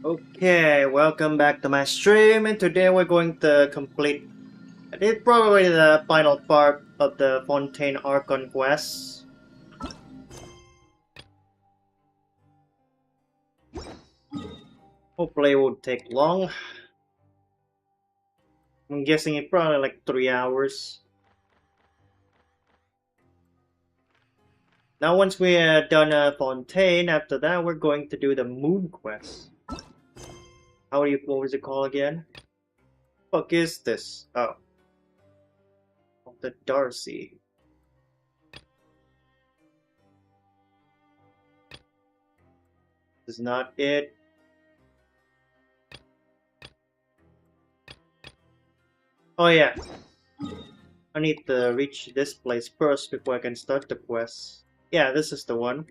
Okay, welcome back to my stream, and today we're going to complete, I think, probably the final part of the Fontaine Archon quest. Hopefully it won't take long. I'm guessing it probably like 3 hours. Now once we are done Fontaine, after that we're going to do the Moon quest. What was it called again? Fuck is this? Oh. The Darcy. This is not it. Oh yeah. I need to reach this place first before I can start the quest. Yeah, this is the one.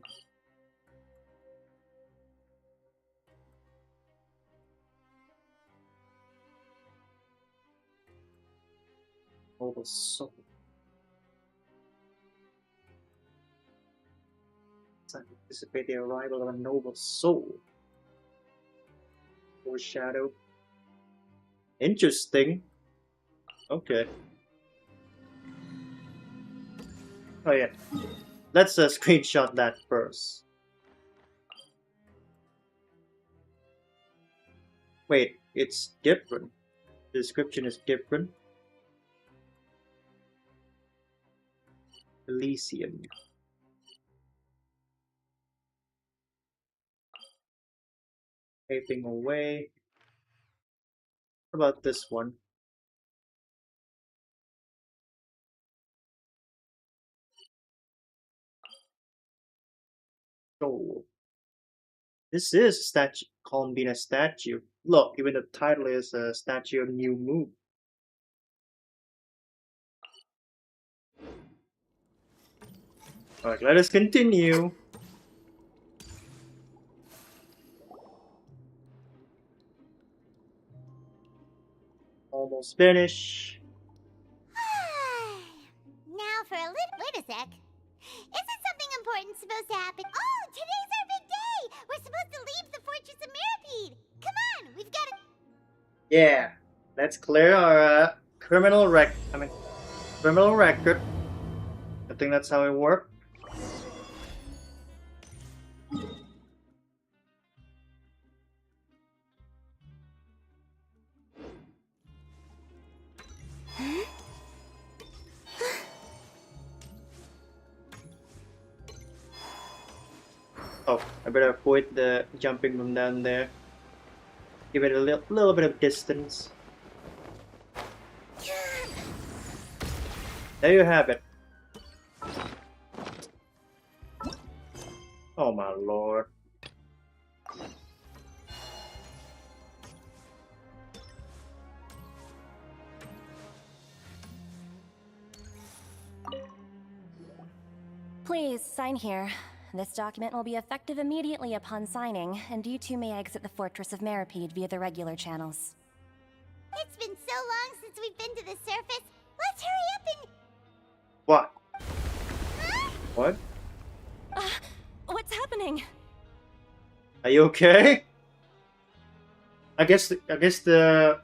Noble soul. Anticipate the arrival of a noble soul. Foreshadow. Interesting. Okay. Oh yeah. Let's screenshot that first. Wait, it's different. The description is different. Elysium. Taping away. What about this one? Soul. This is a statue, columbina statue. Look, even the title is a statue of new moon. Alright, let us continue. Almost finished. Now for a little. Wait a sec. Isn't something important supposed to happen? Oh, today's our big day! We're supposed to leave the Fortress of Mirapede! Come on, we've got to. Yeah, let's clear our criminal record. I think that's how it works. Oh, I better avoid the jumping from down there. Give it a little bit of distance. There you have it. Oh my lord. Please sign here. This document will be effective immediately upon signing, and you two may exit the Fortress of Mirapede via the regular channels. It's been so long since we've been to the surface. Let's hurry up and. What? Huh? What? What's happening? Are you okay? I guess the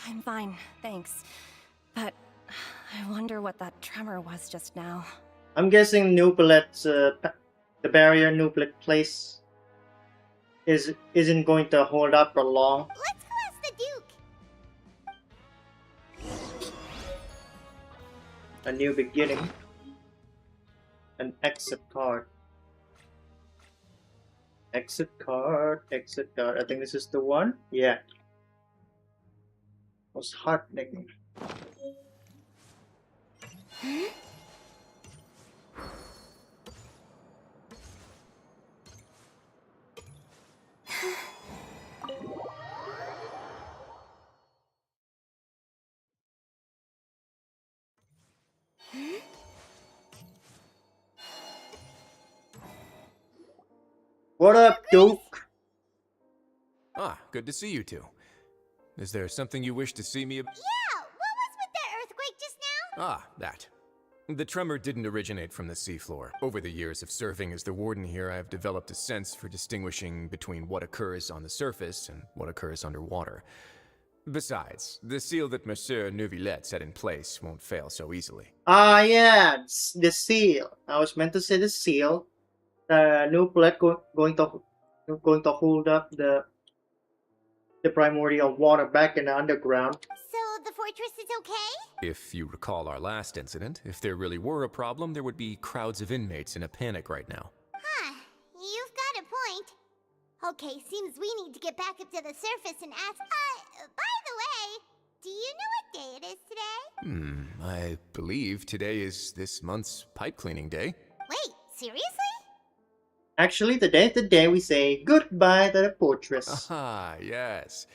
I'm fine, thanks. But I wonder what that tremor was just now. I'm guessing Nubilet's the barrier Nubilet place isn't going to hold up for long. Let's go ask the Duke. A new beginning. An exit card. Exit card. Exit card. I think this is the one. Yeah. Most heartening. What up, Duke? Ah, good to see you two. Is there something you wish to see me about? Yeah, what was with that earthquake just now? Ah, that. The tremor didn't originate from the seafloor. Over the years of serving as the warden here, I have developed a sense for distinguishing between what occurs on the surface and what occurs underwater. Besides, the seal that Monsieur Neuvillette set in place won't fail so easily. Ah, yeah, the seal. I was meant to say the seal. The new plate going to hold up the primordial water back in the underground. So the fortress is okay? If you recall our last incident, if there really were a problem, there would be crowds of inmates in a panic right now. Huh, you've got a point. Okay, seems we need to get back up to the surface and ask. By the way, do you know what day it is today? I believe today is this month's pipe cleaning day. Wait, seriously? Actually, today we say goodbye to the fortress. Ah, yes.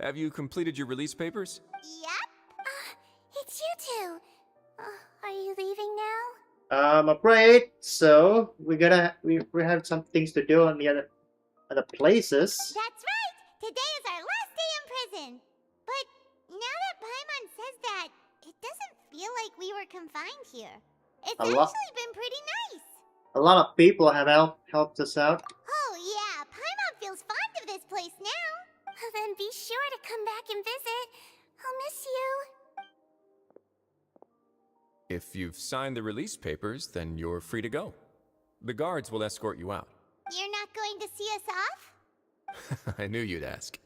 Have you completed your release papers? Yep. It's you two. Are you leaving now? I'm afraid so. We have some things to do on the other places. That's right. Today is our last day in prison. But now that Paimon says that, it doesn't feel like we were confined here. It's actually been pretty nice. A lot of people have helped us out. Oh yeah, Paimon feels fond of this place now. Then be sure to come back and visit. I'll miss you. If you've signed the release papers, then you're free to go. The guards will escort you out. You're not going to see us off? I knew you'd ask.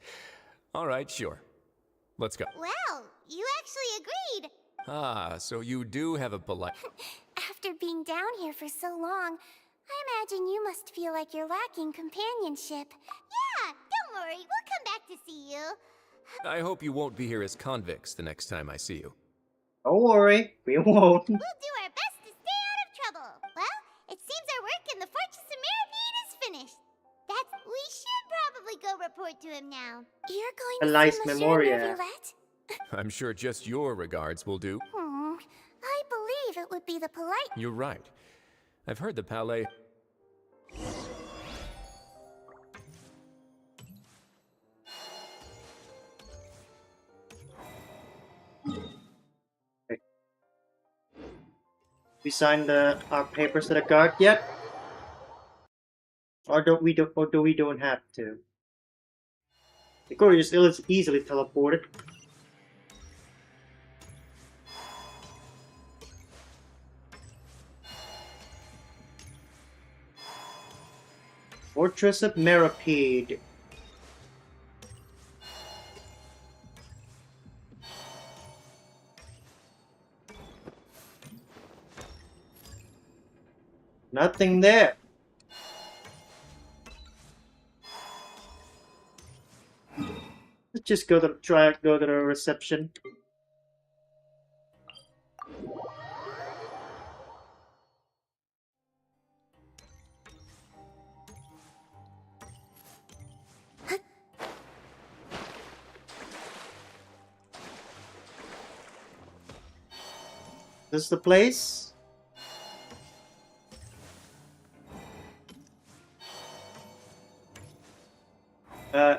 All right, sure. Let's go. Well, you actually agreed. Ah, so you do have a polite... After being down here for so long, I imagine you must feel like you're lacking companionship. Yeah, don't worry, we'll come back to see you. I hope you won't be here as convicts the next time I see you. Don't worry, we won't. We'll do our best to stay out of trouble. Well, it seems our work in the Fortress of Mirapede is finished. We should probably go report to him now. You're going A nice see Monsieur memoria. Neuvillette? I'm sure just your regards will do. I believe it would be the polite... You're right. I've heard the palais... We signed our papers to the guard yet? Or do we don't have to? The courier is easily teleported. Fortress of Mirapede. Nothing there. Let's just go to the reception. This the place?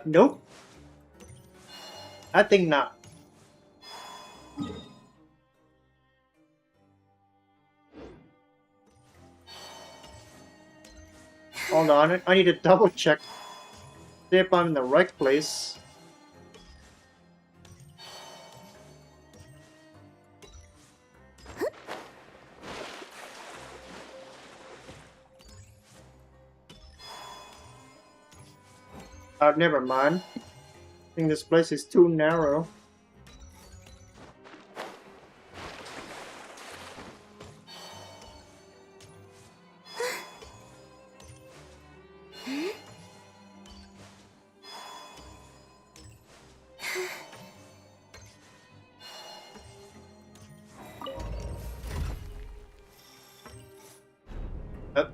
Nope. I think not. Hold on, I need to double check. See if I'm in the right place. Never mind. I think this place is too narrow.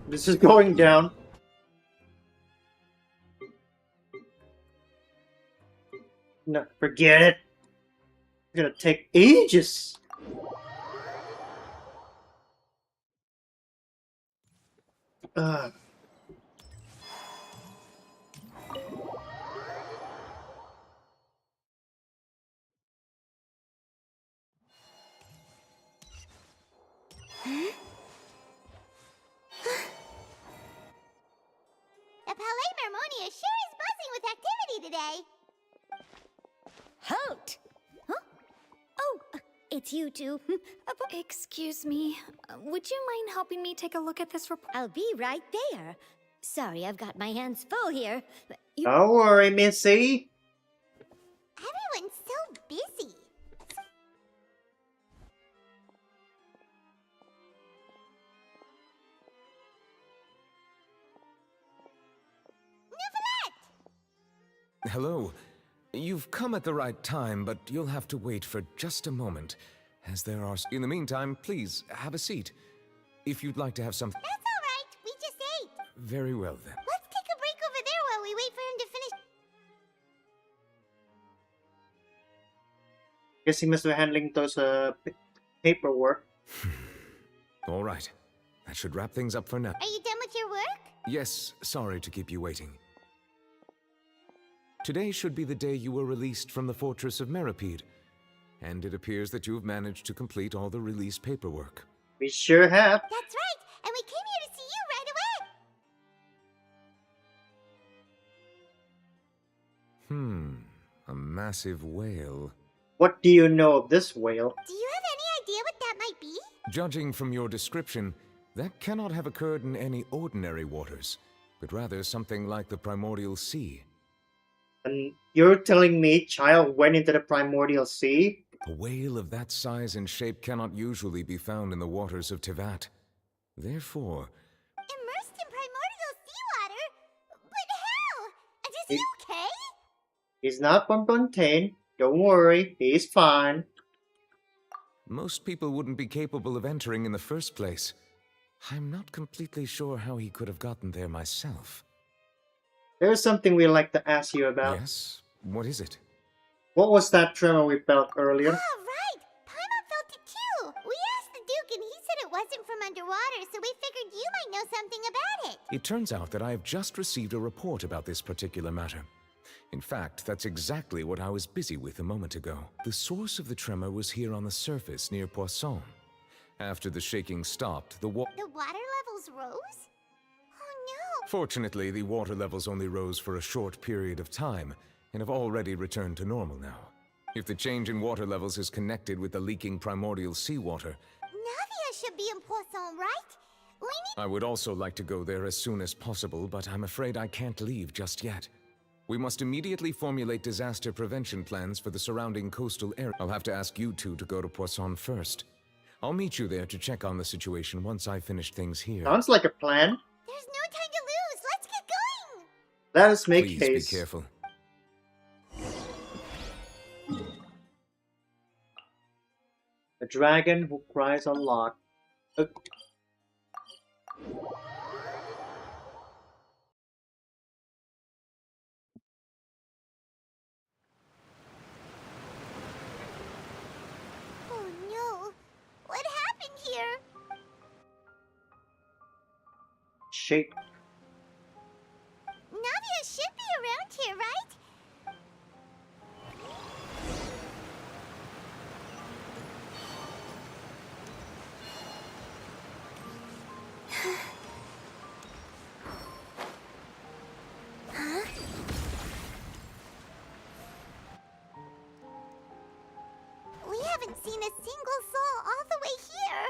This is going down. No, forget it. It's gonna take ages. Ugh. The Palais Mermonia sure is buzzing with activity today. Halt! Huh? Oh, it's you two. Excuse me. Would you mind helping me take a look at this report? I'll be right there. Sorry, I've got my hands full here. Don't worry, Missy. Everyone's so busy. Hello. You've come at the right time, but you'll have to wait for just a moment, as there are... In the meantime, please, have a seat. If you'd like to have some... That's all right. We just ate. Very well, then. Let's take a break over there while we wait for him to finish. Guess he must be handling those paperwork. All right. That should wrap things up for now. Are you done with your work? Yes, sorry to keep you waiting. Today should be the day you were released from the fortress of Meripede, and it appears that you have managed to complete all the release paperwork. We sure have. That's right. And we came here to see you right away. A massive whale. What do you know of this whale? Do you have any idea what that might be? Judging from your description, that cannot have occurred in any ordinary waters, but rather something like the primordial sea. And you're telling me child went into the primordial sea? A whale of that size and shape cannot usually be found in the waters of Tevat. Therefore... Immersed in primordial seawater? But how? And is he okay? He's not from Fontaine. Don't worry, he's fine. Most people wouldn't be capable of entering in the first place. I'm not completely sure how he could have gotten there myself. There's something we'd like to ask you about. Yes? What is it? What was that tremor we felt earlier? Oh, right. Paimon felt it too. We asked the Duke and he said it wasn't from underwater, so we figured you might know something about it. It turns out that I have just received a report about this particular matter. In fact, that's exactly what I was busy with a moment ago. The source of the tremor was here on the surface near Poisson. After the shaking stopped, The water levels rose? Oh no. Fortunately, the water levels only rose for a short period of time, and have already returned to normal now. If the change in water levels is connected with the leaking primordial seawater... Navia should be in Poisson, right? We need... I would also like to go there as soon as possible, but I'm afraid I can't leave just yet. We must immediately formulate disaster prevention plans for the surrounding coastal area. I'll have to ask you two to go to Poisson first. I'll meet you there to check on the situation once I finish things here. Sounds like a plan. There's no time to lose. Let's get going. Let us make Please haste. be careful. The dragon who cries unlocked. Oh no. What happened here? Shake. Navia should be around here, right? We haven't seen a single soul all the way here.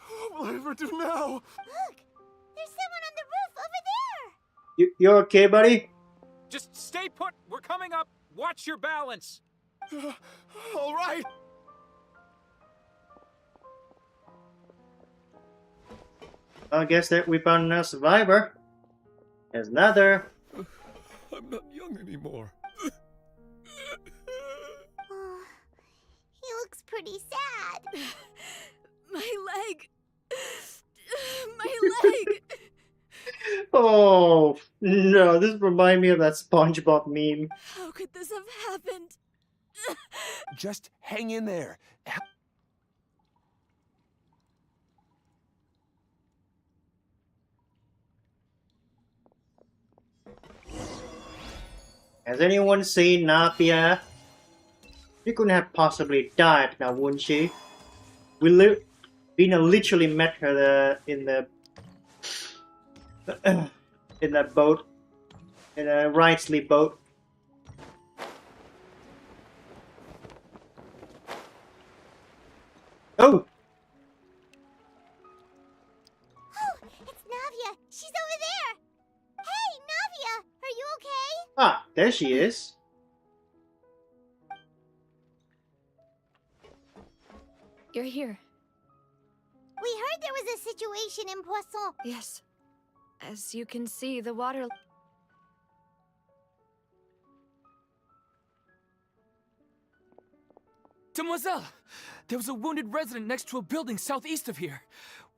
What will I ever do now? Look, there's someone on the roof over there. You okay, buddy? Just stay put. We're coming up. Watch your balance. All right. I guess that we found a survivor. There's another. I'm not young anymore. Oh, he looks pretty sad. My leg. My leg. Oh no! This reminds me of that SpongeBob meme. How could this have happened? Just hang in there. Has anyone seen Navia? She couldn't have possibly died now, wouldn't she? We Vina literally met her in the in that boat, in a Wrightsley boat. Oh! Oh, it's Navia. She's over there. Hey, Navia, are you okay? Ah, there she is. You're here. We heard there was a situation in Poisson. Yes. As you can see, the water... Demoiselle! There was a wounded resident next to a building southeast of here.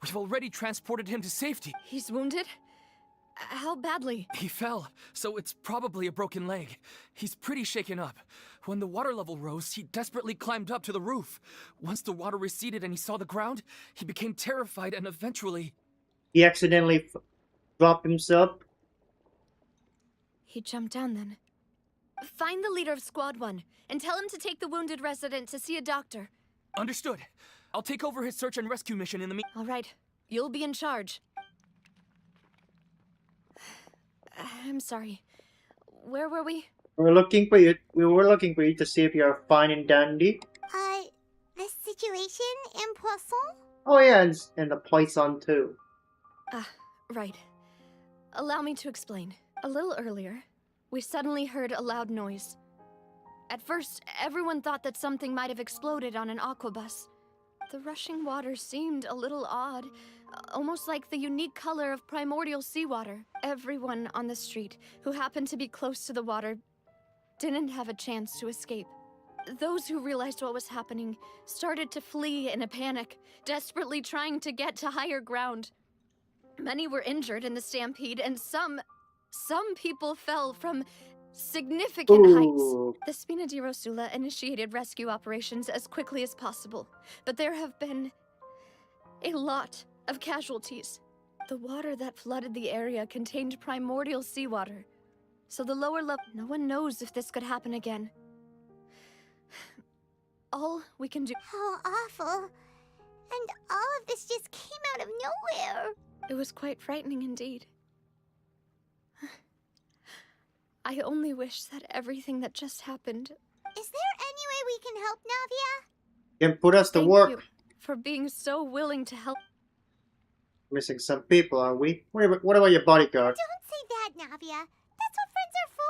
We've already transported him to safety. He's wounded? How badly? He fell, so it's probably a broken leg. He's pretty shaken up. When the water level rose, he desperately climbed up to the roof. Once the water receded and he saw the ground, he became terrified and eventually... He accidentally dropped himself. He jumped down then. Find the leader of Squad 1 and tell him to take the wounded resident to see a doctor. Understood. I'll take over his search and rescue mission in the All right. You'll be in charge. I'm sorry. Where were we? We were looking for you. We were looking for you to see if you're fine and dandy. The situation in Poisson? Oh yeah, and the Poisson too. Right. Allow me to explain. A little earlier, we suddenly heard a loud noise. At first, everyone thought that something might have exploded on an aquabus. The rushing water seemed a little odd, almost like the unique color of primordial seawater. Everyone on the street who happened to be close to the water didn't have a chance to escape. Those who realized what was happening started to flee in a panic, desperately trying to get to higher ground. Many were injured in the stampede, and some people fell from significant heights. The Spina di Rosula initiated rescue operations as quickly as possible, but there have been a lot of casualties. The water that flooded the area contained primordial seawater, so the lower level... No one knows if this could happen again. All we can do... How awful. And all of this just came out of nowhere. It was quite frightening indeed. I only wish that everything that just happened... Is there any way we can help, Navia? Can put us to Thank work. you for being so willing to help. Missing some people, are we? What about your bodyguard? Don't say that, Navia. That's what friends are for.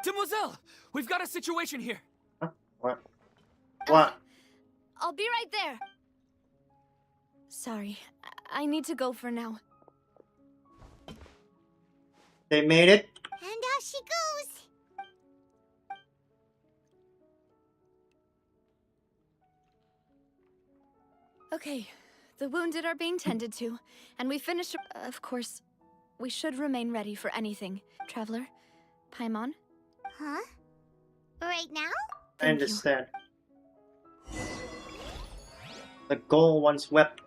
Demoiselle! We've got a situation here! Huh? What? What? I'll be right there. Sorry, I need to go for now. They made it? And out she goes. Okay, the wounded are being tended to, and we finished... Of course, we should remain ready for anything. Traveler, Paimon? Huh? Right now? I understand. The goal once wept.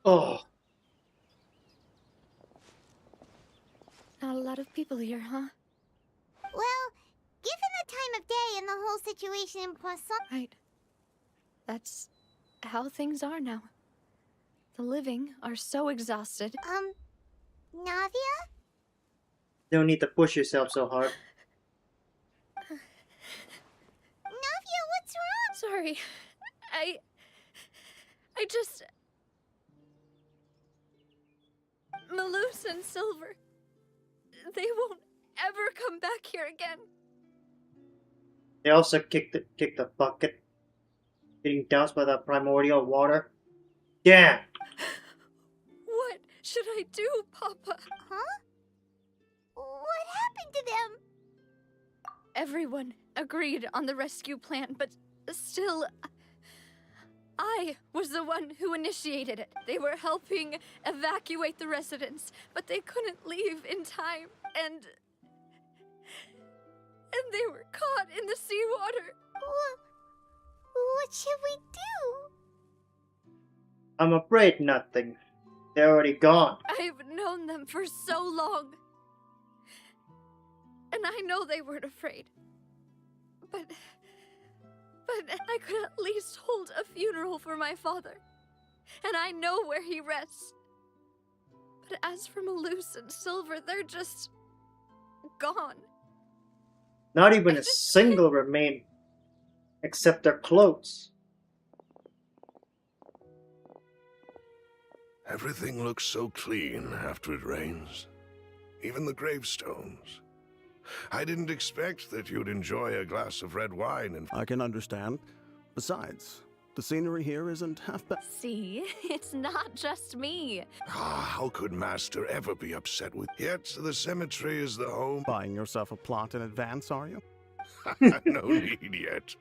Oh, Not a lot of people here, huh? Well, given the time of day and the whole situation in Poisson... Right. That's how things are now. The living are so exhausted. Navia? no need to push yourself so hard. Navia, what's wrong? Sorry. I just... Malus and Silver. They won't ever come back here again. They also kicked the bucket, getting doused by that primordial water. Damn! What should I do, Papa? Huh? What happened to them? Everyone agreed on the rescue plan, but Still, I was the one who initiated it. They were helping evacuate the residents, but they couldn't leave in time, and they were caught in the seawater. What should we do? I'm afraid nothing. They're already gone. I've known them for so long. And I know they weren't afraid. But I could at least hold a funeral for my father. And I know where he rests. But as for Malus and Silver, they're just gone. Not even a single remain, except their clothes. Everything looks so clean after it rains. Even the gravestones. I didn't expect that you'd enjoy a glass of red wine and... I can understand. Besides, the scenery here isn't half bad. See, it's not just me. How could Master ever be upset with... Yet the cemetery is the home... Buying yourself a plot in advance, are you? No need yet.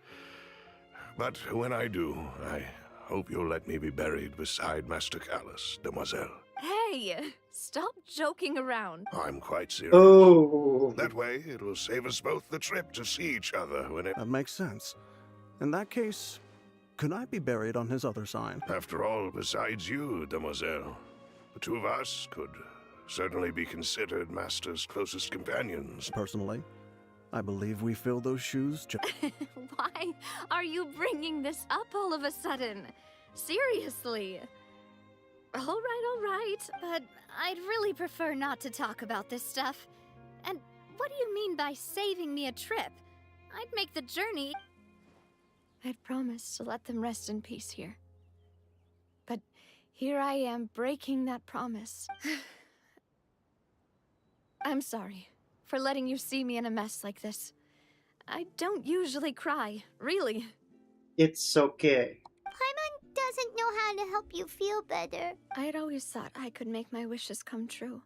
But when I do, I hope you'll let me be buried beside Master Callus, Demoiselle. Hey, stop joking around. I'm quite serious. Oh. That way, it will save us both the trip to see each other when it... That makes sense. In that case, could I be buried on his other side? After all, besides you, Demoiselle, the two of us could certainly be considered Master's closest companions. Personally, I believe we fill those shoes Why are you bringing this up all of a sudden? Seriously. All right, but I'd really prefer not to talk about this stuff. And what do you mean by saving me a trip? I'd make the journey... I'd promised to let them rest in peace here. But here I am breaking that promise. I'm sorry for letting you see me in a mess like this. I don't usually cry, really. It's okay. Paimon doesn't know how to help you feel better. I'd always thought I could make my wishes come true.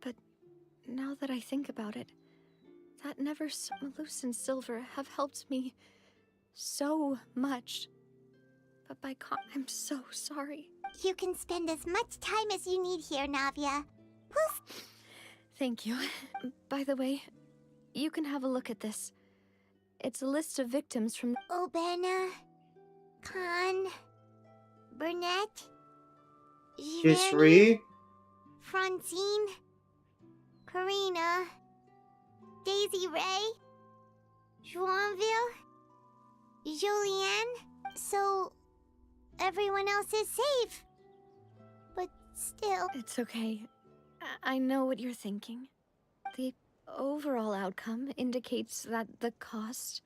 But now that I think about it, that never Malus and Silver have helped me so much. But I'm so sorry. You can spend as much time as you need here, Navia. Poof! Thank you. By the way, you can have a look at this. It's a list of victims from... Obana, Khan, Burnett, History. Francine, Karina, Daisy Ray, Joinville, Julianne. So, everyone else is safe. But still... It's okay. I know what you're thinking. The overall outcome indicates that the cost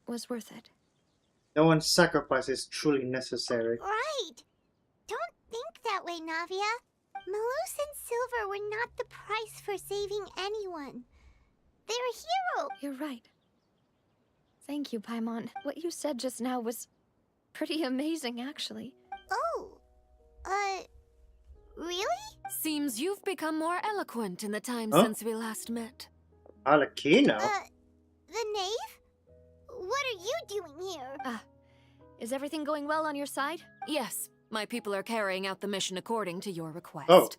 was worth it. No one's sacrifice is truly necessary. Right! Don't think that way, Navia. Malus and Silver were not the price for saving anyone. They're heroes! You're right. Thank you, Paimon. What you said just now was pretty amazing, actually. Oh, really? Seems you've become more eloquent in the time Huh? since we last met. Alakino? The knave? What are you doing here? Is everything going well on your side? Yes, my people are carrying out the mission according to your request. Oh.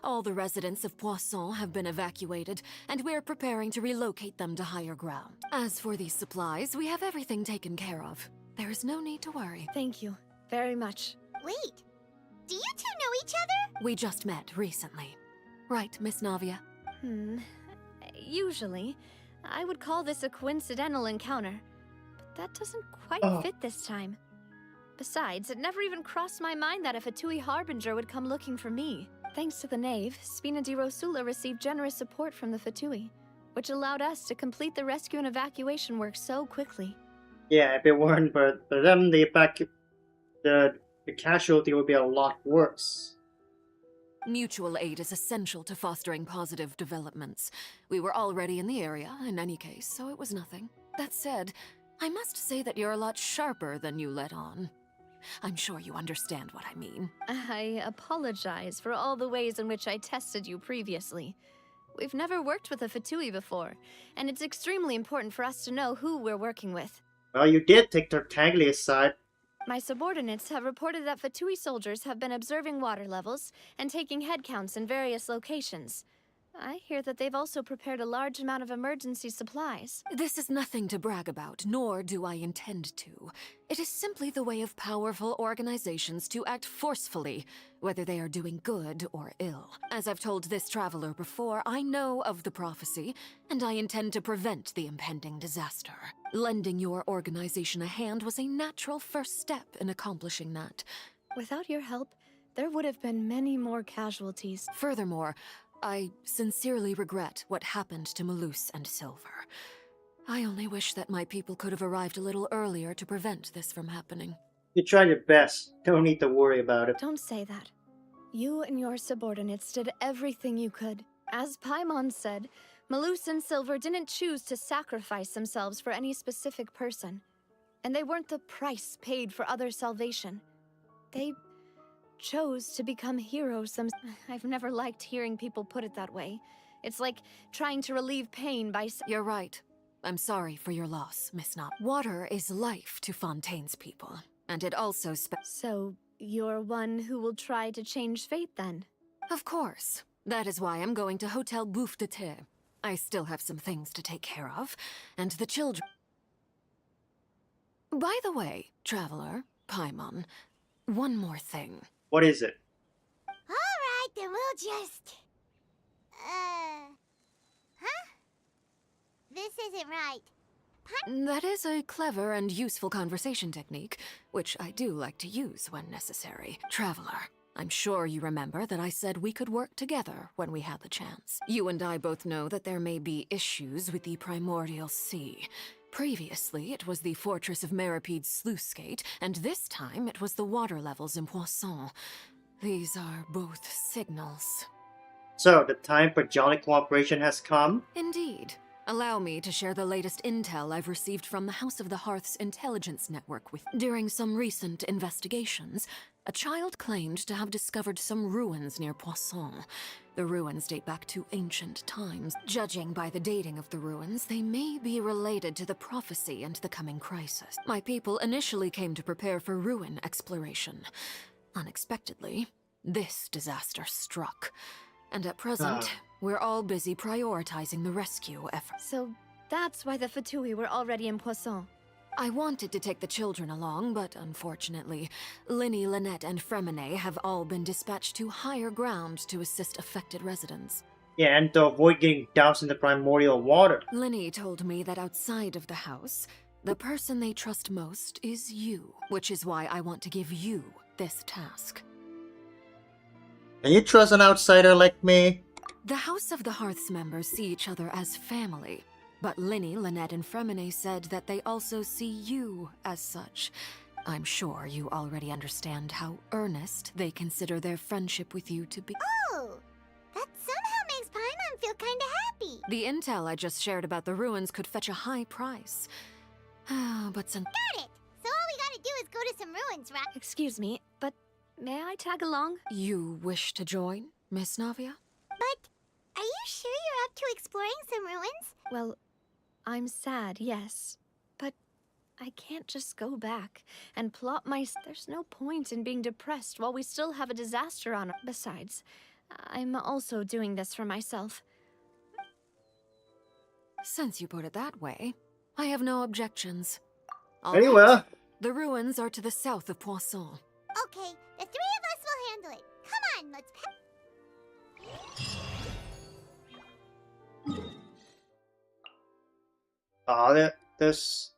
All the residents of Poisson have been evacuated, and we're preparing to relocate them to higher ground. As for these supplies, we have everything taken care of. There is no need to worry. Thank you very much. Wait, do you two know each other? We just met recently. Right, Miss Navia? Usually, I would call this a coincidental encounter, but that doesn't quite fit this time. Besides, it never even crossed my mind that a Fatui Harbinger would come looking for me. Thanks to the Knave, Spina di Rosula received generous support from the Fatui, which allowed us to complete the rescue and evacuation work so quickly. Yeah, if it weren't for them, the casualty would be a lot worse. Mutual aid is essential to fostering positive developments. We were already in the area, in any case, so it was nothing. That said, I must say that you're a lot sharper than you let on. I'm sure you understand what I mean. I apologize for all the ways in which I tested you previously. We've never worked with a Fatui before, and it's extremely important for us to know who we're working with. Well, you did take Tartaglia's side. My subordinates have reported that Fatui soldiers have been observing water levels and taking head counts in various locations. I hear that they've also prepared a large amount of emergency supplies. This is nothing to brag about, nor do I intend to. It is simply the way of powerful organizations to act forcefully, whether they are doing good or ill. As I've told this traveler before, I know of the prophecy, and I intend to prevent the impending disaster. Lending your organization a hand was a natural first step in accomplishing that. Without your help, there would have been many more casualties. Furthermore, I sincerely regret what happened to Malus and Silver. I only wish that my people could have arrived a little earlier to prevent this from happening. You tried your best. Don't need to worry about it. Don't say that. You and your subordinates did everything you could. As Paimon said, Malus and Silver didn't choose to sacrifice themselves for any specific person. And they weren't the price paid for other salvation. They chose to become heroes I've never liked hearing people put it that way. It's like trying to relieve pain by You're right. I'm sorry for your loss, Miss Knob. Water is life to Fontaine's people, and it also So, you're one who will try to change fate then? Of course. That is why I'm going to Hotel Bouffe de Thé. I still have some things to take care of, and the children... By the way, traveler, Paimon, one more thing. What is it? Alright, then we'll just... Huh? This isn't right. That is a clever and useful conversation technique, which I do like to use when necessary. Traveler, I'm sure you remember that I said we could work together when we had the chance. You and I both know that there may be issues with the primordial sea. Previously, it was the fortress of Maripede's sluice gate, and this time it was the water levels in Poisson. These are both signals. So, the time for jolly cooperation has come? Indeed. Allow me to share the latest intel I've received from the House of the Hearth's intelligence network with. During some recent investigations, a child claimed to have discovered some ruins near Poisson. The ruins date back to ancient times. Judging by the dating of the ruins, they may be related to the prophecy and the coming crisis. My people initially came to prepare for ruin exploration. Unexpectedly, this disaster struck. And at present, we're all busy prioritizing the rescue effort. So that's why the Fatui were already in Poisson. I wanted to take the children along, but unfortunately, Linny, Lynette, and Fremine have all been dispatched to higher ground to assist affected residents. Yeah, and to avoid getting doused in the primordial water. Linny told me that outside of the house, the person they trust most is you, which is why I want to give you this task. Can you trust an outsider like me? The House of the Hearth's members see each other as family, but Linny, Lynette, and Fremine said that they also see you as such. I'm sure you already understand how earnest they consider their friendship with you to be. Oh! That somehow makes Paimon feel kinda happy. The intel I just shared about the ruins could fetch a high price. But some... Got it! So all we gotta do is go to some ruins, right? Excuse me, but may I tag along? You wish to join, Miss Navia? But are you sure you're up to exploring some ruins? Well, I'm sad, yes. But I can't just go back and plot There's no point in being depressed while we still have a disaster on our... Besides, I'm also doing this for myself. Since you put it that way, I have no objections. Very well. The ruins are to the south of Poisson. Okay, the three of us will handle it. Come on, let's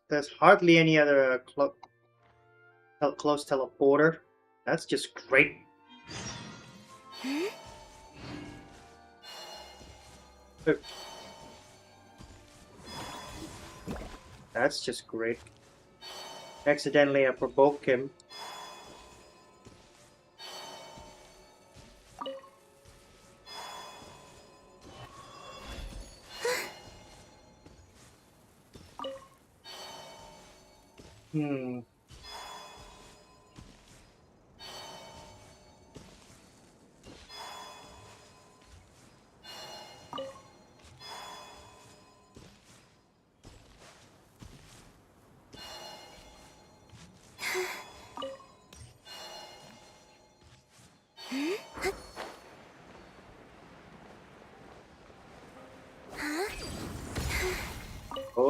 There's hardly any other close teleporter. That's just great. That's just great. Accidentally, I provoke him.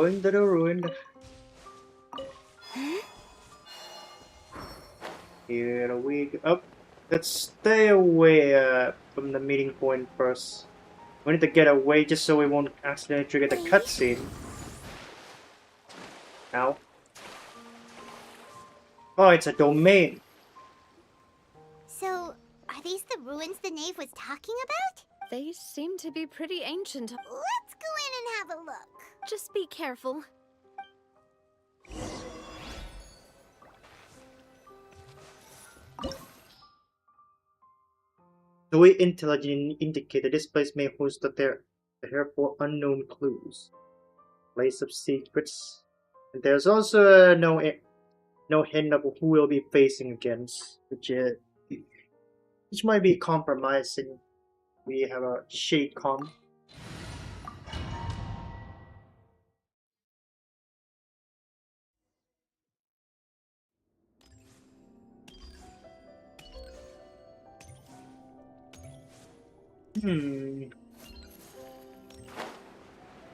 Going to the ruin. Here we go. Oh, let's stay away from the meeting point first. We need to get away just so we won't accidentally trigger the cutscene. Ow. Oh, it's a domain. So, are these the ruins the knave was talking about? They seem to be pretty ancient. Let's go in and have a look. Just be careful. The way intelligent indicated this place may host therefore unknown clues. Place of secrets. And there's also no hint of who we'll be facing against, which might be compromising. We have a shade com.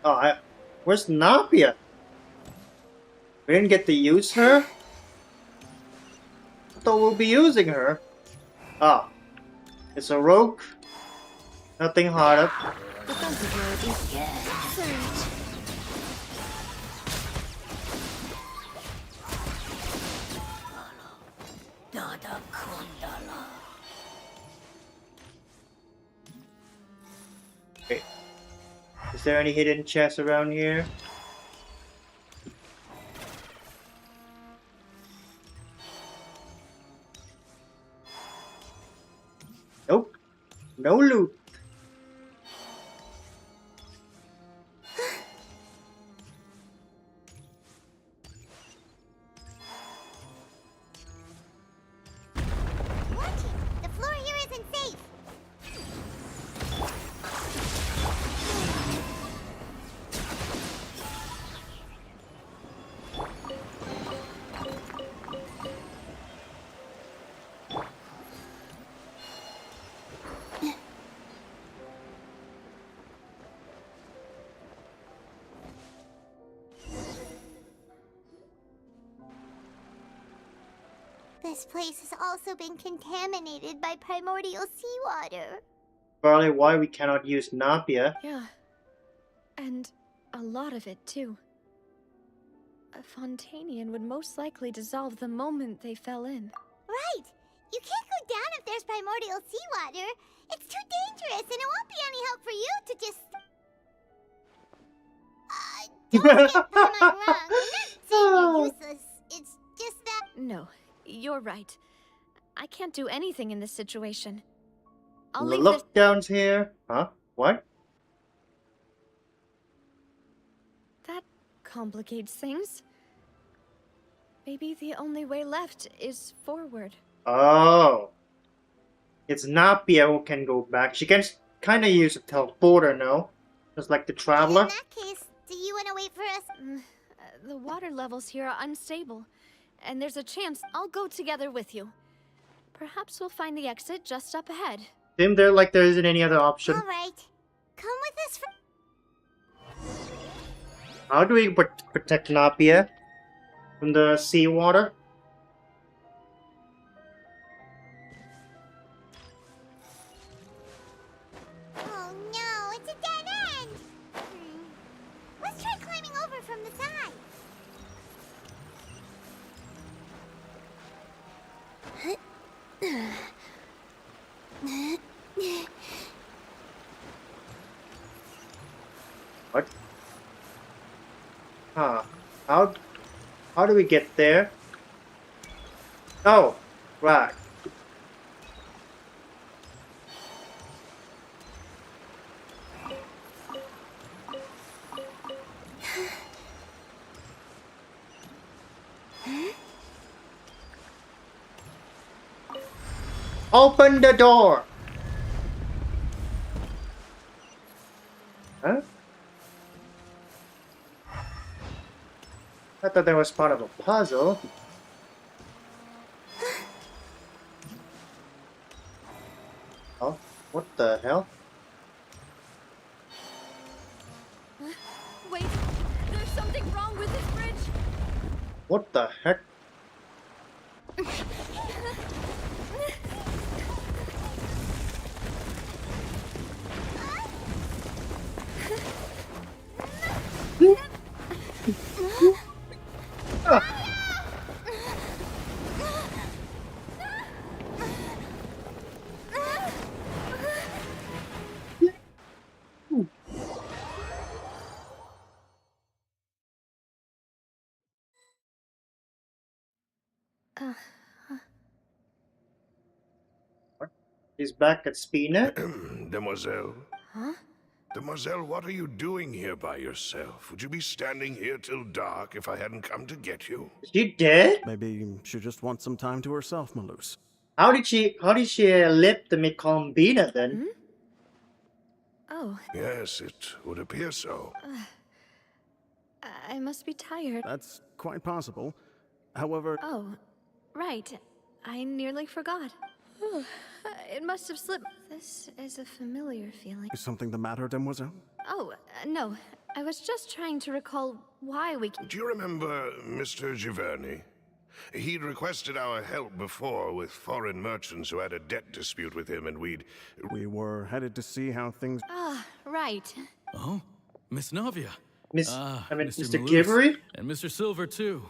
Oh, where's Napia? We didn't get to use her? I thought we'll be using her. Ah, it's a rogue. Nothing harder. Wait. Is there any hidden chests around here? Nope. No loot. Watch it. The floor here isn't safe. This place has also been contaminated by primordial seawater. Probably why we cannot use Napia. Yeah. And a lot of it, too. A Fontainian would most likely dissolve the moment they fell in. Right! You can't go down if there's primordial seawater. It's too dangerous, and it won't be any help for you to just... don't get Paimon wrong. I'm not saying you're useless. It's just that... No, you're right. I can't do anything in this situation. I'll The leave this... lockdowns here. Huh? What? That complicates things. Maybe the only way left is forward. Oh. It's Napia who can go back. She can kind of use a teleporter, no? Just like the Traveler. In that case, do you want to wait for us? The water levels here are unstable, and there's a chance I'll go together with you. Perhaps we'll find the exit just up ahead. Seems there like there isn't any other option. Alright. Come with us for... How do we protect Napia from the seawater? Oh no, it's a dead end! Let's try climbing over from the side. What? Huh. How do we get there? Oh, right. Open the door! Huh? I thought that was part of a puzzle. Oh, what the hell? Wait, there's something What the heck? He's back at Spina. Demoiselle. Huh? Demoiselle, what are you doing here by yourself? Would you be standing here till dark if I hadn't come to get you? Is she dead? Maybe she just wants some time to herself, Malus. How did she live the columbina then? Oh, Yes, it would appear so. I must be tired. That's quite possible. However, Oh, right. I nearly forgot. It must have slipped. This is a familiar feeling. is something the matter, Demoiselle? Oh, no. I was just trying to recall why we... Do you remember Mr. Giverny? He'd requested our help before with foreign merchants who had a debt dispute with him, and we were headed to see how things... Ah, right. Oh, Miss Navia. Mr. Malus, Givery? and Mr. Silver, too.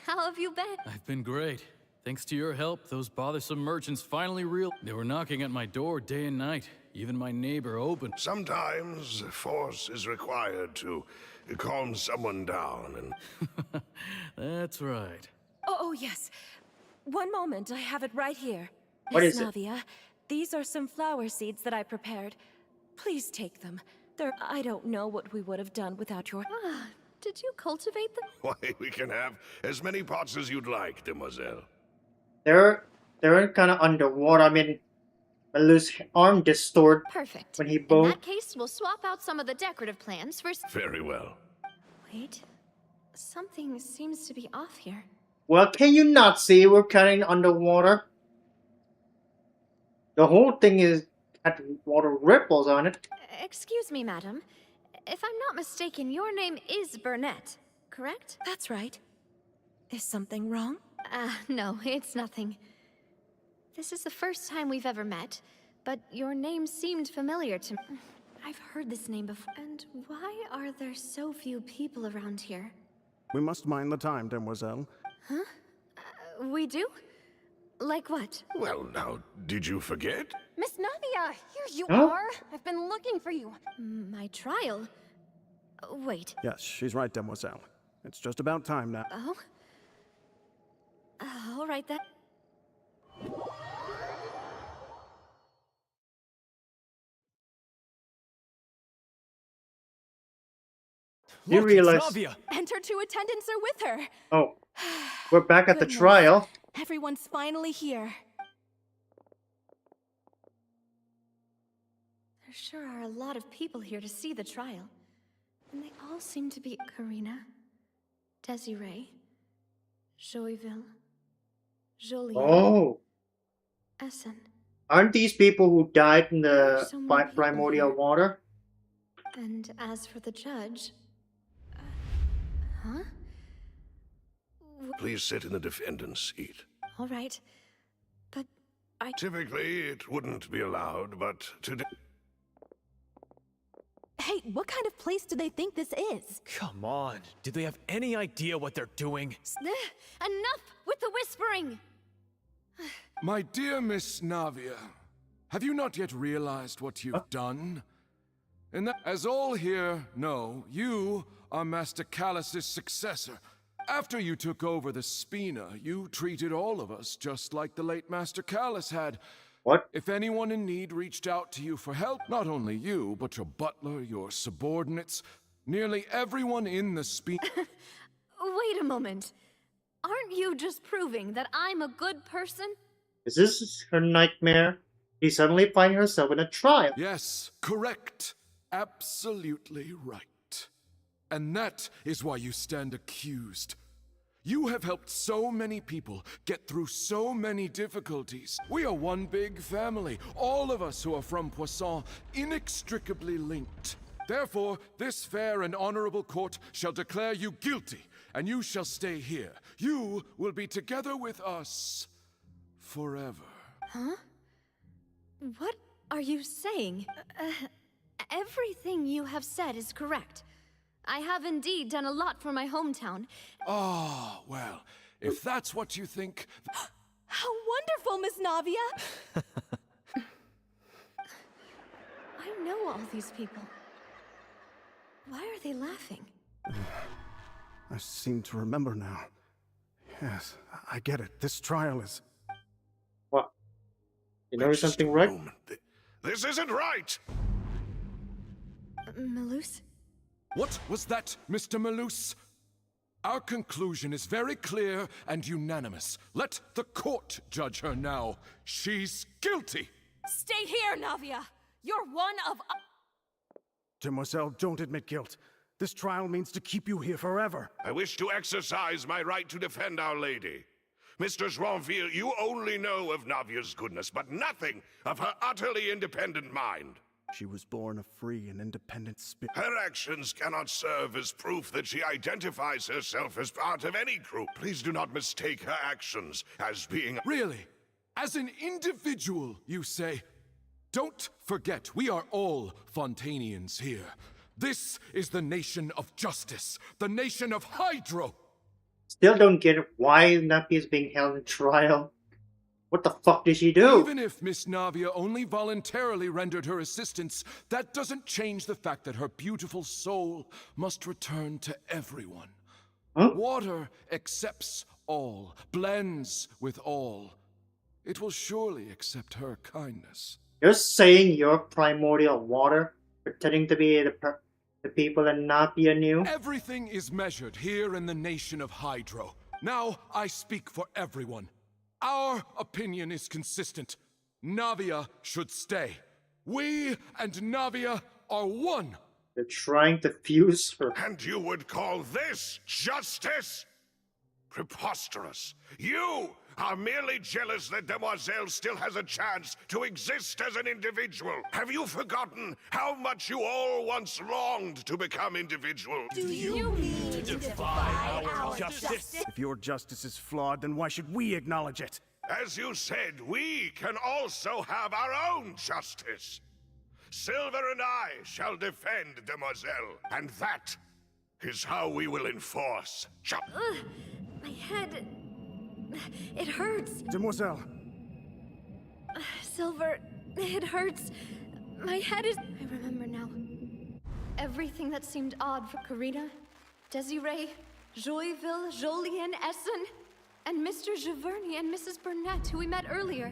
How have you been? I've been great. Thanks to your help, those bothersome merchants finally They were knocking at my door day and night. Even my neighbor opened. Sometimes force is required to calm someone down, and... That's right. Oh, yes. One moment, I have it right here. What Miss is it? Navia, these are some flower seeds that I prepared. Please take them. I don't know what we would have done without your... Ah, did you cultivate them? Why, we can have as many pots as you'd like, Demoiselle. They're kind of underwater. I mean, Malu's arm distorted Perfect. when he In boned. that case, we'll swap out some of the decorative plants for... Very well. Wait. Something seems to be off here. Well, can you not see we're kind of underwater? The whole thing is had water ripples on it. Excuse me, madam. If I'm not mistaken, your name is Burnett, correct? That's right. Is something wrong? No, it's nothing. This is the first time we've ever met, but your name seemed familiar to me. I've heard this name before. And why are there so few people around here? We must mind the time, Demoiselle. Huh? We do? Like what? Well, now, did you forget? Miss Navia, here you Huh? are. I've been looking for you. My trial? Wait. Yes, she's right, Demoiselle. It's just about time now. Oh? All right then. You Look, realize... it's Navia. And her two attendants are with her. Oh, we're back at the Goodness. trial. Everyone's finally here. There sure are a lot of people here to see the trial. And they all seem to be Karina, Desiree, Joyville, Jolien, Oh, Essen. aren't these people who died in There are the so many people primordial here. water? And as for the judge... huh? Please sit in the defendant's seat. All right. But Typically, it wouldn't be allowed, but today... Hey, what kind of place do they think this is? Come on. Do they have any idea what they're doing? Enough with the whispering! My dear Miss Navia, have you not yet realized what you've done? And that, as all here know, you are Master Callus's successor. After you took over the Spina, you treated all of us just like the late Master Callus had. What? If anyone in need reached out to you for help, not only you, but your butler, your subordinates, nearly everyone in the Spina... Wait a moment. Aren't you just proving that I'm a good person? Is this her nightmare? She suddenly finds herself in a trial. Yes, correct. Absolutely right. And that is why you stand accused. You have helped so many people get through so many difficulties. We are one big family, all of us who are from Poisson, inextricably linked. Therefore, this fair and honorable court shall declare you guilty and you shall stay here. You will be together with us forever. Huh? What are you saying? Everything you have said is correct. I have indeed done a lot for my hometown. Ah, well, if that's what you think... How wonderful, Miss Navia! I know all these people. Why are they laughing? I seem to remember now. Yes, I get it. This trial is... What? You notice something, right? This isn't right! Malus? What was that, Mr. Malus? Our conclusion is very clear and unanimous. Let the court judge her now. She's guilty! Stay here, Navia! You're one of... Demoiselle, don't admit guilt. This trial means to keep you here forever. I wish to exercise my right to defend Our Lady. Mr. Joinville, you only know of Navia's goodness, but nothing of her utterly independent mind. She was born a free and independent spirit. Her actions cannot serve as proof that she identifies herself as part of any group. Please do not mistake her actions as being... Really? As an individual, you say? Don't forget, we are all Fontainians here. This is the nation of justice, the nation of Hydro. Still don't get why Nappy is being held in trial. What the fuck did she do? Even if Miss Navia only voluntarily rendered her assistance, that doesn't change the fact that her beautiful soul must return to everyone. Huh? Water accepts all, blends with all. It will surely accept her kindness. You're saying you're primordial water, pretending to be the people and not be anew? Everything is measured here in the nation of Hydro. Now I speak for everyone. Our opinion is consistent. Navia should stay. We and Navia are one. They're trying to fuse her. And you would call this justice? Preposterous. You are merely jealous that Demoiselle still has a chance to exist as an individual. Have you forgotten how much you all once longed to become individuals? Do you mean to defy our justice? If your justice is flawed, then why should we acknowledge it? As you said, we can also have our own justice. Silver and I shall defend Demoiselle, and that is how we will enforce My head... It hurts. Demoiselle. Silver, it hurts. My head is... I remember now. Everything that seemed odd for Karina, Desiree, Joyville, Jolien, Essen, and Mr. Giverny and Mrs. Burnett, who we met earlier.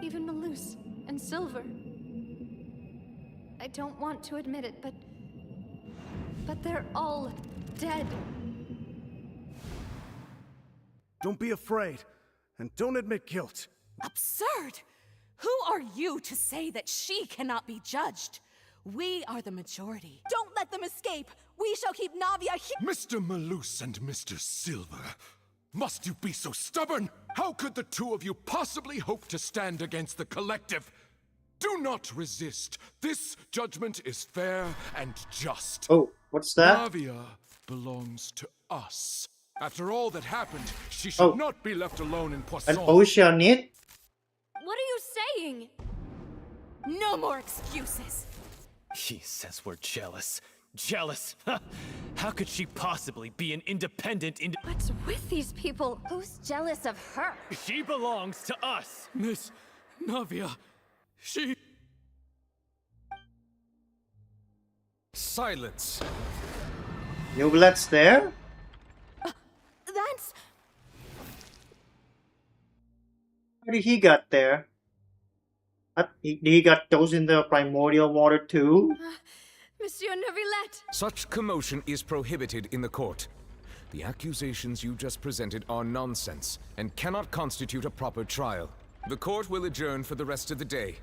Even Malus and Silver. I don't want to admit it, but they're all dead. Don't be afraid, and don't admit guilt. Absurd! Who are you to say that she cannot be judged? We are the majority. Don't let them escape! We shall keep Navia here! Mr. Malus and Mr. Silver, must you be so stubborn? How could the two of you possibly hope to stand against the collective? Do not resist. This judgment is fair and just. Oh, what's that? Navia belongs to us. After all that happened, she should not be left alone in Poisson. An oceanite? What are you saying? No more excuses. He says we're jealous. Jealous? How could she possibly be an independent What's with these people? Who's jealous of her? She belongs to us. Miss Navia, she... Silence. Nublet's there? That's... How did he got there? He got those in the primordial water too? Monsieur Neuvillette! Such commotion is prohibited in the court. The accusations you just presented are nonsense and cannot constitute a proper trial. The court will adjourn for the rest of the day.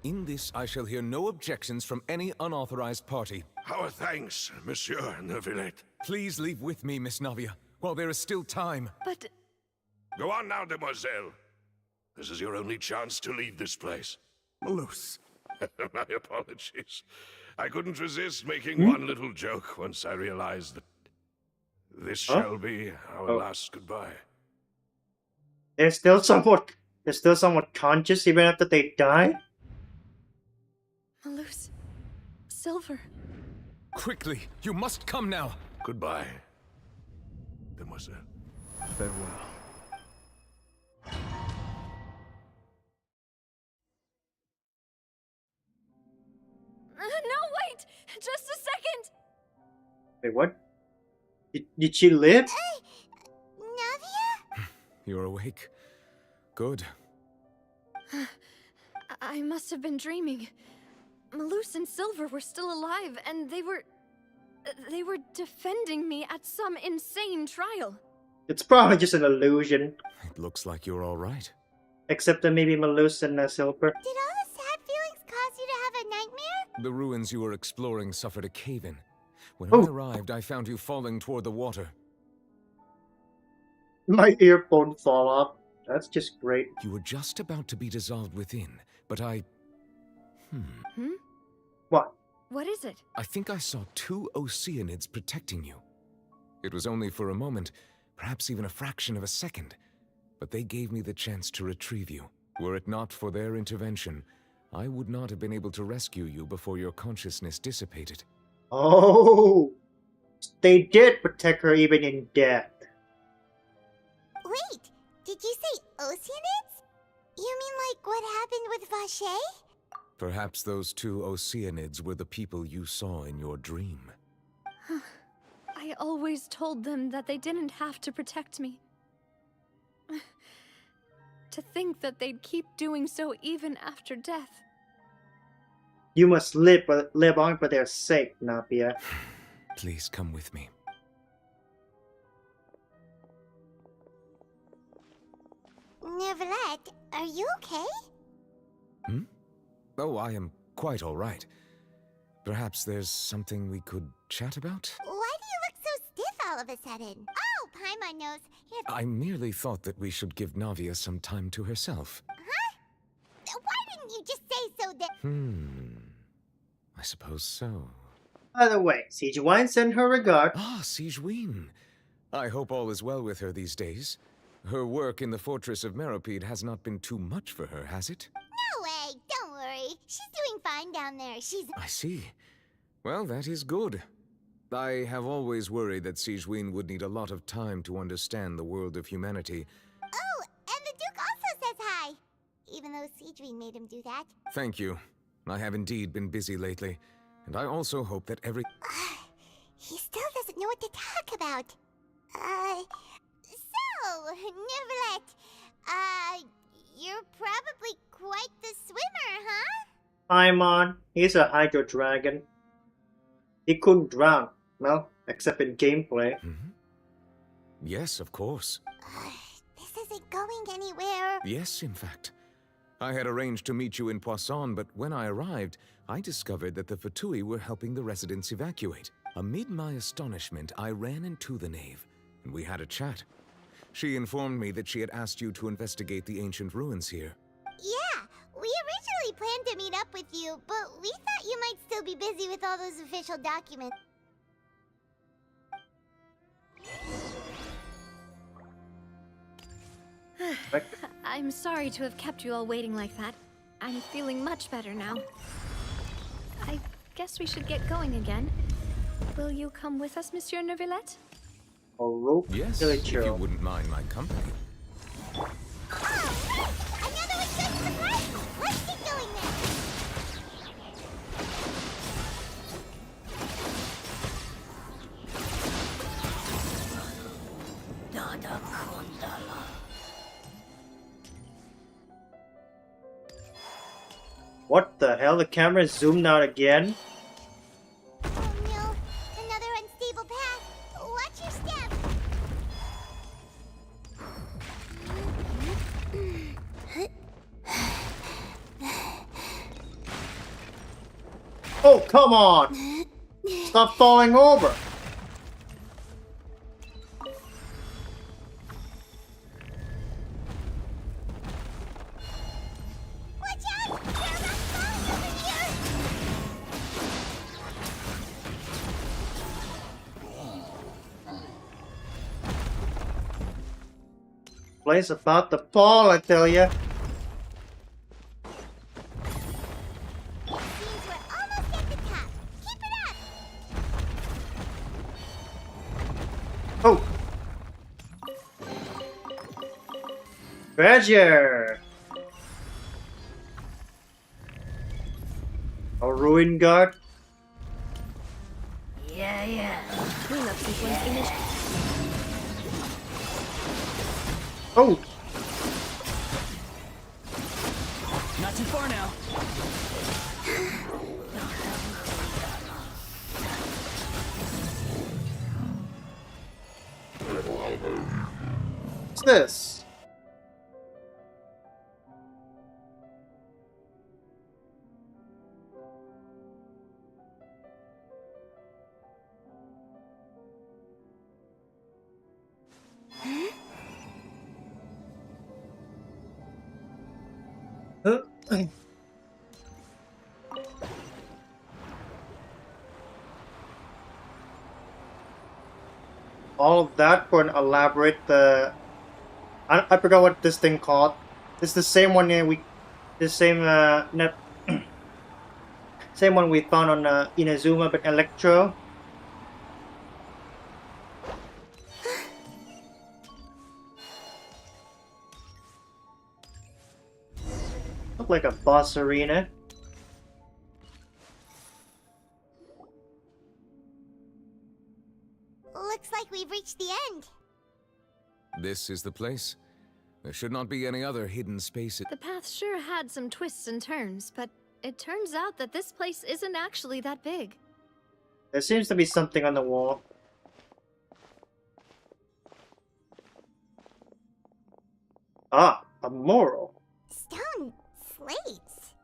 In this, I shall hear no objections from any unauthorized party. Our thanks, Monsieur Neuvillette. Please leave with me, Miss Navia, while there is still time. But... Go on now, Demoiselle. This is your only chance to leave this place. Malus. My apologies. I couldn't resist making one little joke once I realized This shall be our last goodbye. They're still somewhat conscious even after they die? Malus. Silver. Quickly, you must come now. Goodbye, demoiselle. Farewell. No, wait! Just a second! Wait, what? Did she live? Navia? You're awake. Good. I must have been dreaming. Malus and Silver were still alive, and they were defending me at some insane trial. It's probably just an illusion. It looks like you're all right. Except that maybe Malus and Silver. Did all the sad feelings cause you to have a nightmare? The ruins you were exploring suffered a cave-in. When Oh. I arrived, I found you falling toward the water. My earphone fall off. That's just great. You were just about to be dissolved within, but I... What? What is it? I think I saw 2 oceanids protecting you. It was only for a moment, perhaps even a fraction of a second, but they gave me the chance to retrieve you. Were it not for their intervention, I would not have been able to rescue you before your consciousness dissipated. Oh! They did protect her even in death. Wait, did you say oceanids? You mean like what happened with Vache? Perhaps those 2 oceanids were the people you saw in your dream. I always told them that they didn't have to protect me. To think that they'd keep doing so even after death. You must live on for their sake, Navia. Please come with me. Neverlet, are you okay? Oh, I am quite all right. Perhaps there's something we could chat about? Why do you look so stiff all of a sudden? Oh, Paimon knows. I merely thought that we should give Navia some time to herself. Huh? Why didn't you just say so that... I suppose so. By the way, Sijuan sent her regard. Ah, Sijuan. I hope all is well with her these days. Her work in the Fortress of Meropide has not been too much for her, has it? No way, don't worry. She's doing fine down there. She's... I see. Well, that is good. I have always worried that Sijuan would need a lot of time to understand the world of humanity. Oh, and the Duke also says hi. Even though Sijuan made him do that. Thank you. I have indeed been busy lately, and I also hope that every... He still doesn't know what to talk about. So, Neverlet, you're probably quite the swimmer, huh? Paimon, he's a hydro dragon. He couldn't drown, well, except in gameplay. Yes, of course. This isn't going anywhere. Yes, in fact. I had arranged to meet you in Poisson, but when I arrived, I discovered that the Fatui were helping the residents evacuate. Amid my astonishment, I ran into the nave, and we had a chat. She informed me that she had asked you to investigate the ancient ruins here. Yeah, we originally planned to meet up with you, but we thought you might still be busy with all those official documents. I'm sorry to have kept you all waiting like that. I'm feeling much better now. I guess we should get going again. Will you come with us, Monsieur Neuvillette? Oh, yes, really if you wouldn't mind my company. Oh, hey! Another one just surprised me! Let's get going then! What the hell? The camera zoomed out again? Oh no, another unstable path. Watch your step. Oh, come on! Stop falling over! Watch out! There are not falls over here! Place about to fall, I tell ya. Seems we're almost at the top. Keep it up! Oh! Treasure! A ruin guard? Yeah. Cleanup sequence image. Oh! Not too far now. What's this? Huh? All of that for an elaborate I forgot what this thing called. It's the same one the same same one we found on Inazuma, but Electro. Look like a boss arena. Looks like we've reached the end. This is the place. There should not be any other hidden spaces. The path sure had some twists and turns, but it turns out that this place isn't actually that big. There seems to be something on the wall. Ah, a moral. Stone slates.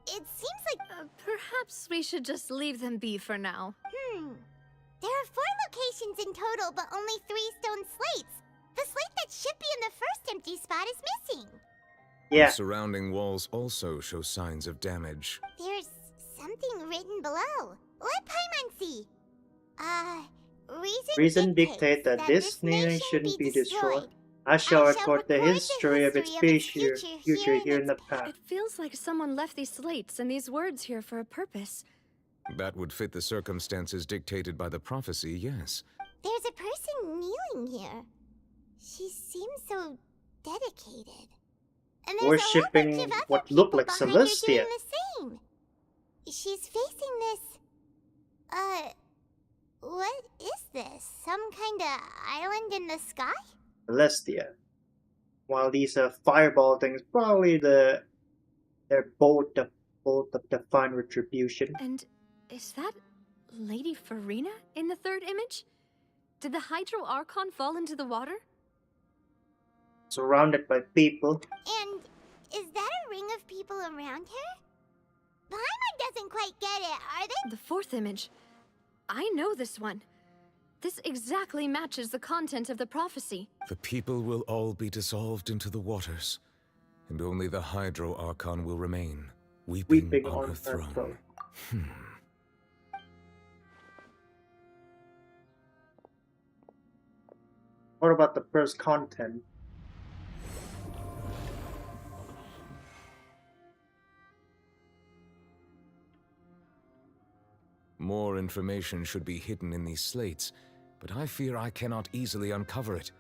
It seems like... Perhaps we should just leave them be for now. There are 4 locations in total, but only 3 stone slates. The slate that should be in the first empty spot is missing. Yeah. The surrounding walls also show signs of damage. There's something written below. Let Paimon see. Reason dictate that this nation shouldn't be destroyed. I shall record the history of its future here in the past. It feels like someone left these slates and these words here for a purpose. That would fit the circumstances dictated by the prophecy, yes. There's a person kneeling here. She seems so dedicated. And there's worshipping a whole bunch of what other looked like people behind her Celestia. doing the same. She's facing this... what is this? Some kind of island in the sky? Celestia. While these fireball things, probably they're both of divine retribution. And is that Lady Farina in the third image? Did the Hydro Archon fall into the water? Surrounded by people. And is that a ring of people around her? Paimon doesn't quite get it, are they? The fourth image. I know this one. This exactly matches the content of the prophecy. The people will all be dissolved into the waters, and only the Hydro Archon will remain, weeping on her throne. What about the first content? More information should be hidden in these slates, but I fear I cannot easily uncover it,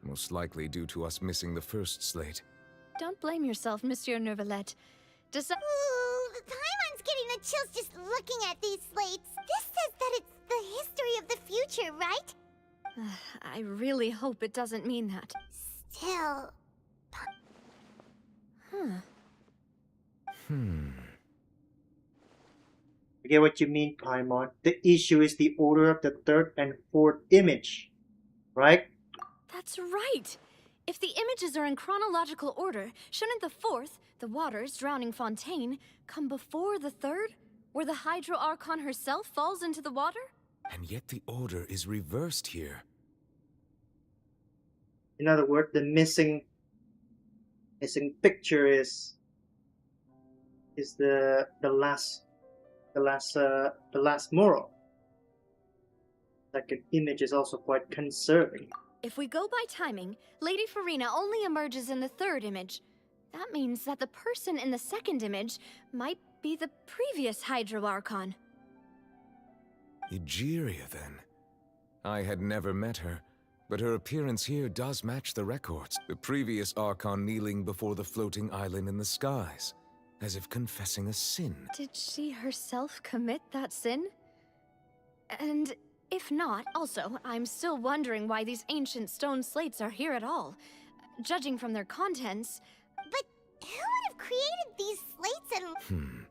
most likely due to us missing the first slate. Don't blame yourself, Monsieur Neuvillette. Ooh, Paimon's getting the chills just looking at these slates. This says that it's the history of the future, right? I really hope it doesn't mean that. Still... I get what you mean, Paimon. The issue is the order of the third and fourth image, right? That's right! If the images are in chronological order, shouldn't the fourth, the waters drowning Fontaine, come before the third, where the Hydro Archon herself falls into the water? And yet the order is reversed here. In other words, the missing picture is the last moral. Second image is also quite conserving. If we go by timing, Lady Farina only emerges in the third image. That means that the person in the second image might be the previous Hydro Archon. Egeria, then. I had never met her, but her appearance here does match the records. The previous Archon kneeling before the floating island in the skies, as if confessing a sin. Did she herself commit that sin? And if not, also, I'm still wondering why these ancient stone slates are here at all. Judging from their contents... But who would have created these slates and...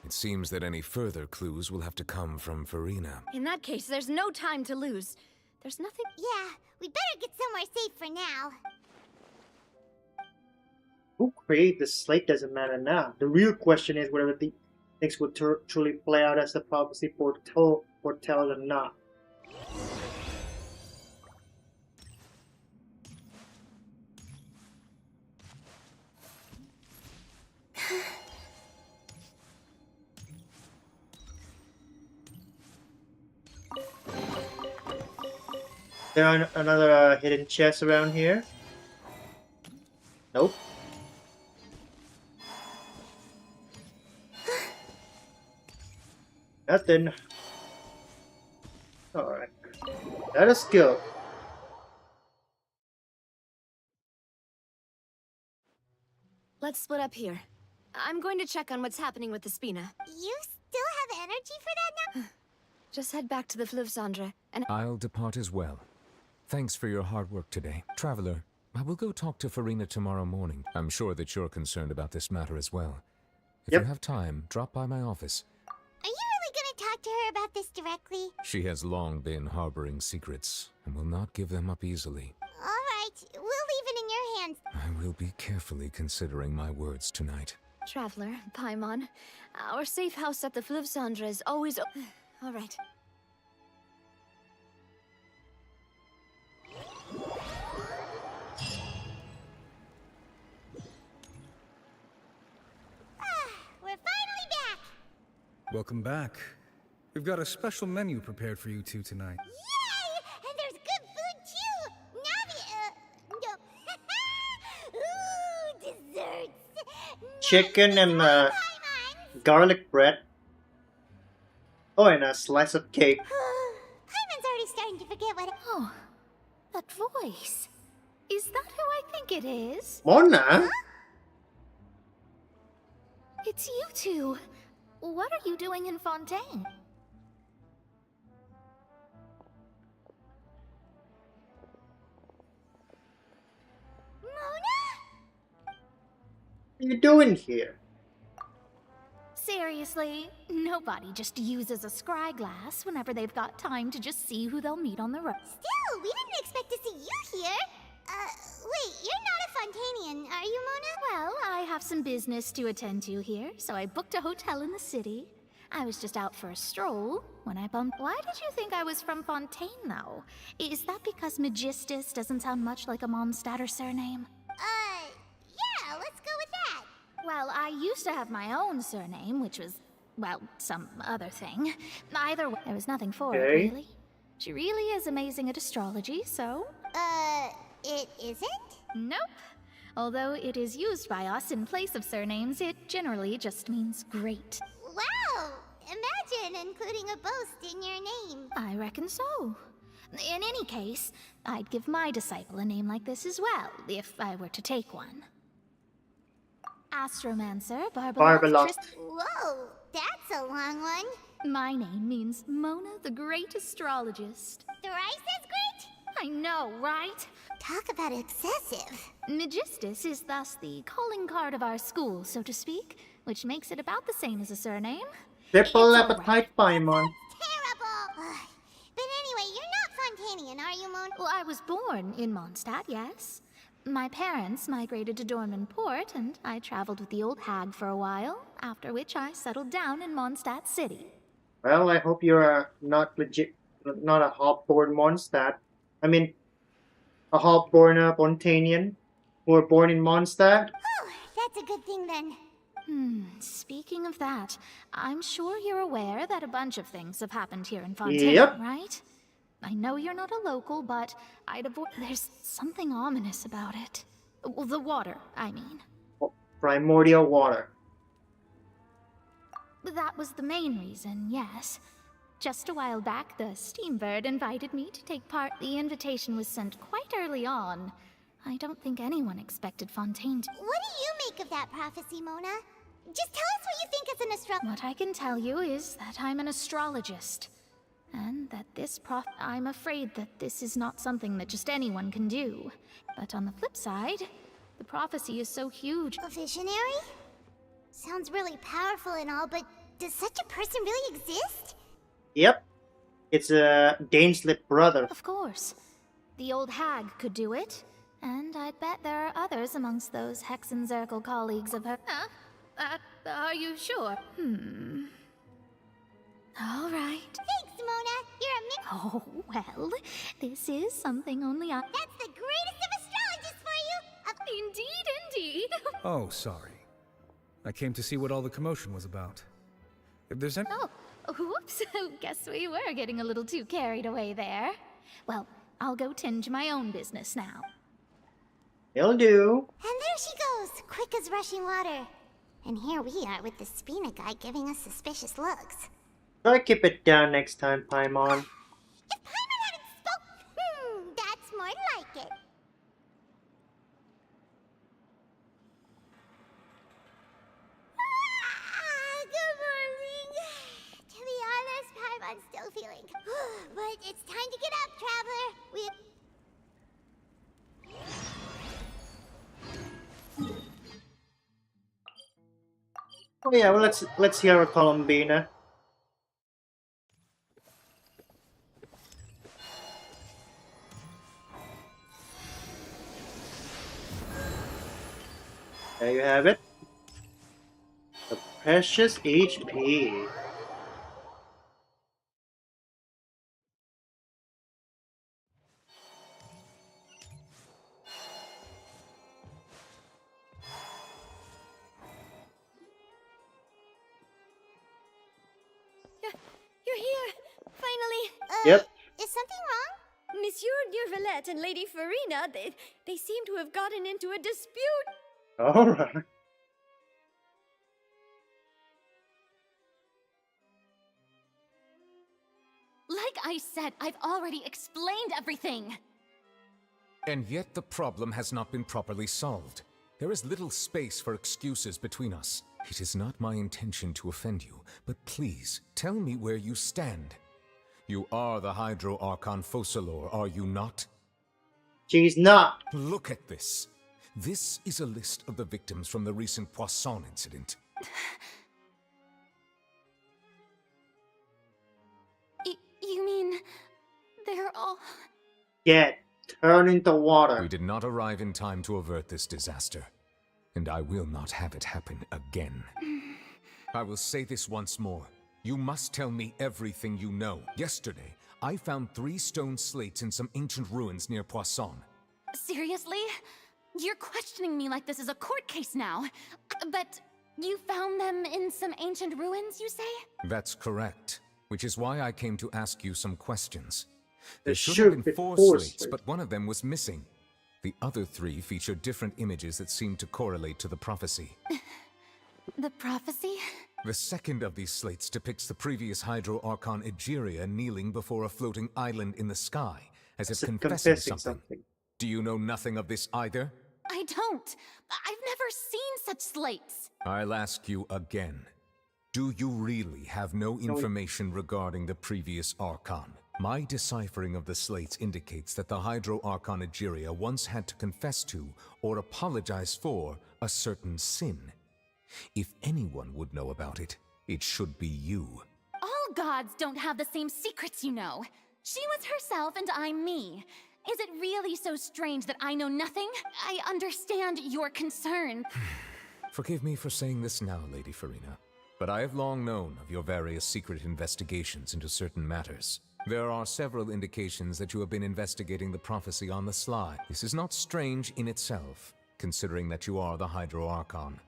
It seems that any further clues will have to come from Farina. In that case, there's no time to lose. There's nothing... Yeah, we better get somewhere safe for now. Who created the slate doesn't matter now. The real question is whether the things will truly play out as the prophecy foretells or not. There are another hidden chest around here. Nope. Nothing. Alright. Let us go. Let's split up here. I'm going to check on what's happening with the Spina. You still have energy for that now? Just head back to the Fluvsandre, and I'll depart as well. Thanks for your hard work today. Traveler, I will go talk to Farina tomorrow morning. I'm sure that you're concerned about this matter as well. If you have time, drop by my office. Are you really gonna talk to her about this directly? She has long been harboring secrets, and will not give them up easily. Alright, we'll leave it in your hands. I will be carefully considering my words tonight. Traveler, Paimon, our safe house at the Fluvsandre is always all right. We're finally back! Welcome back. We've got a special menu prepared for you two tonight. Yay! And there's good food too! Navi, no. Ooh, desserts! Chicken and garlic bread. Oh, and a slice of cake. Paimon's already starting to forget what... Oh, that voice. Is that who I think it is? Mona? Huh? It's you two. What are you doing in Fontaine? Mona? What are you doing here? Seriously, nobody just uses a scry glass whenever they've got time to just see who they'll meet on the road. Still, we didn't expect to see you here. Wait, you're not a Fontainian, are you, Mona? Well, I have some business to attend to here, so I booked a hotel in the city. I was just out for a stroll when I bumped... Why did you think I was from Fontaine, though? Is that because Magistus doesn't sound much like a Mondstadter surname? Yeah, let's go with that. Well, I used to have my own surname, which was, well, some other thing. Either way, there was nothing for it, really. She really is amazing at astrology, so... It isn't? Nope. Although it is used by us in place of surnames, it generally just means great. Wow! Imagine including a boast in your name. I reckon so. In any case, I'd give my disciple a name like this as well, if I were to take one. Astromancer, Barbalot. Whoa, that's a long one. My name means Mona the Great Astrologist. Thrice as great? I know, right? Talk about excessive. Magistus is thus the calling card of our school, so to speak, which makes it about the same as a surname. Triple appetite, Paimon. Terrible! But anyway, you're not Fontainian, are you, Mona? Well, I was born in Mondstadt, yes. My parents migrated to Dorman Port, and I traveled with the old hag for a while, after which I settled down in Mondstadt City. Well, I hope you're not not a half-born Mondstadt. I mean, a half-born Fontainian who were born in Mondstadt. Oh, that's a good thing then. Speaking of that, I'm sure you're aware that a bunch of things have happened here in Fontaine, right? I know you're not a local, but I'd avoid. There's something ominous about it. Well, the water, I mean. Primordial water. That was the main reason, yes. Just a while back, the Steambird invited me to take part. The invitation was sent quite early on. I don't think anyone expected Fontaine to. What do you make of that prophecy, Mona? Just tell us what you think as an astrologer. What I can tell you is that I'm an astrologist. And that I'm afraid that this is not something that just anyone can do. But on the flip side, the prophecy is so huge. A visionary? Sounds really powerful and all, but does such a person really exist? Yep. It's a Daneslip brother. Of course. The old hag could do it. And I'd bet there are others amongst those Hexenzirkel colleagues of her. Are you sure? All right. Thanks, Mona. You're a Oh, well, this is something only I... That's the greatest of astrologists for you! Indeed. Oh, sorry. I came to see what all the commotion was about. If there's any... Oh, whoops. Guess we were getting a little too carried away there. Well, I'll go tend to my own business now. It'll do. And there she goes, quick as rushing water. And here we are with the Spina guy giving us suspicious looks. Try keep it down next time, Paimon. If Paimon hadn't spoke, that's more like it. Good morning. To be honest, Paimon's still feeling. But it's time to get up, traveler. Oh yeah, well let's hear a columbina. There you have it. The precious HP. You're here! Finally! Yep. Is something wrong? Monsieur Durvalette and Lady Farina, they seem to have gotten into a dispute. Alright. Like I said, I've already explained everything. And yet the problem has not been properly solved. There is little space for excuses between us. It is not my intention to offend you, but please, tell me where you stand. You are the Hydro Archon Focalor, are you not? She's not. Look at this. This is a list of the victims from the recent Poisson incident. You mean they're all... Get turned into water. We did not arrive in time to avert this disaster, and I will not have it happen again. I will say this once more. You must tell me everything you know. Yesterday, I found 3 stone slates in some ancient ruins near Poisson. Seriously? You're questioning me like this is a court case now. But you found them in some ancient ruins, you say? That's correct. Which is why I came to ask you some questions. There should have been 4 slates, but one of them was missing. The other 3 featured different images that seemed to correlate to the prophecy. The prophecy? The second of these slates depicts the previous Hydro Archon Egeria kneeling before a floating island in the sky, as if confessing something. Do you know nothing of this either? I don't. I've never seen such slates. I'll ask you again. Do you really have no information regarding the previous Archon? My deciphering of the slates indicates that the Hydro Archon Egeria once had to confess to, or apologize for, a certain sin. If anyone would know about it, it should be you. All gods don't have the same secrets, you know. She was herself and I'm me. Is it really so strange that I know nothing? I understand your concern. Forgive me for saying this now, Lady Farina, but I have long known of your various secret investigations into certain matters. There are several indications that you have been investigating the prophecy on the sly. This is not strange in itself, considering that you are the Hydro Archon.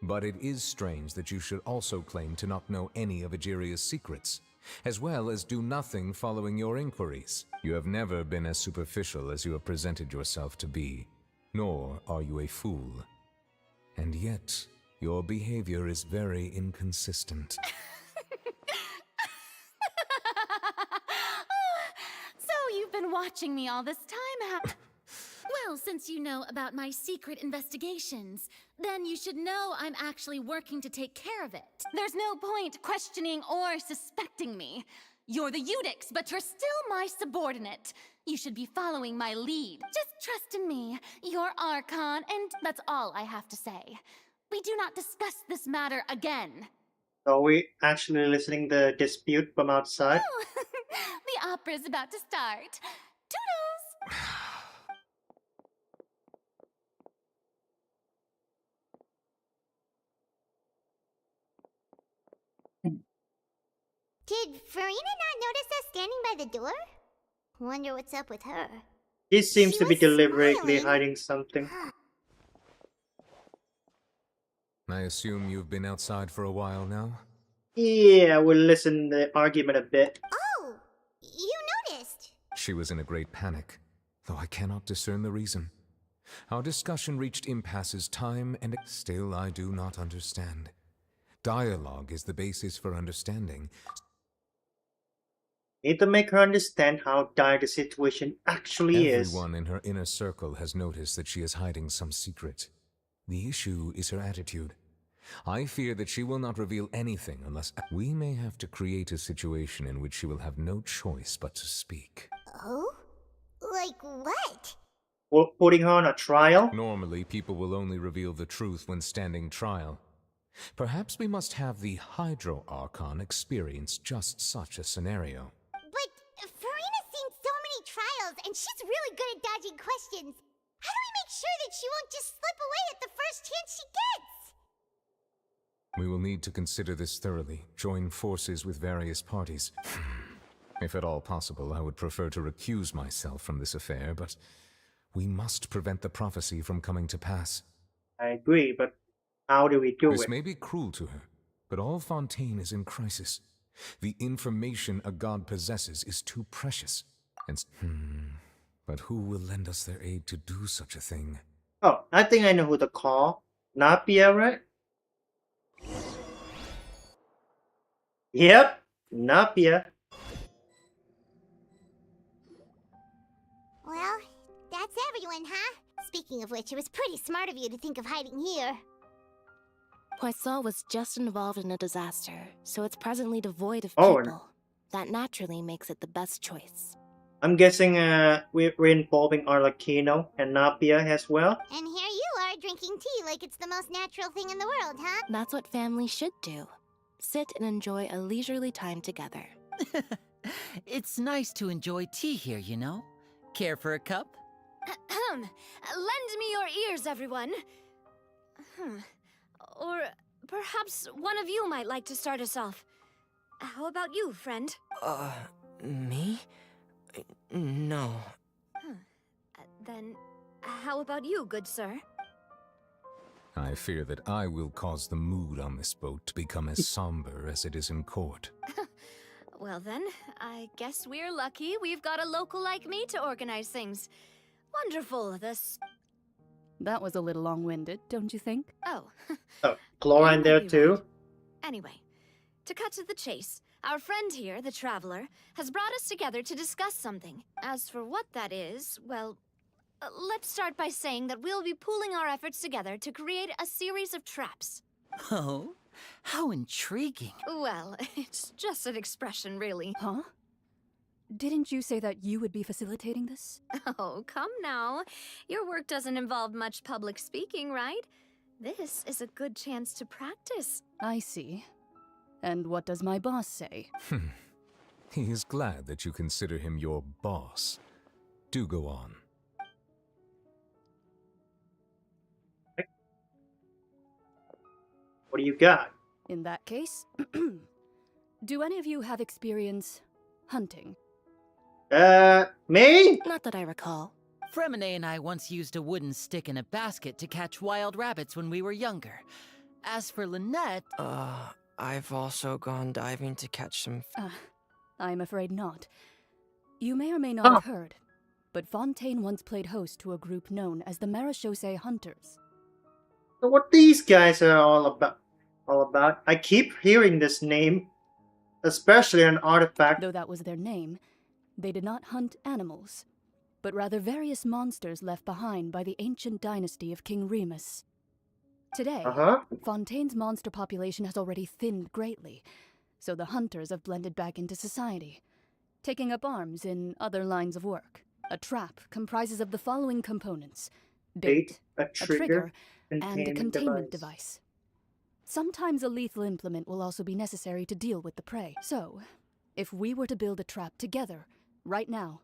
But it is strange that you should also claim to not know any of Egeria's secrets, as well as do nothing following your inquiries. You have never been as superficial as you have presented yourself to be, nor are you a fool. And yet, your behavior is very inconsistent. So you've been watching me all this time, Well, since you know about my secret investigations, then you should know I'm actually working to take care of it. There's no point questioning or suspecting me. You're the Eudix, but you're still my subordinate. You should be following my lead. Just trust in me, your Archon, and that's all I have to say. We do not discuss this matter again. Are we actually listening to the dispute from outside? Oh, the opera's about to start. Toodles! Did Farina not notice us standing by the door? Wonder what's up with her. He seems She to be was deliberately smiling. hiding something. I assume you've been outside for a while now? Yeah, we'll listen to the argument a bit. Oh, you noticed. She was in a great panic, though I cannot discern the reason. Our discussion reached impasses time and still I do not understand. Dialogue is the basis for understanding. Need to make her understand how dire the situation actually is. Everyone in her inner circle has noticed that she is hiding some secret. The issue is her attitude. I fear that she will not reveal anything unless we may have to create a situation in which she will have no choice but to speak. Oh? Like what? We're putting her on a trial? Normally, people will only reveal the truth when standing trial. Perhaps we must have the Hydro Archon experience just such a scenario. But Farina's seen so many trials, and she's really good at dodging questions. How do we make sure that she won't just slip away at the first chance she gets? We will need to consider this thoroughly, join forces with various parties. If at all possible, I would prefer to recuse myself from this affair, but we must prevent the prophecy from coming to pass. I agree, but how do we do This it? may be cruel to her, but all Fontaine is in crisis. The information a god possesses is too precious. And but who will lend us their aid to do such a thing? Oh, I think I know who to call. Napia, right? Yep, Napia. Well, that's everyone, huh? Speaking of which, it was pretty smart of you to think of hiding here. Poisson was just involved in a disaster, so it's presently devoid of Oh, people. That naturally makes it the best choice. I'm guessing we're involving Arlecchino and Napia as well. And here you are drinking tea like it's the most natural thing in the world, huh? That's what families should do. Sit and enjoy a leisurely time together. It's nice to enjoy tea here, you know? Care for a cup? Lend me your ears, everyone. Or perhaps one of you might like to start us off. How about you, friend? Me? No. Then how about you, good sir? I fear that I will cause the mood on this boat to become as somber as it is in court. Well then, I guess we're lucky we've got a local like me to organize things. Wonderful, That was a little long-winded, don't you think? Oh. Oh, Chlorine there too? Anyway, to cut to the chase, our friend here, the Traveler, has brought us together to discuss something. As for what that is, well, let's start by saying that we'll be pooling our efforts together to create a series of traps. Oh, how intriguing. Well, it's just an expression, really. Huh? Didn't you say that you would be facilitating this? Oh, come now. Your work doesn't involve much public speaking, right? This is a good chance to practice. I see. And what does my boss say? He is glad that you consider him your boss. Do go on. What do you got? In that case, do any of you have experience hunting? Me? Not that I recall. Fremine and I once used a wooden stick in a basket to catch wild rabbits when we were younger. As for Lynette... I've also gone diving to catch some... I'm afraid not. You may or may not have heard, but Fontaine once played host to a group known as the Marechaussee Hunters. So what these guys are all about? I keep hearing this name, especially an artifact. Though that was their name, they did not hunt animals, but rather various monsters left behind by the ancient dynasty of King Remus. Today, Fontaine's monster population has already thinned greatly, so the hunters have blended back into society, taking up arms in other lines of work. A trap comprises of the following components: bait, a trigger, and a containment device. Sometimes a lethal implement will also be necessary to deal with the prey. So, if we were to build a trap together, right now,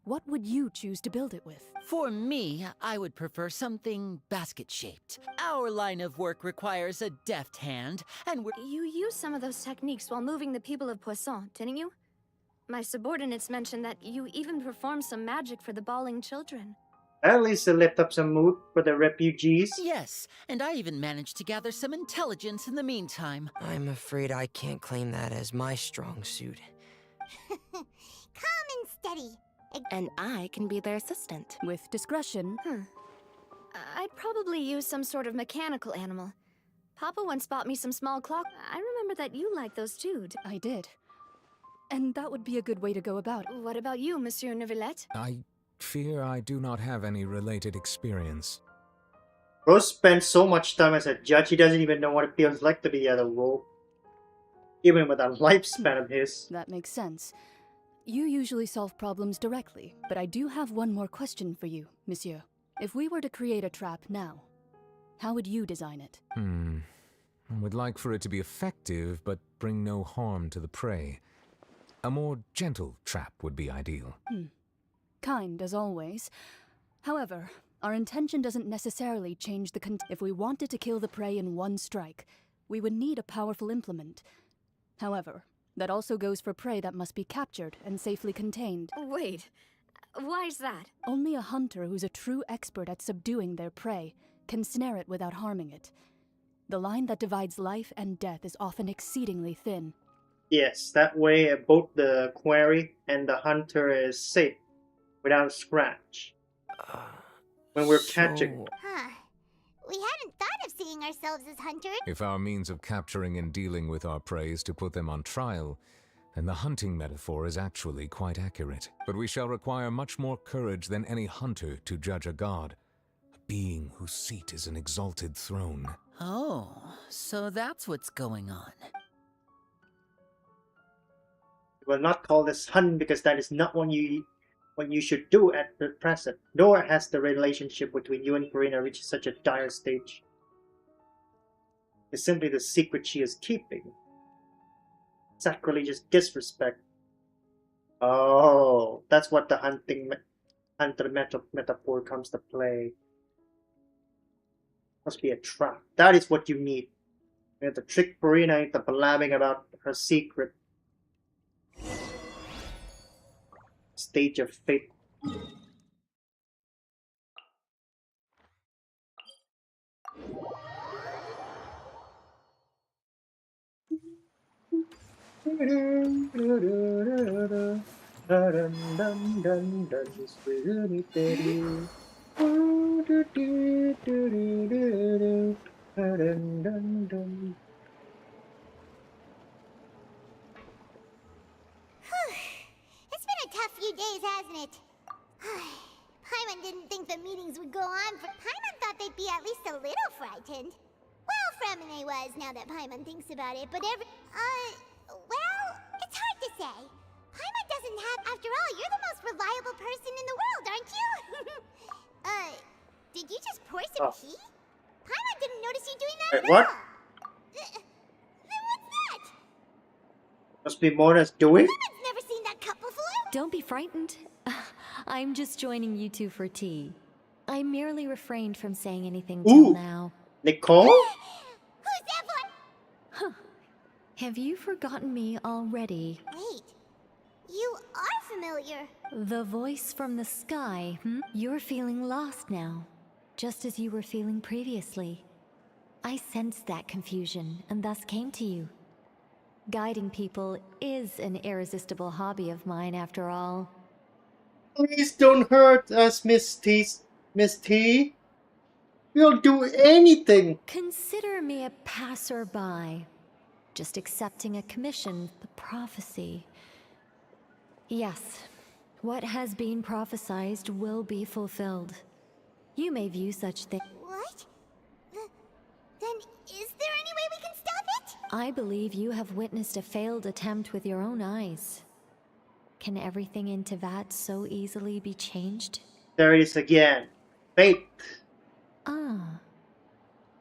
what would you choose to build it with? For me, I would prefer something basket-shaped. Our line of work requires a deft hand, and You used some of those techniques while moving the people of Poisson, didn't you? My subordinates mentioned that you even performed some magic for the bawling children. At least to lift up some mood for the refugees. Yes, and I even managed to gather some intelligence in the meantime. I'm afraid I can't claim that as my strong suit. Calm and steady. And I can be their assistant. With discretion. I'd probably use some sort of mechanical animal. Papa once bought me some small clock. I remember that you liked those too. I did. And that would be a good way to go about it. What about you, Monsieur Neuvillette? I fear I do not have any related experience. Rose spent so much time as a judge, he doesn't even know what it feels like to be at a role. Even with a lifespan of his. That makes sense. You usually solve problems directly, but I do have one more question for you, Monsieur. If we were to create a trap now, how would you design it? I would like for it to be effective, but bring no harm to the prey. A more gentle trap would be ideal. Kind, as always. However, our intention doesn't necessarily change the if we wanted to kill the prey in one strike, we would need a powerful implement. However, that also goes for prey that must be captured and safely contained. Wait, why's that? Only a hunter who's a true expert at subduing their prey can snare it without harming it. The line that divides life and death is often exceedingly thin. Yes, that way both the quarry and the hunter is safe, without a scratch. When we're catching. We hadn't thought of seeing ourselves as hunters. If our means of capturing and dealing with our prey is to put them on trial, then the hunting metaphor is actually quite accurate. But we shall require much more courage than any hunter to judge a god, a being whose seat is an exalted throne. Oh, so that's what's going on. We will not call this hunt because that is not what you should do at the present, nor has the relationship between you and Furina reached such a dire stage. It's simply the secret she is keeping. Sacrilegious disrespect. Oh, that's what the hunter metaphor comes to play. Must be a trap. That is what you need. You have to trick Furina into blabbing about her secret. Stage of fate. It's been a tough few days, hasn't it? Paimon didn't think the meetings would go on for... Paimon thought they'd be at least a little frightened. Well, Fremine was, now that Paimon thinks about it, but well, it's hard to say. Paimon doesn't have... After all, you're the most reliable person in the world, aren't you? Did you just pour some tea? Paimon didn't notice you doing that at what? all. Then what's that? Must be Mona's doing? Paimon's never seen that cup before. Don't be frightened. I'm just joining you two for tea. I merely refrained from saying anything till now. Nicole? Who's that one? Huh. Have you forgotten me already? Wait, you are familiar. The voice from the sky, You're feeling lost now, just as you were feeling previously. I sensed that confusion and thus came to you. Guiding people is an irresistible hobby of mine, after all. Please don't hurt us, Miss T. Miss T. We'll do anything. Consider me a passerby, just accepting a commission, the prophecy. Yes, what has been prophesized will be fulfilled. You may view such things. What? Then is there any way we can stop it? I believe you have witnessed a failed attempt with your own eyes. Can everything in Teyvat so easily be changed? There it is again. Fate. Ah.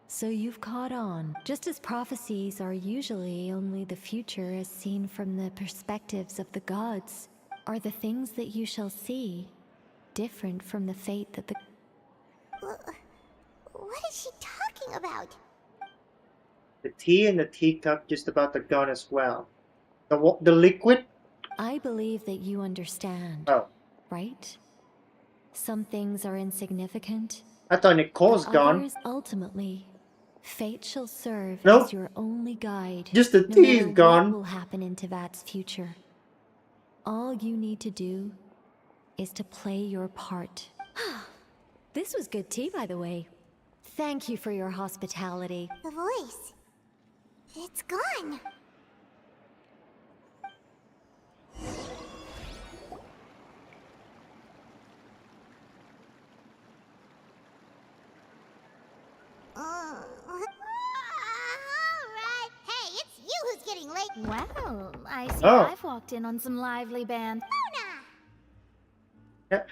So you've caught on. Just as prophecies are usually only the future as seen from the perspectives of the gods, are the things that you shall see different from the fate that the... What is she talking about? The tea and the teacup just about the gun as well. The liquid? I believe that you understand. Oh. Right? Some things are insignificant. I thought Nicole's gone. Others, ultimately, fate shall serve Nope. as your only guide. Just the no tea is matter gone. What will happen in Teyvat's future? All you need to do is to play your part. This was good tea, by the way. Thank you for your hospitality. The voice. It's gone. Alright. Hey, it's you who's getting late. Well, I see Oh. I've walked in on some lively band. Yeah.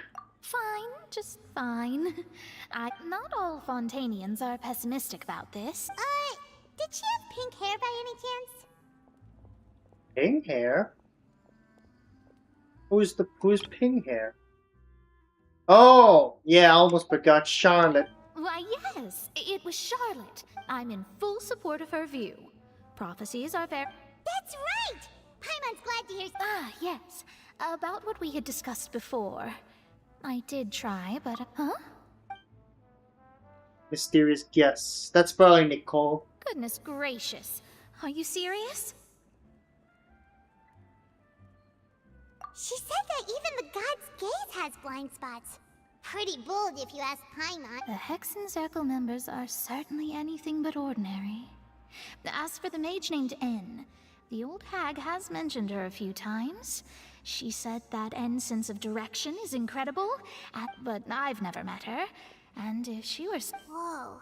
Fine, just fine. Not all Fontainians are pessimistic about this. Did she have pink hair by any chance? Pink hair? Who's pink hair? Oh, yeah, I almost forgot Charlotte. Why, yes, it was Charlotte. I'm in full support of her view. Prophecies are very... That's right! Paimon's glad to hear... Ah, yes. About what we had discussed before. I did try, but... Huh? Mysterious guess. That's probably Nicole. Goodness gracious. Are you serious? She said that even the god's gaze has blind spots. Pretty bold if you ask Paimon. The Hexen Circle members are certainly anything but ordinary. As for the mage named N, the old hag has mentioned her a few times. She said that N's sense of direction is incredible, but I've never met her. And if she were... Whoa.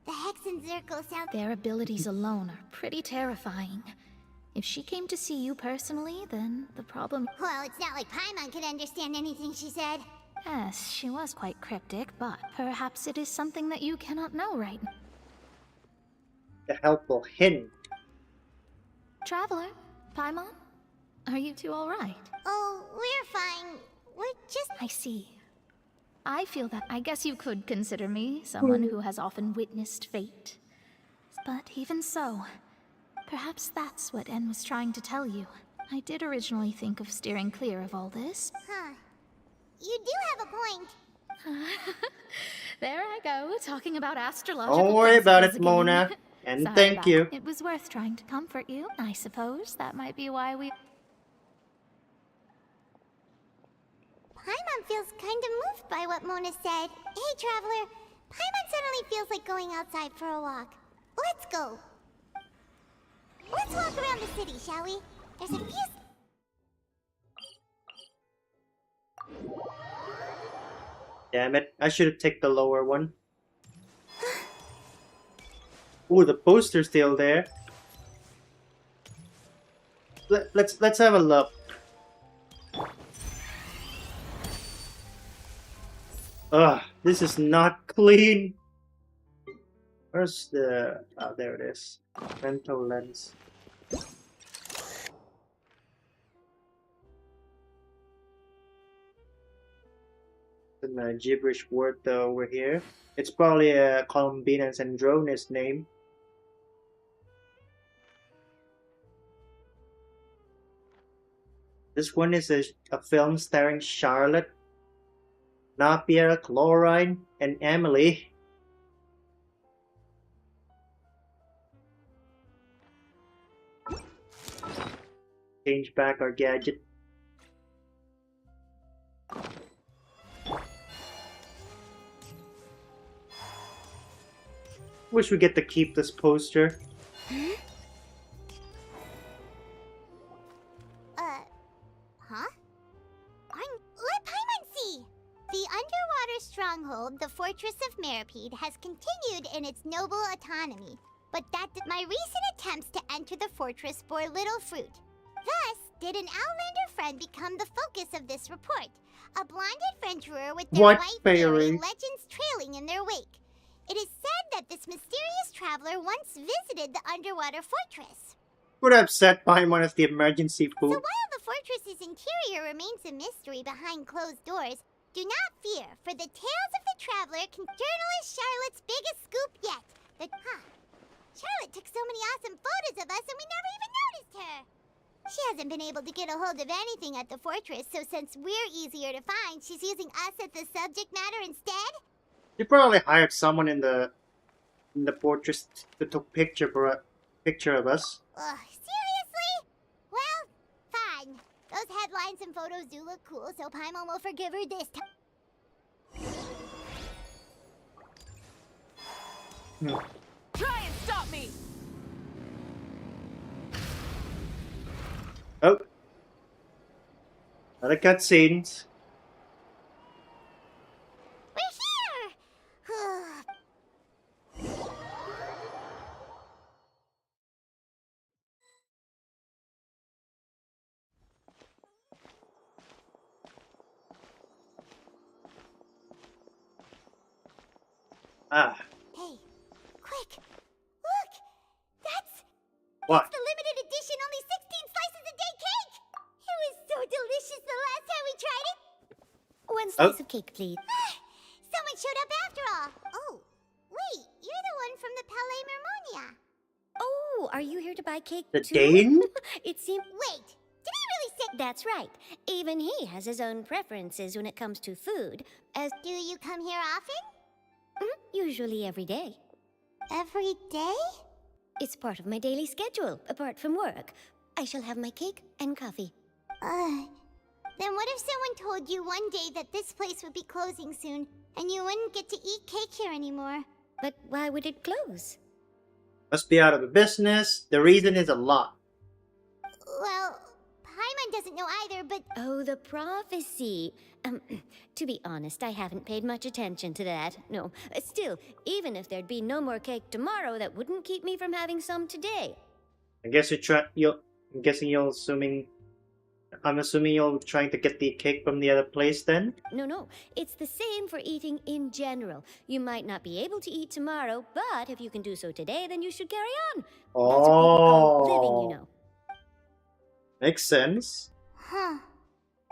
The Hexen Circle sounds... Their abilities alone are pretty terrifying. If she came to see you personally, then the problem... Well, it's not like Paimon could understand anything she said. Yes, she was quite cryptic, but perhaps it is something that you cannot know right now. The helpful hint. Traveler, Paimon, are you two all right? Oh, we're fine. We're just... I see. I feel that I guess you could consider me someone who has often witnessed fate. But even so, perhaps that's what N was trying to tell you. I did originally think of steering clear of all this. Huh. You do have a point. There I go, talking about astrological Don't worry about it, principles Mona. again. And Sorry thank about you. it. It was worth trying to comfort you. I suppose that might be why we... Paimon feels kind of moved by what Mona said. Hey, Traveler. Paimon suddenly feels like going outside for a walk. Let's go. Let's walk around the city, shall we? There's a few... Damn it, I should have taken the lower one. Ooh, the poster's still there. Let's have a look. Ugh, this is not clean. Where's the... Oh, there it is. Mental lens. A gibberish word though over here. It's probably a columbina and sandrone's name. This one is a film starring Charlotte, Napier, Chlorine, and Emily. Change back our gadget. Wish we get to keep this poster. Huh? Let Paimon see! The underwater stronghold, the Fortress of Meripede, has continued in its noble autonomy. But my recent attempts to enter the fortress bore little fruit. Thus, did an Outlander friend become the focus of this report. A blonde adventurer with their white fairy legends trailing in their wake. It is said that this mysterious traveler once visited the underwater fortress. Would have set Paimon as the emergency food. So while the fortress's interior remains a mystery behind closed doors, do not fear, for the tales of the traveler can journalist Charlotte's biggest scoop yet. Charlotte took so many awesome photos of us and we never even noticed her. She hasn't been able to get a hold of anything at the fortress, so since we're easier to find, she's using us as the subject matter instead? You probably hired someone in the fortress to take picture of us. Ugh, seriously? Well, fine. Those headlines and photos do look cool, so Paimon will forgive her this time. Try and stop me! Oh. Another cutscenes. We're here! Hey, quick! Look! What? That's the limited edition, only 16 slices a day cake! It was so delicious the last time we tried it! One slice of cake, please. Someone showed up after all! Oh, wait, you're the one from the Palais Mermonia. Oh, are you here to buy cake The too? Dane? It seems... Wait, did he really say... That's right. Even he has his own preferences when it comes to food. Do you come here often? Usually every day. Every day? It's part of my daily schedule, apart from work. I shall have my cake and coffee. Then what if someone told you one day that this place would be closing soon, and you wouldn't get to eat cake here anymore? But why would it close? Must be out of the business. The reason is a lot. Well, Paimon doesn't know either, but... Oh, the prophecy. To be honest, I haven't paid much attention to that. No, still, even if there'd be no more cake tomorrow, that wouldn't keep me from having some today. I guess I'm assuming you're trying to get the cake from the other place then? No, it's the same for eating in general. You might not be able to eat tomorrow, but if you can do so today, then you should carry on. That's what people call living, you know. Makes sense. Huh.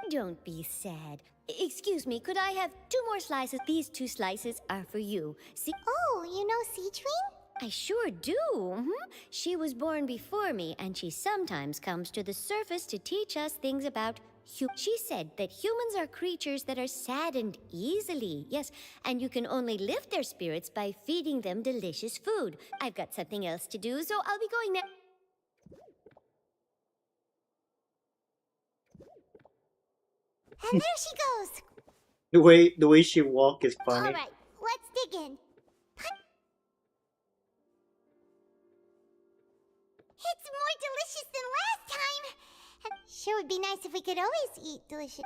Don't be sad. Excuse me, could I have 2 more slices? These 2 slices are for you. See? Oh, you know Seachwing? I sure do. She was born before me, and she sometimes comes to the surface to teach us things about She said that humans are creatures that are saddened easily. Yes, and you can only lift their spirits by feeding them delicious food. I've got something else to do, so I'll be going now. And there she goes. The way she walk is funny. All right, let's dig in. It's more delicious than last time. Sure would be nice if we could always eat delicious.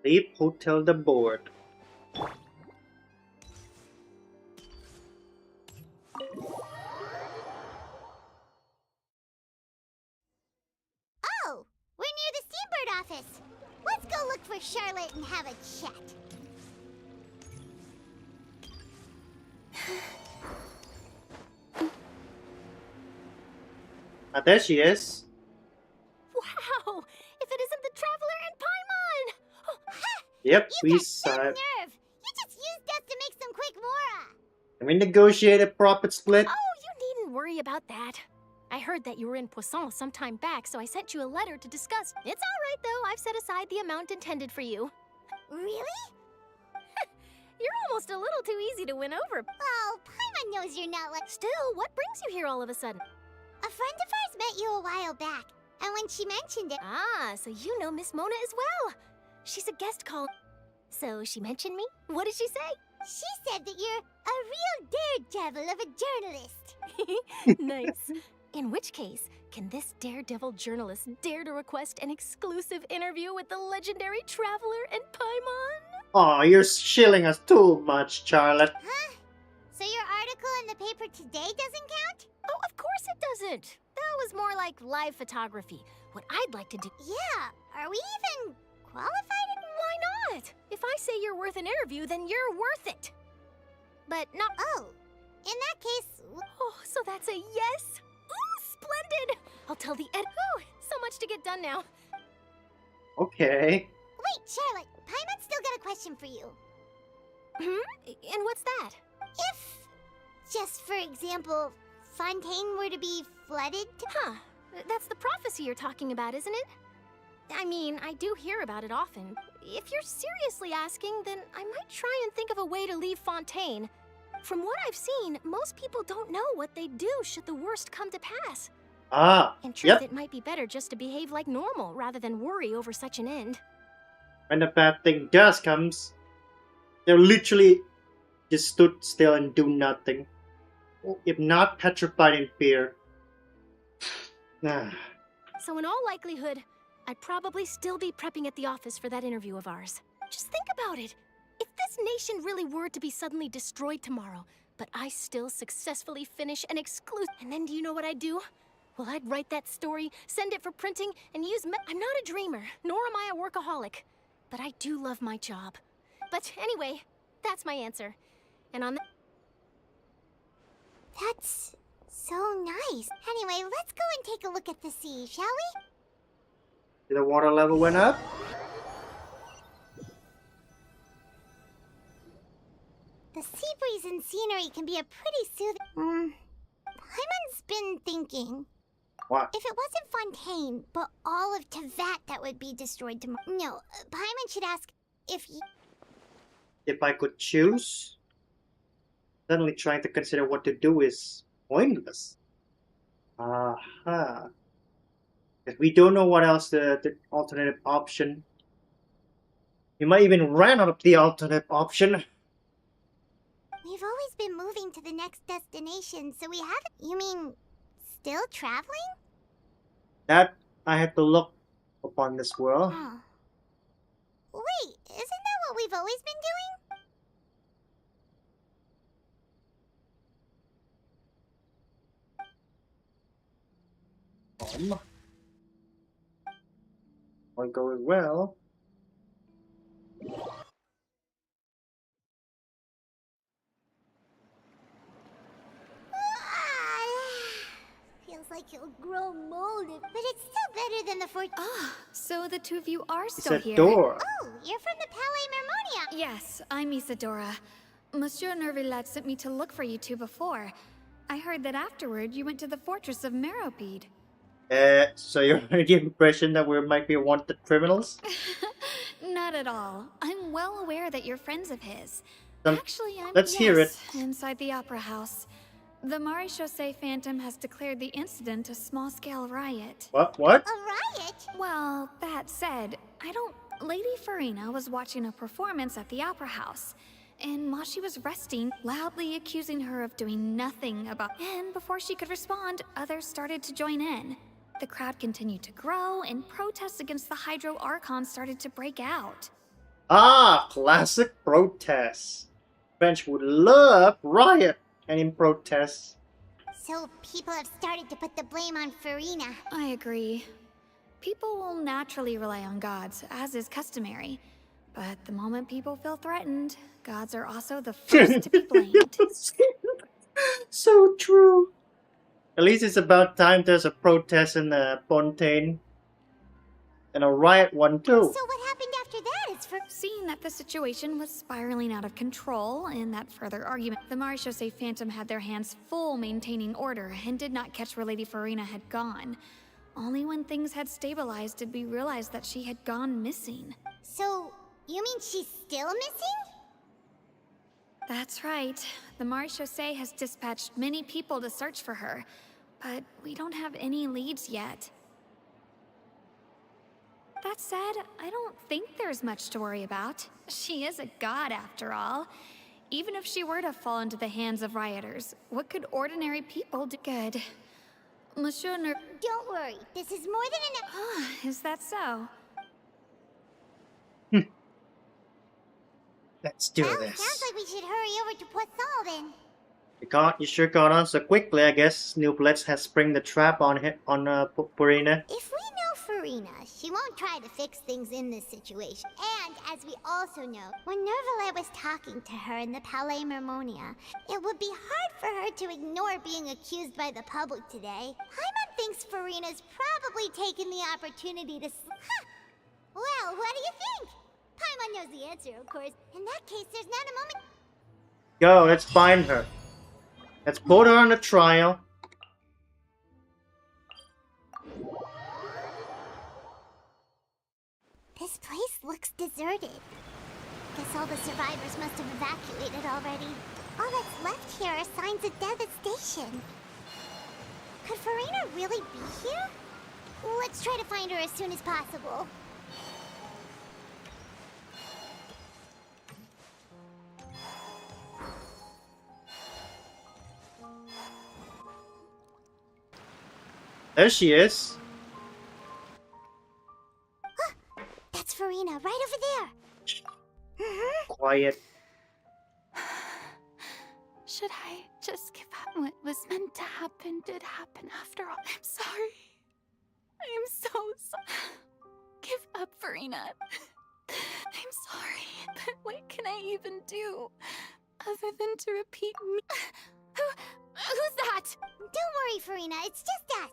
Leave hotel the board. Oh, we're near the Steambird office. Let's go look for Charlotte and have a chat. Ah, there she is. Wow! If it isn't the Traveler and Paimon! Oh, ha! Yep, You we got saw some it. nerve! You just used us to make some quick mora! Can we negotiate a profit split? Oh, you needn't worry about that. I heard that you were in Poisson some time back, so I sent you a letter to discuss. It's all right, though. I've set aside the amount intended for you. Really? You're almost a little too easy to win over. Oh, Paimon knows you're not like... Still, what brings you here all of a sudden? friend of ours met you a while back, and when she mentioned it... Ah, so you know Miss Mona as well. She's a guest call. So she mentioned me? What did she say? She said that you're a real daredevil of a journalist. Nice. In which case, can this daredevil journalist dare to request an exclusive interview with the legendary traveler and paimon? Oh, you're shilling us too much, Charlotte. Huh? So your article in the paper today doesn't count? Oh, of course it doesn't. That was more like live photography. What I'd like to do... Yeah, are we even qualified? Why not? If I say you're worth an interview, then you're worth it. But not... Oh, in that case... Oh, so that's a yes? Ooh, splendid! I'll tell the ed... Oh, so much to get done now. Okay. Wait, Charlotte, Paimon's still got a question for you. And what's that? If, just for example, Fontaine were to be flooded... Huh. That's the prophecy you're talking about, isn't it? I mean, I do hear about it often. If you're seriously asking, then I might try and think of a way to leave Fontaine. From what I've seen, most people don't know what they'd do should the worst come to pass. Ah, In truth, it might be better just to behave like normal rather than worry over such an end. When the bad thing does comes, they'll literally just stood still and do nothing. If not petrified in fear. So in all likelihood, I'd probably still be prepping at the office for that interview of ours. Just think about it. If this nation really were to be suddenly destroyed tomorrow, but I still successfully finish an exclusive... And then do you know what I'd do? Well, I'd write that story, send it for printing, and use... I'm not a dreamer, nor am I a workaholic. But I do love my job. But anyway, that's my answer. And on that... That's so nice. Anyway, let's go and take a look at the sea, shall we? The water level went up. The sea breeze and scenery can be a pretty soothing... Paimon's been thinking... What? If it wasn't Fontaine, but all of Tevat that would be destroyed tomorrow... No, Paimon should ask if I could choose? Suddenly trying to consider what to do is pointless. Aha. If we don't know what else the alternative option. We might even run out of the alternative option. We've always been moving to the next destination, so we haven't... You mean, still traveling? That I have to look upon this world. Oh. Wait, isn't that what we've always been doing? All going well. Feels like you'll grow molded, but it's still better than the So the two of you are It's still a here. door. Oh, you're from the Palais Mermonia. Yes, I'm Isadora. Monsieur Nervilat sent me to look for you two before. I heard that afterward you went to the fortress of Meropide. So you're under the impression that we might be wanted criminals? Not at all. I'm well aware that you're friends of his. Um, Actually, I'm let's hear it. inside the opera house. The Maréchaussée Phantom has declared the incident a small-scale riot. What? A riot? Well, that said, Lady Farina was watching a performance at the opera house, and while she was resting, loudly accusing her of doing nothing about... And before she could respond, others started to join in. The crowd continued to grow, and protests against the Hydro Archon started to break out. Ah, classic protests. French would love riot and in protests. So people have started to put the blame on Farina. I agree. People will naturally rely on gods, as is customary. But the moment people feel threatened, gods are also the first to be blamed. So true. At least it's about time there's a protest in Fontaine. And a riot one too. So what happened after that is for... Seeing that the situation was spiraling out of control, in that further argument, the Maréchaussée Phantom had their hands full maintaining order and did not catch where Lady Farina had gone. Only when things had stabilized did we realize that she had gone missing. So, you mean she's still missing? That's right. The Maréchaussée has dispatched many people to search for her. but we don't have any leads yet. That said, I don't think there's much to worry about. She is a god after all. Even if she were to fall into the hands of rioters, what could ordinary people do? Good. Monsieur Ner- Don't worry, this is more than enough. Is that so? Let's do Well, this. sounds like we should hurry over to Poisson then. You sure got on so quickly. I guess Nubletz has spring the trap on Purina. If we know Farina, she won't try to fix things in this situation. And as we also know, when Nervalet was talking to her in the Palais Mermonia, it would be hard for her to ignore being accused by the public today. Paimon thinks Farina's probably taken the opportunity to Well, what do you think? Paimon knows the answer, of course. In that case, there's not a moment. Go, let's find her. Let's put her on a trial. This place looks deserted. Guess all the survivors must have evacuated already. All that's left here are signs of devastation. Could Farina really be here? Let's try to find her as soon as possible. There she is. That's Farina, right over there. Quiet. Should I just give up? What was meant to happen did happen after all. I'm sorry. I am so sorry. Give up, Farina. I'm sorry, but what can I even do other than to repeat me? Who's that? Don't worry, Farina. It's just us.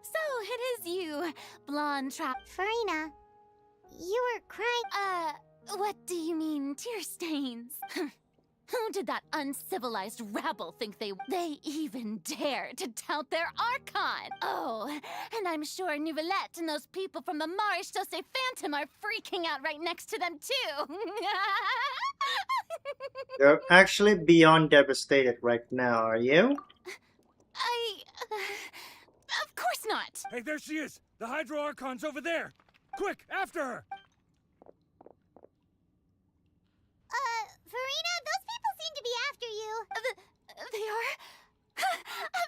So it is you, blonde trap. Farina, you were crying. What do you mean, tear stains? Who did that uncivilized rabble think they even dare to tout their Archon? Oh, and I'm sure Nouvellette and those people from the Maréchaussée Phantom are freaking out right next to them too. You're actually beyond devastated right now, are you? Of course not. Hey, there she is! The Hydro Archon's over there! Quick, after her! Farina, those people seem to be after you. They are?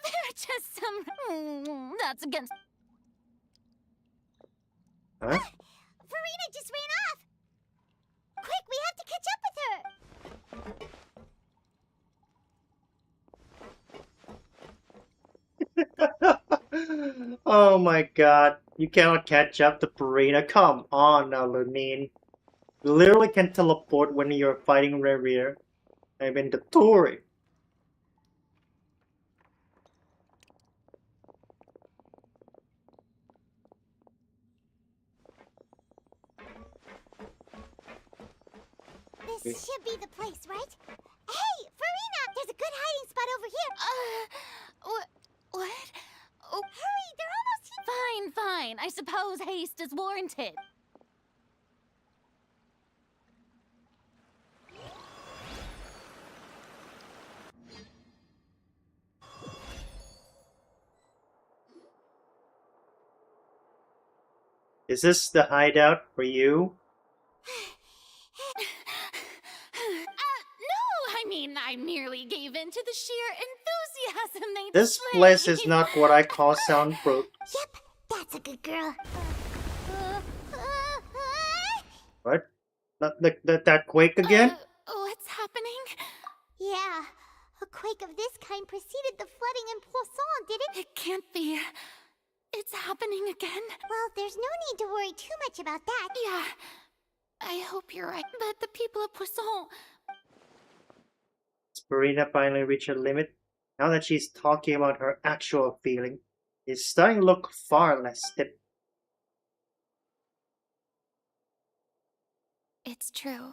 They're just some... That's against... Huh? Farina just ran off. Quick, we have to catch up with her. Oh my god. You cannot catch up to Purina. Come on now, lumine. You literally can teleport when you're fighting Reverie. I mean the Tori. This should be the place, right? Hey, Farina! There's a good hiding spot over here. What? Oh. Hurry, they're almost here. Fine. I suppose haste is warranted. Is this the hideout for you? No, I mean, I merely gave in to the sheer enthusiasm they This displayed. place is not what I call soundproof. Yep, that's a good girl. What? That quake again? What's happening? Yeah, a quake of this kind preceded the flooding in Poisson, did it? It can't be. It's happening again. Well, there's no need to worry too much about that. Yeah, I hope you're right. But the people of Poisson... Purina finally reached her limit. Now that she's talking about her actual feeling, it's starting to look far less stiff. It's true.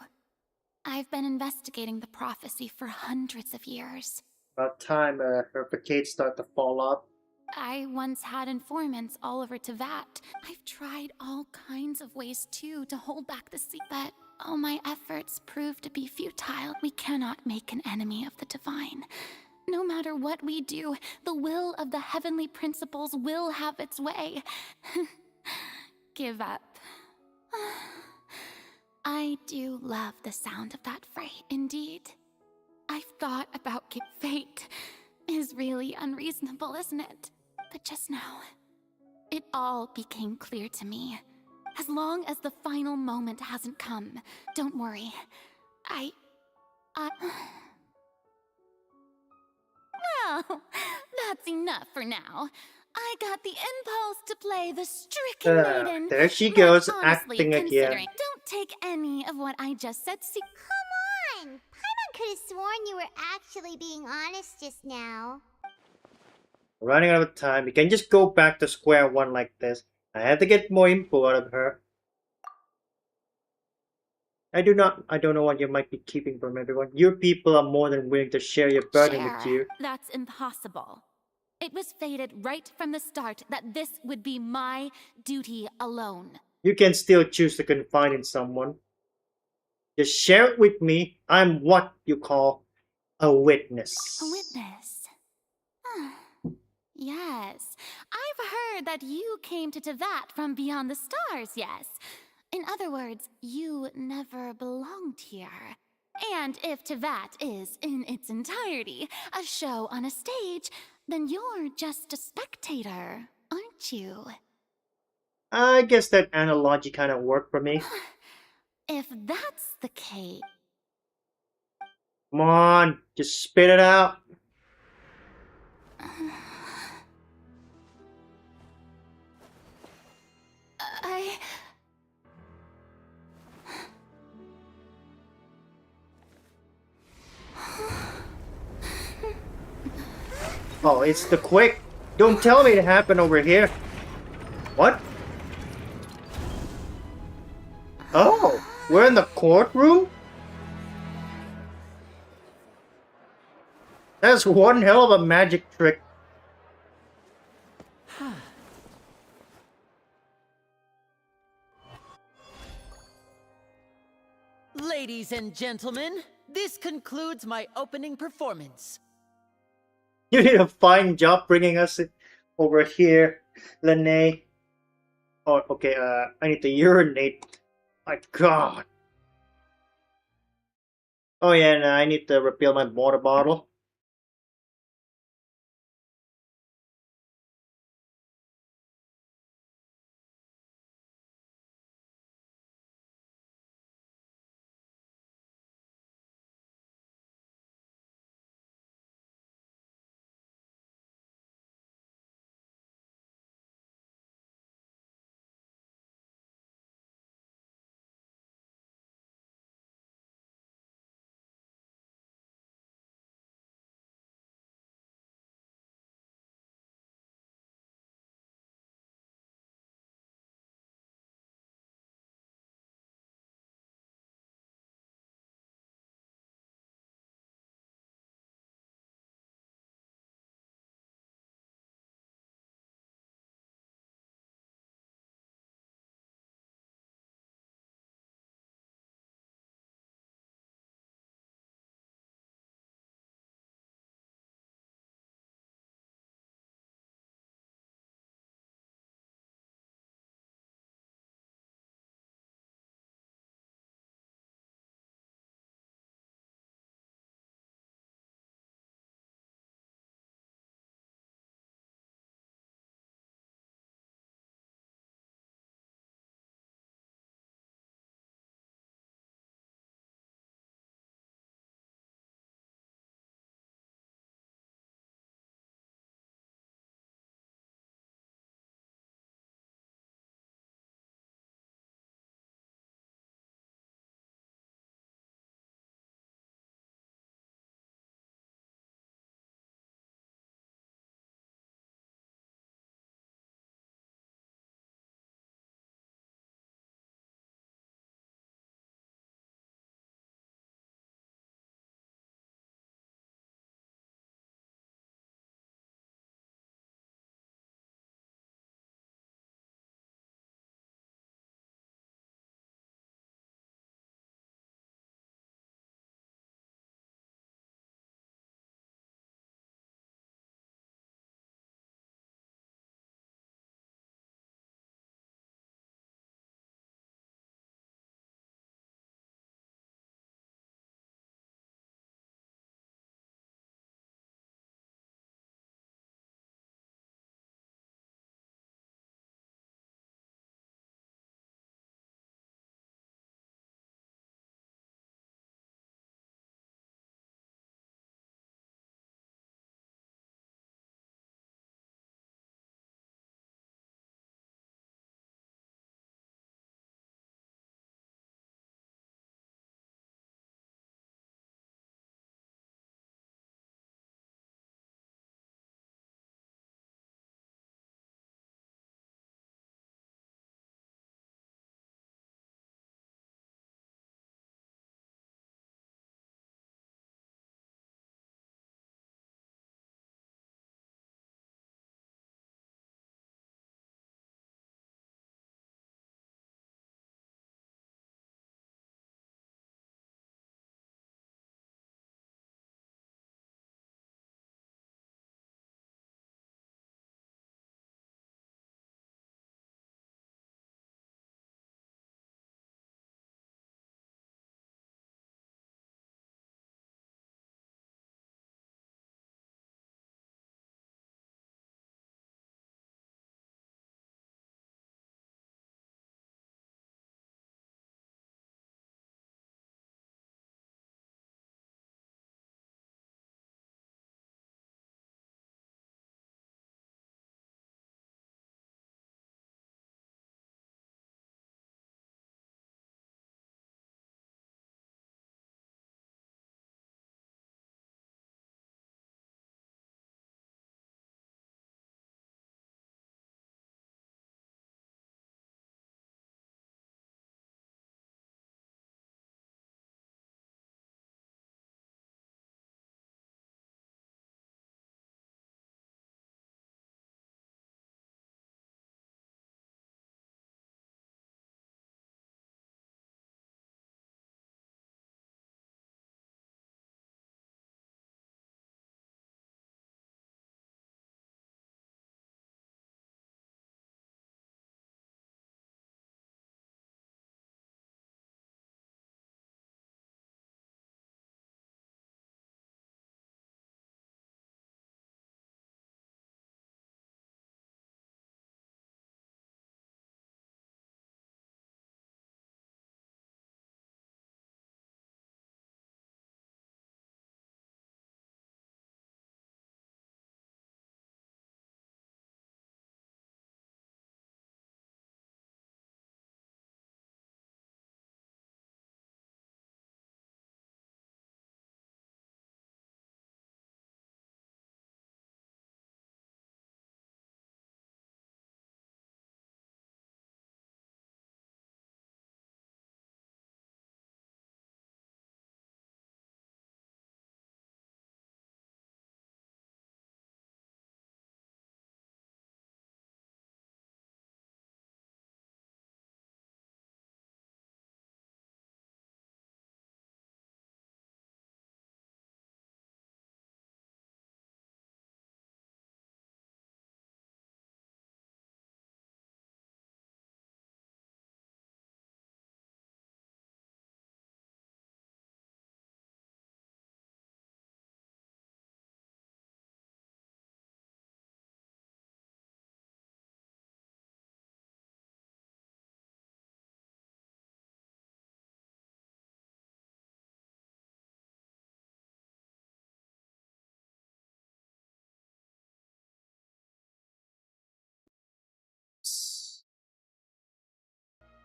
I've been investigating the prophecy for hundreds of years. About time her facades start to fall off. I once had informants all over Tevat. I've tried all kinds of ways, too, to hold back the sea, but all my efforts proved to be futile. We cannot make an enemy of the divine. No matter what we do, the will of the heavenly principles will have its way. Give up. I do love the sound of that phrase, indeed. I've thought about fate is really unreasonable, isn't it? But just now, it all became clear to me. As long as the final moment hasn't come, don't worry. Well, that's enough for now. I got the impulse to play the stricken maiden. There she but goes, honestly, acting considering, again. don't take any of what I just said. Come on! Paimon could have sworn you were actually being honest just now. Running out of time. We can just go back to square one like this. I have to get more info out of her. I don't know what you might be keeping from everyone. Your people are more than willing to share your burden with you. That's impossible. It was fated right from the start that this would be my duty alone. You can still choose to confide in someone. Just share it with me. I'm what you call a witness. A witness? Yes. I've heard that you came to Tevat from beyond the stars, yes. In other words, you never belonged here. And if Tevat is, in its entirety, a show on a stage, then you're just a spectator, aren't you? I guess that analogy kind of worked for me. If that's the case... Come on, just spit it out. Oh, it's the quick. Don't tell me it happened over here. What? Oh, we're in the courtroom? That's one hell of a magic trick. Ladies and gentlemen, this concludes my opening performance. You did a fine job bringing us over here, Lene. Oh, okay, I need to urinate. My God. Oh yeah, and I need to refill my water bottle.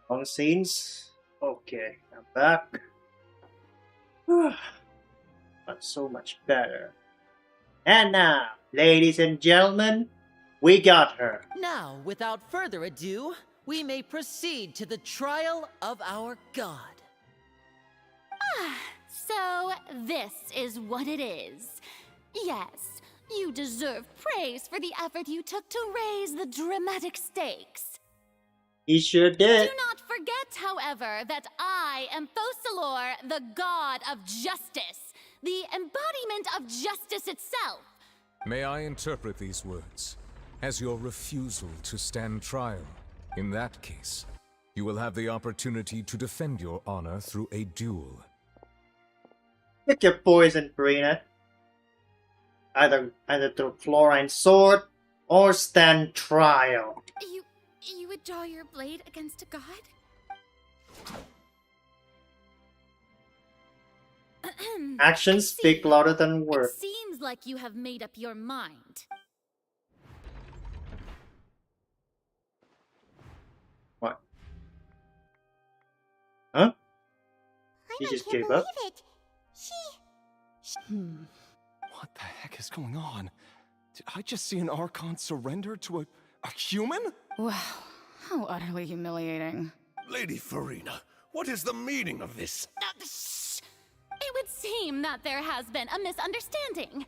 Long scenes. Okay, I'm back. Not so much better. And now, ladies and gentlemen, we got her. Now, without further ado, we may proceed to the trial of our god. So, this is what it is. Yes, you deserve praise for the effort you took to raise the dramatic stakes. He sure did. Do not forget, however, that I am Fosalor, the god of justice, the embodiment of justice itself. May I interpret these words as your refusal to stand trial? In that case, you will have the opportunity to defend your honor through a duel. Pick your poison, Farina. Either through fluorine sword or stand trial. You would draw your blade against a god? Actions speak louder than words. It seems like you have made up your mind. What? Huh? She I just can't gave believe up? it. What the heck is going on? Did I just see an Archon surrender to a human? Wow, how utterly humiliating. Lady Farina, what is the meaning of this? Shh! It would seem that there has been a misunderstanding.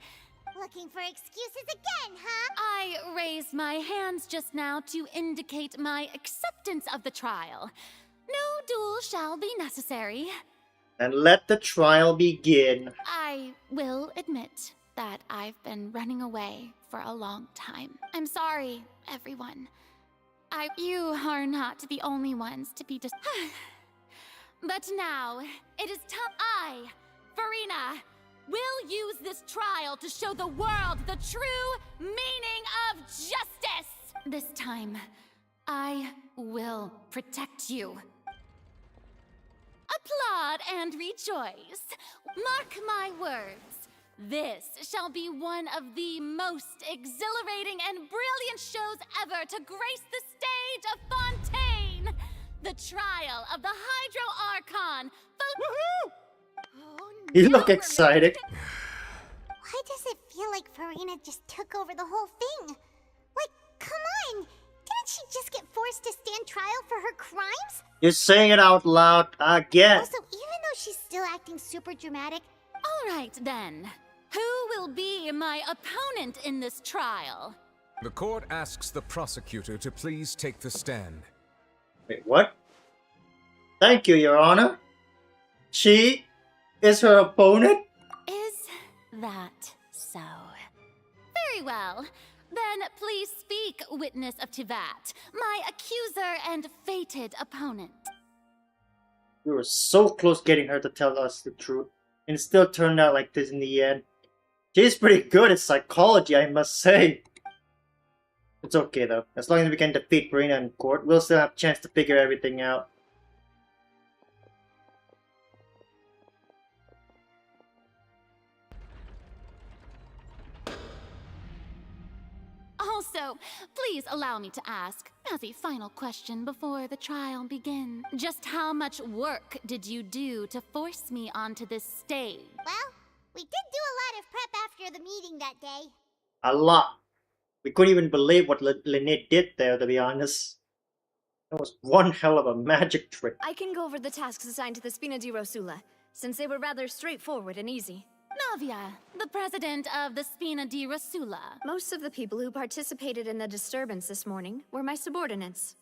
Looking for excuses again, huh? I raised my hands just now to indicate my acceptance of the trial. No duel shall be necessary. And let the trial begin. I will admit that I've been running away for a long time. I'm sorry, everyone. You are not the only ones to be But now, it is time I, Farina, will use this trial to show the world the true meaning of justice! This time, I will protect you. Applaud and rejoice. Mark my words. This shall be one of the most exhilarating and brilliant shows ever to grace the stage of Fontaine. The trial of the Hydro Archon. Woohoo! You look excited. Why does it feel like Farina just took over the whole thing? Like, come on! Didn't she just get forced to stand trial for her crimes? You're saying it out loud again. Also, even though she's still acting super dramatic... Alright then. Who will be my opponent in this trial? The court asks the prosecutor to please take the stand. Wait, what? Thank you, Your Honor. She is her opponent? Is that so? Very well. Then please speak, witness of Tivat, my accuser and fated opponent. We were so close getting her to tell us the truth, and it still turned out like this in the end. She's pretty good at psychology, I must say. It's okay though. As long as we can defeat Farina in court, we'll still have a chance to figure everything out. Also, please allow me to ask, as a final question before the trial begins, just how much work did you do to force me onto this stage? Well, we did do a lot of prep after the meeting that day. A lot. We couldn't even believe what Lynette did there, to be honest. That was one hell of a magic trick. I can go over the tasks assigned to the Spina di Rosula, since they were rather straightforward and easy. Navia, the president of the Spina di Rosula. Most of the people who participated in the disturbance this morning were my subordinates.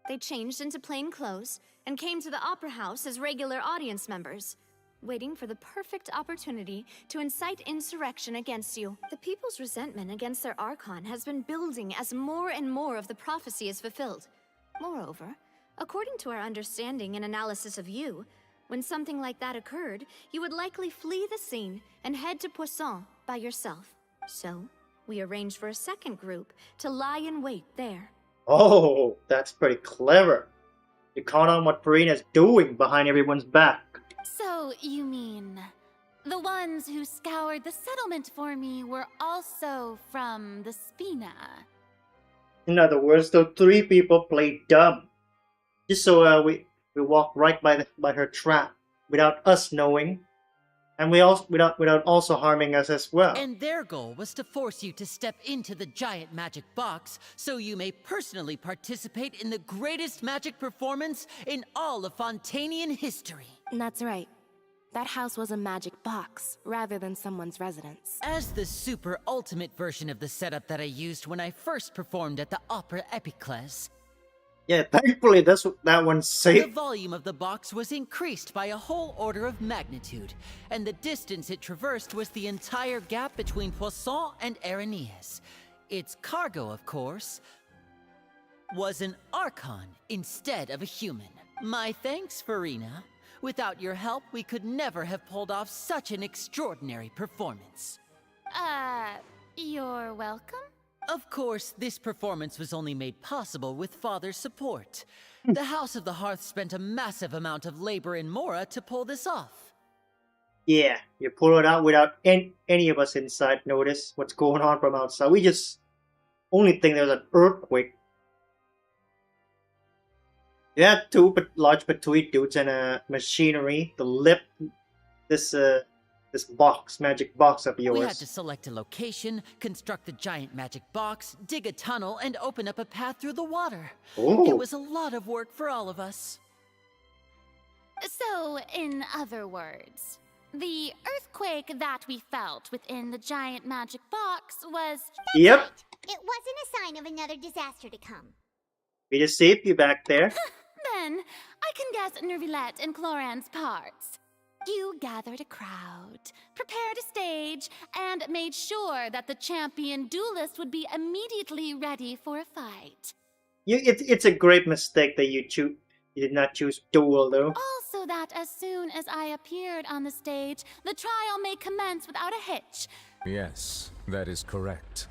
They changed into plain clothes and came to the Opera House as regular audience members, waiting for the perfect opportunity to incite insurrection against you. The people's resentment against their Archon has been building as more and more of the prophecy is fulfilled. Moreover, according to our understanding and analysis of you, when something like that occurred, you would likely flee the scene and head to Poisson by yourself. So, we arranged for a second group to lie in wait there. Oh, that's pretty clever. You caught on what Farina's doing behind everyone's back. So, you mean, the ones who scoured the settlement for me were also from the Spina? In other words, the three people played dumb. Just so we walk right by her trap without us knowing, and we also without also harming us as well. And their goal was to force you to step into the giant magic box so you may personally participate in the greatest magic performance in all of Fontainian history. That's right. That house was a magic box, rather than someone's residence. As the super ultimate version of the setup that I used when I first performed at the Opera Epicles, yeah, thankfully that one's safe. the volume of the box was increased by a whole order of magnitude, and the distance it traversed was the entire gap between Poisson and Araneas. Its cargo, of course, was an Archon instead of a human. My thanks, Farina. Without your help, we could never have pulled off such an extraordinary performance. You're welcome? Of course, this performance was only made possible with Father's support. The House of the Hearth spent a massive amount of labor in Mora to pull this off. Yeah, you pull it out without any of us inside notice what's going on from outside. We just only think there's an earthquake. You had two large patooey dudes and a machinery to lift this magic box of yours. We had to select a location, construct the giant magic box, dig a tunnel, and open up a path through the water. Ooh. It was a lot of work for all of us. So, in other words, the earthquake that we felt within the giant magic box was... Yep. Right. It wasn't a sign of another disaster to come. We just saved you back there. Then, I can guess Nervilette and Cloran's parts. You gathered a crowd, prepared a stage, and made sure that the champion duelist would be immediately ready for a fight. It's a great mistake that you did not choose duel, though. Also that as soon as I appeared on the stage, the trial may commence without a hitch. Yes, that is correct.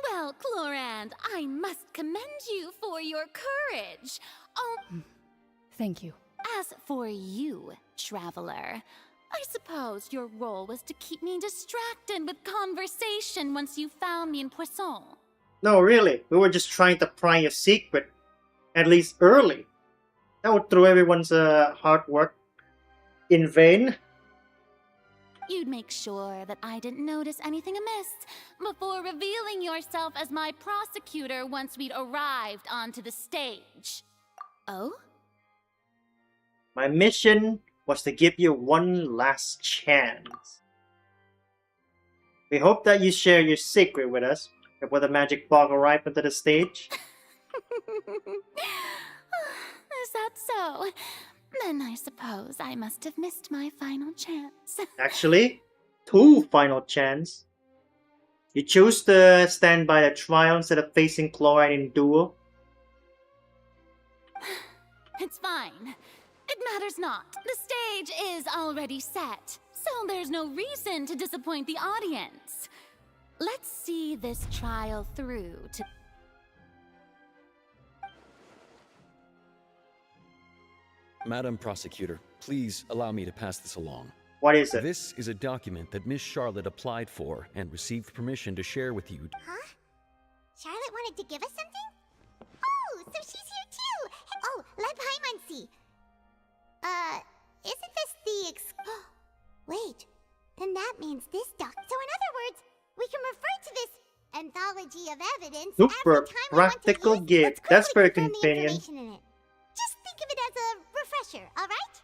Well, Clorand, I must commend you for your courage. Oh, Thank you. as for you, traveler, I suppose your role was to keep me distracted with conversation once you found me in Poisson. No, really. We were just trying to pry your secret, at least early. That would throw everyone's hard work in vain. You'd make sure that I didn't notice anything amiss before revealing yourself as my prosecutor once we'd arrived onto the stage. Oh? My mission was to give you one last chance. We hope that you share your secret with us before the magic ball arrives onto the stage. Is that so? Then I suppose I must have missed my final chance. Actually, two final chances. You choose to stand by the trial instead of facing Chlorine in duel. It's fine. It matters not. The stage is already set, so there's no reason to disappoint the audience. Let's see this trial through to... Madam Prosecutor, please allow me to pass this along. What is it? This is a document that Miss Charlotte applied for and received permission to share with you. Huh? Charlotte wanted to give us something? Oh, so she's here too! Oh, let Paimon see. Isn't this the Wait, then that means this doc. So in other words, we can refer to this anthology of evidence Super every time practical we want to use. gift. That's very confirm the convenient. information in it. Just think of it as a refresher, alright?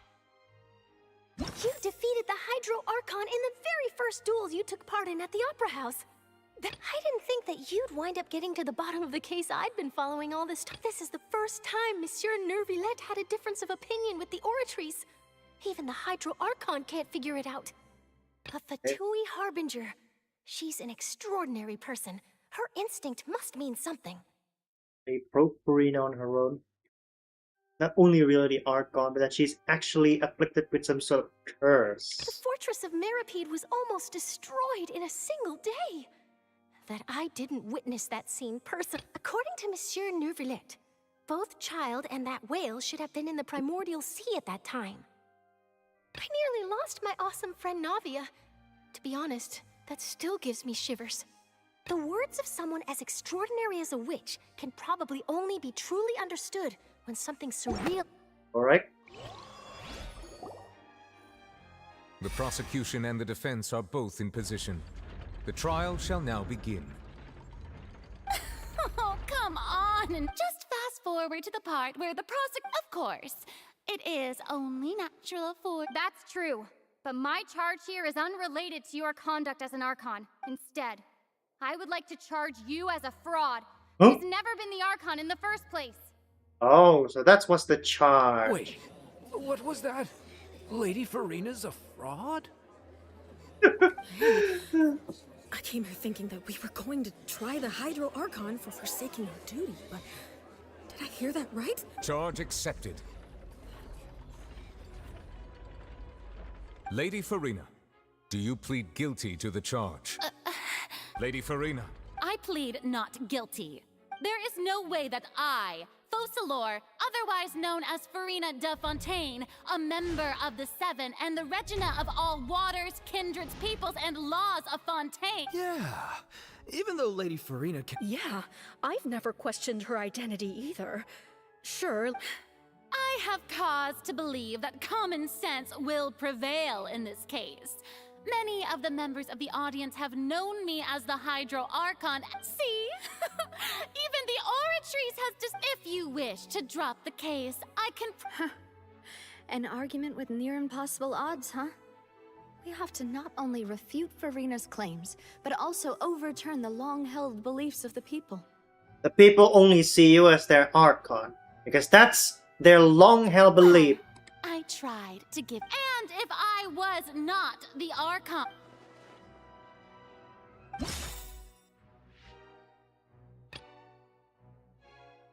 You defeated the Hydro Archon in the very first duels you took part in at the Opera House. I didn't think that you'd wind up getting to the bottom of the case I'd been following all this time. This is the first time Monsieur Nervilette had a difference of opinion with the Oratrice. Even the Hydro Archon can't figure it out. A Fatui Harbinger. She's an extraordinary person. Her instinct must mean something. They broke Farina on her own. Not only really the Archon, but that she's actually afflicted with some sort of curse. The fortress of Meripede was almost destroyed in a single day. That I didn't witness that scene personally. According to Monsieur Nervilette, both Child and that whale should have been in the primordial sea at that time. I nearly lost my awesome friend Navia. To be honest, that still gives me shivers. The words of someone as extraordinary as a witch can probably only be truly understood when something surreal. Alright. The prosecution and the defense are both in position. The trial shall now begin. Oh, come on, and just fast forward to the part where the of course, it is only natural for— That's true, but my charge here is unrelated to your conduct as an Archon. Instead, I would like to charge you as a fraud who's never been the Archon in the first place. Oh, so that's what's the charge. Wait, what was that? Lady Farina's a fraud? I came here thinking that we were going to try the Hydro Archon for forsaking our duty, but did I hear that right? Charge accepted. Lady Farina, do you plead guilty to the charge? Lady Farina. I plead not guilty. There is no way that I, Focalor, otherwise known as Farina de Fontaine, a member of the Seven and the Regina of all waters, kindreds, peoples, and laws of Fontaine. Yeah, even though Lady Farina can— Yeah, I've never questioned her identity either. Sure. I have cause to believe that common sense will prevail in this case. Many of the members of the audience have known me as the Hydro Archon. See? Even the Oratrice has just— If you wish to drop the case, I can— An argument with near impossible odds, huh? We have to not only refute Farina's claims, but also overturn the long-held beliefs of the people. The people only see you as their Archon, because that's their long-held belief. I tried to give— And if I was not the Archon—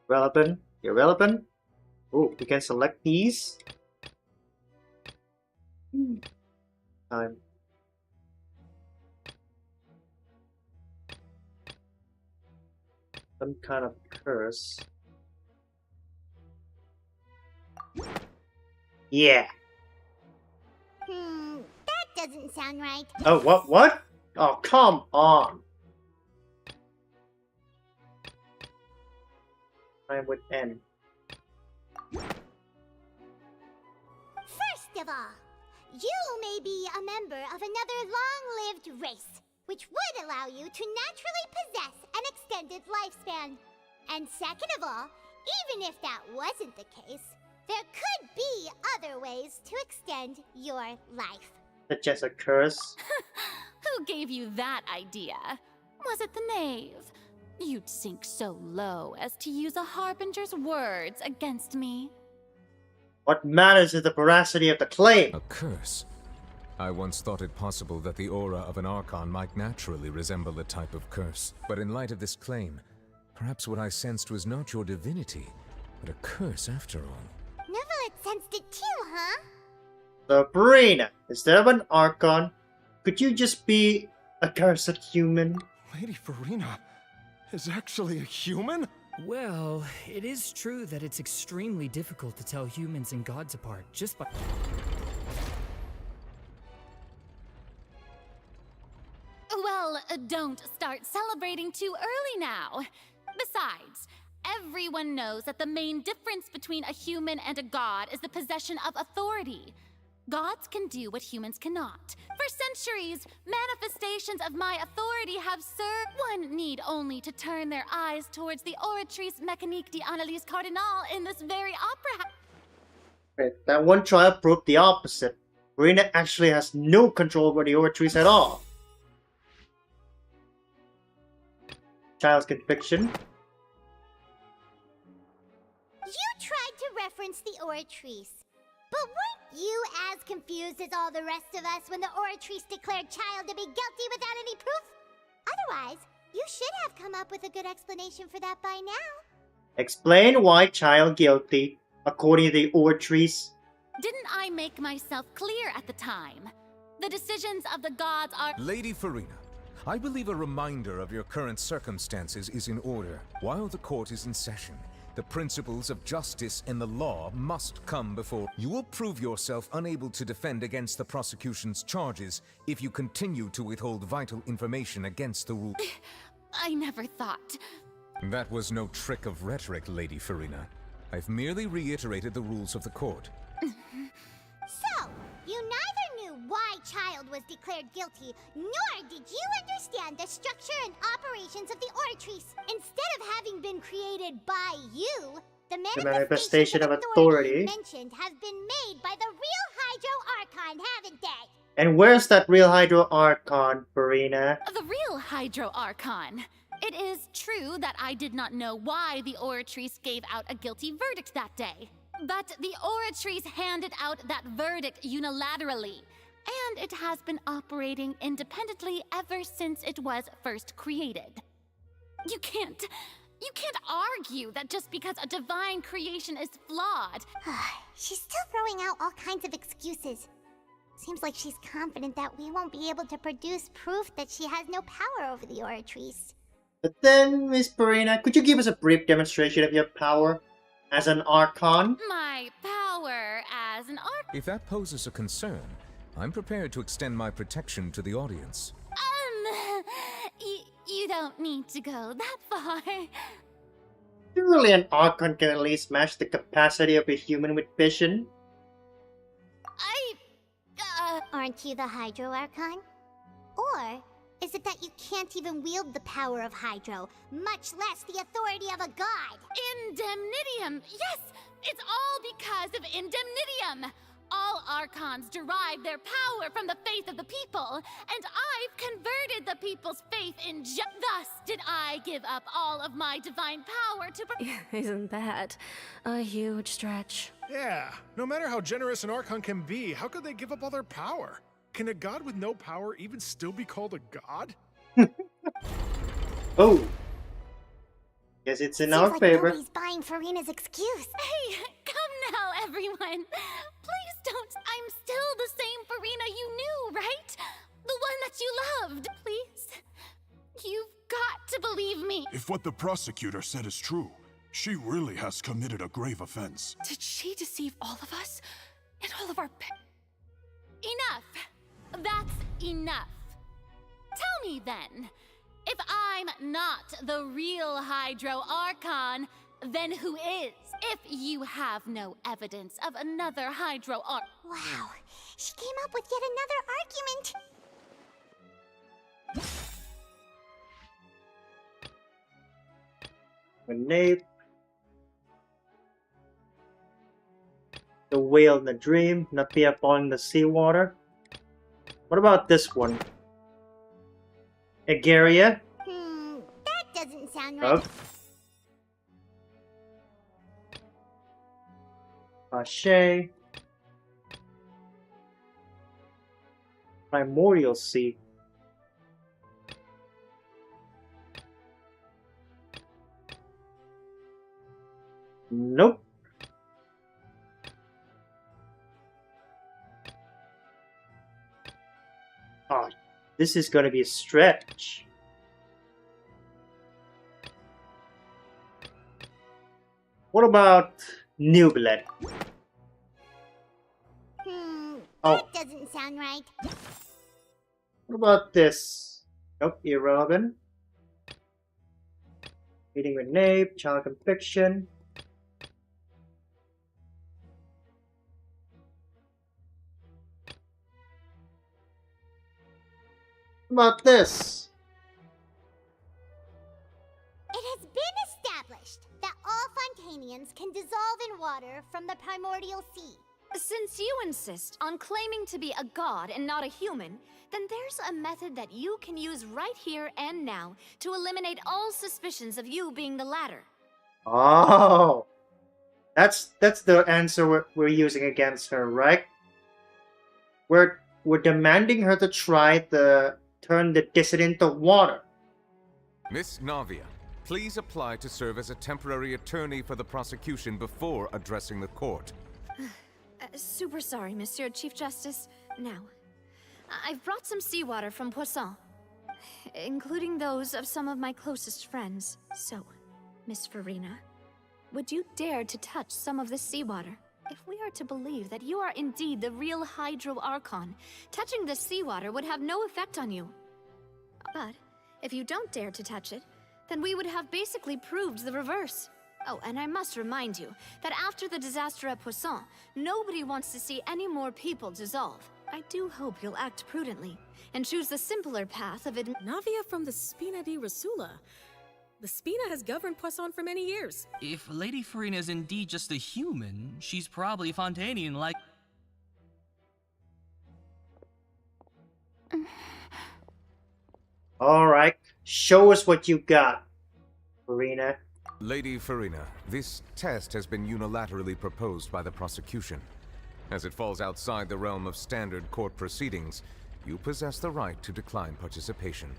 Relevant, irrelevant. Oh, we can select these. Time. Some kind of curse. Yeah. That doesn't sound right. Oh, what? Oh, come on. Time would end. First of all, you may be a member of another long-lived race, which would allow you to naturally possess an extended lifespan. And second of all, even if that wasn't the case, there could be other ways to extend your life. That's just a curse. Who gave you that idea? Was it the knave? You'd sink so low as to use a harbinger's words against me. What matters is the veracity of the claim. A curse? I once thought it possible that the aura of an Archon might naturally resemble a type of curse. But in light of this claim, perhaps what I sensed was not your divinity, but a curse after all. Neverlet sensed it too, huh? Sabrina, instead of an Archon, could you just be a cursed human? Lady Farina is actually a human? Well, it is true that it's extremely difficult to tell humans and gods apart just by— Well, don't start celebrating too early now. Besides, everyone knows that the main difference between a human and a god is the possession of authority. Gods can do what humans cannot. For centuries, manifestations of my authority have served. One need only to turn their eyes towards the Oratrice Mécanique d'Analyse Cardinal in this very opera. Right, that one trial proved the opposite. Farina actually has no control over the Oratrice at all. Child's conviction. You tried to reference the Oratrice. But weren't you as confused as all the rest of us when the Oratrice declared Child to be guilty without any proof? Otherwise, you should have come up with a good explanation for that by now. Explain why Child guilty, according to the Oratrice. Didn't I make myself clear at the time? The decisions of the gods are— Lady Farina, I believe a reminder of your current circumstances is in order. While the court is in session, the principles of justice and the law must come before. You will prove yourself unable to defend against the prosecution's charges if you continue to withhold vital information against the rule. I never thought— That was no trick of rhetoric, Lady Farina. I've merely reiterated the rules of the court. So, you neither knew why Child was declared guilty, nor did you understand the structure and operations of the Oratrice. Instead of having been created by you, the manifestation of authority mentioned have been made by the real Hydro Archon, haven't they? And where's that real Hydro Archon, Farina? The real Hydro Archon. It is true that I did not know why the Oratrice gave out a guilty verdict that day. But the Oratrice handed out that verdict unilaterally. And it has been operating independently ever since it was first created. You can't argue that just because a divine creation is flawed. She's still throwing out all kinds of excuses. Seems like she's confident that we won't be able to produce proof that she has no power over the Oratrice. But then, Miss Farina, could you give us a brief demonstration of your power as an Archon? My power as an Archon? If that poses a concern, I'm prepared to extend my protection to the audience. You don't need to go that far. Surely an Archon can at least match the capacity of a human with vision? Aren't you the Hydro Archon? Or is it that you can't even wield the power of Hydro, much less the authority of a god? Indemnitium! Yes! It's all because of Indemnitium! All Archons derive their power from the faith of the people, and I've converted the people's faith in thus did I give up all of my divine power to Isn't that a huge stretch? Yeah, no matter how generous an Archon can be, how could they give up all their power? Can a god with no power even still be called a god? Oh. Guess it's in our favor. Nobody's buying Farina's excuse. Hey, come now, everyone. Please don't. I'm still the same Farina you knew, right? The one that you loved. Please. You've got to believe me. If what the prosecutor said is true, she really has committed a grave offense. Did she deceive all of us? And all of our Enough. That's enough. Tell me then, if I'm not the real Hydro Archon, then who is? If you have no evidence of another Hydro Archon. Wow, she came up with yet another argument. Nape. The whale in the dream, not be upon the seawater. What about this one? Agaria? That doesn't sound right. Pache. Primordial Sea. Nope. Oh, this is gonna be a stretch. What about Nublet? That doesn't sound right. What about this? Nope, irrelevant. Meeting with Nape, child conviction. What about this? It has been established that all Fontainians can dissolve in water from the primordial sea. Since you insist on claiming to be a god and not a human, then there's a method that you can use right here and now to eliminate all suspicions of you being the latter. Oh, that's the answer we're using against her, right? We're demanding her to try to turn the dissident to water. Miss Navia, please apply to serve as a temporary attorney for the prosecution before addressing the court. Super sorry, Monsieur Chief Justice. Now, I've brought some seawater from Poisson, including those of some of my closest friends. So, Miss Farina, would you dare to touch some of this seawater? If we are to believe that you are indeed the real Hydro Archon, touching this seawater would have no effect on you. But if you don't dare to touch it, then we would have basically proved the reverse. Oh, and I must remind you that after the disaster at Poisson, nobody wants to see any more people dissolve. I do hope you'll act prudently and choose the simpler path of Navia from the Spina di Rasula. The Spina has governed Poisson for many years. If Lady Farina is indeed just a human, she's probably Fontainian like... Alright, show us what you got, Farina. Lady Farina, this test has been unilaterally proposed by the prosecution. As it falls outside the realm of standard court proceedings, you possess the right to decline participation.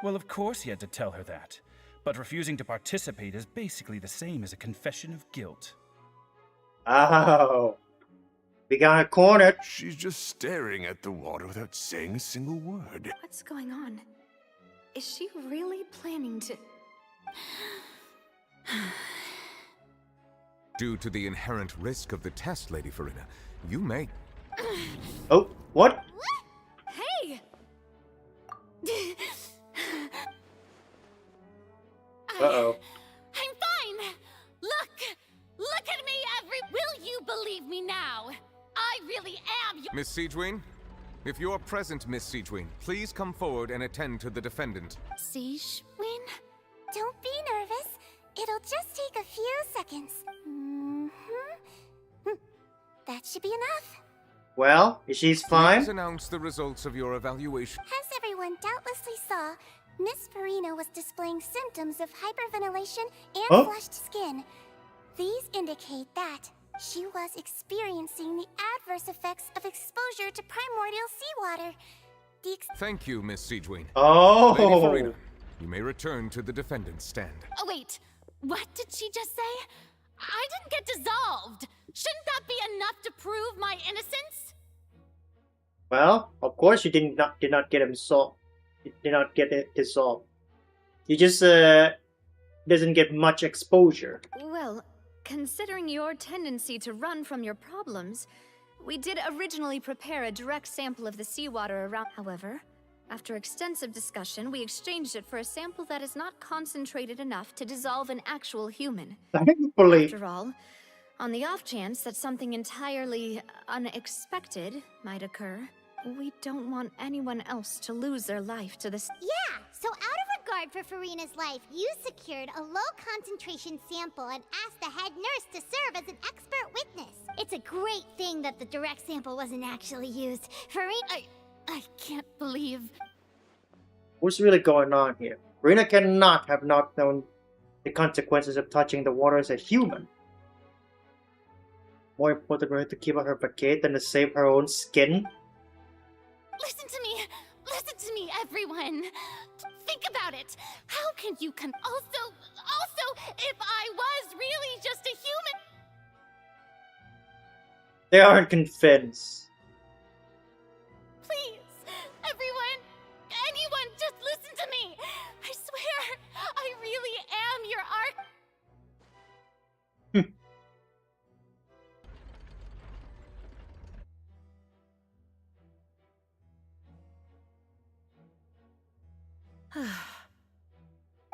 Well, of course he had to tell her that. But refusing to participate is basically the same as a confession of guilt. Oh. We got her cornered. She's just staring at the water without saying a single word. What's going on? Is she really planning to... Due to the inherent risk of the test, Lady Farina, you may... Oh, what? Hey! Uh-oh. I'm fine! Look at me, Will you believe me now? I really am Miss Siegeween? If you're present, Miss Siegeween, please come forward and attend to the defendant. Siegeween? Don't be nervous. It'll just take a few seconds. That should be enough. Well, she's fine. Please announce the results of your evaluation. As everyone doubtlessly saw, Miss Farina was displaying symptoms of hyperventilation and flushed skin. These indicate that she was experiencing the adverse effects of exposure to primordial seawater. Thank you, Miss Siegeween. Oh! Lady Farina, you may return to the defendant's stand. Oh, wait. What did she just say? I didn't get dissolved. Shouldn't that be enough to prove my innocence? Well, of course you did not get him solved. You did not get it dissolved. You just doesn't get much exposure. Well, considering your tendency to run from your problems, we did originally prepare a direct sample of the seawater around. However, after extensive discussion, we exchanged it for a sample that is not concentrated enough to dissolve an actual human. Thankfully. After all, on the off chance that something entirely unexpected might occur, we don't want anyone else to lose their life to this. Yeah, so out of regard for Farina's life, you secured a low-concentration sample and asked the head nurse to serve as an expert witness. It's a great thing that the direct sample wasn't actually used. Farina... I can't believe... What's really going on here? Farina cannot have not known the consequences of touching the water as a human. More important for her to keep on her vacate than to save her own skin. Listen to me, everyone. Think about it. How can you also, if I was really just a human... They aren't convinced. Please, everyone, anyone, just listen to me. I swear, I really am your arc...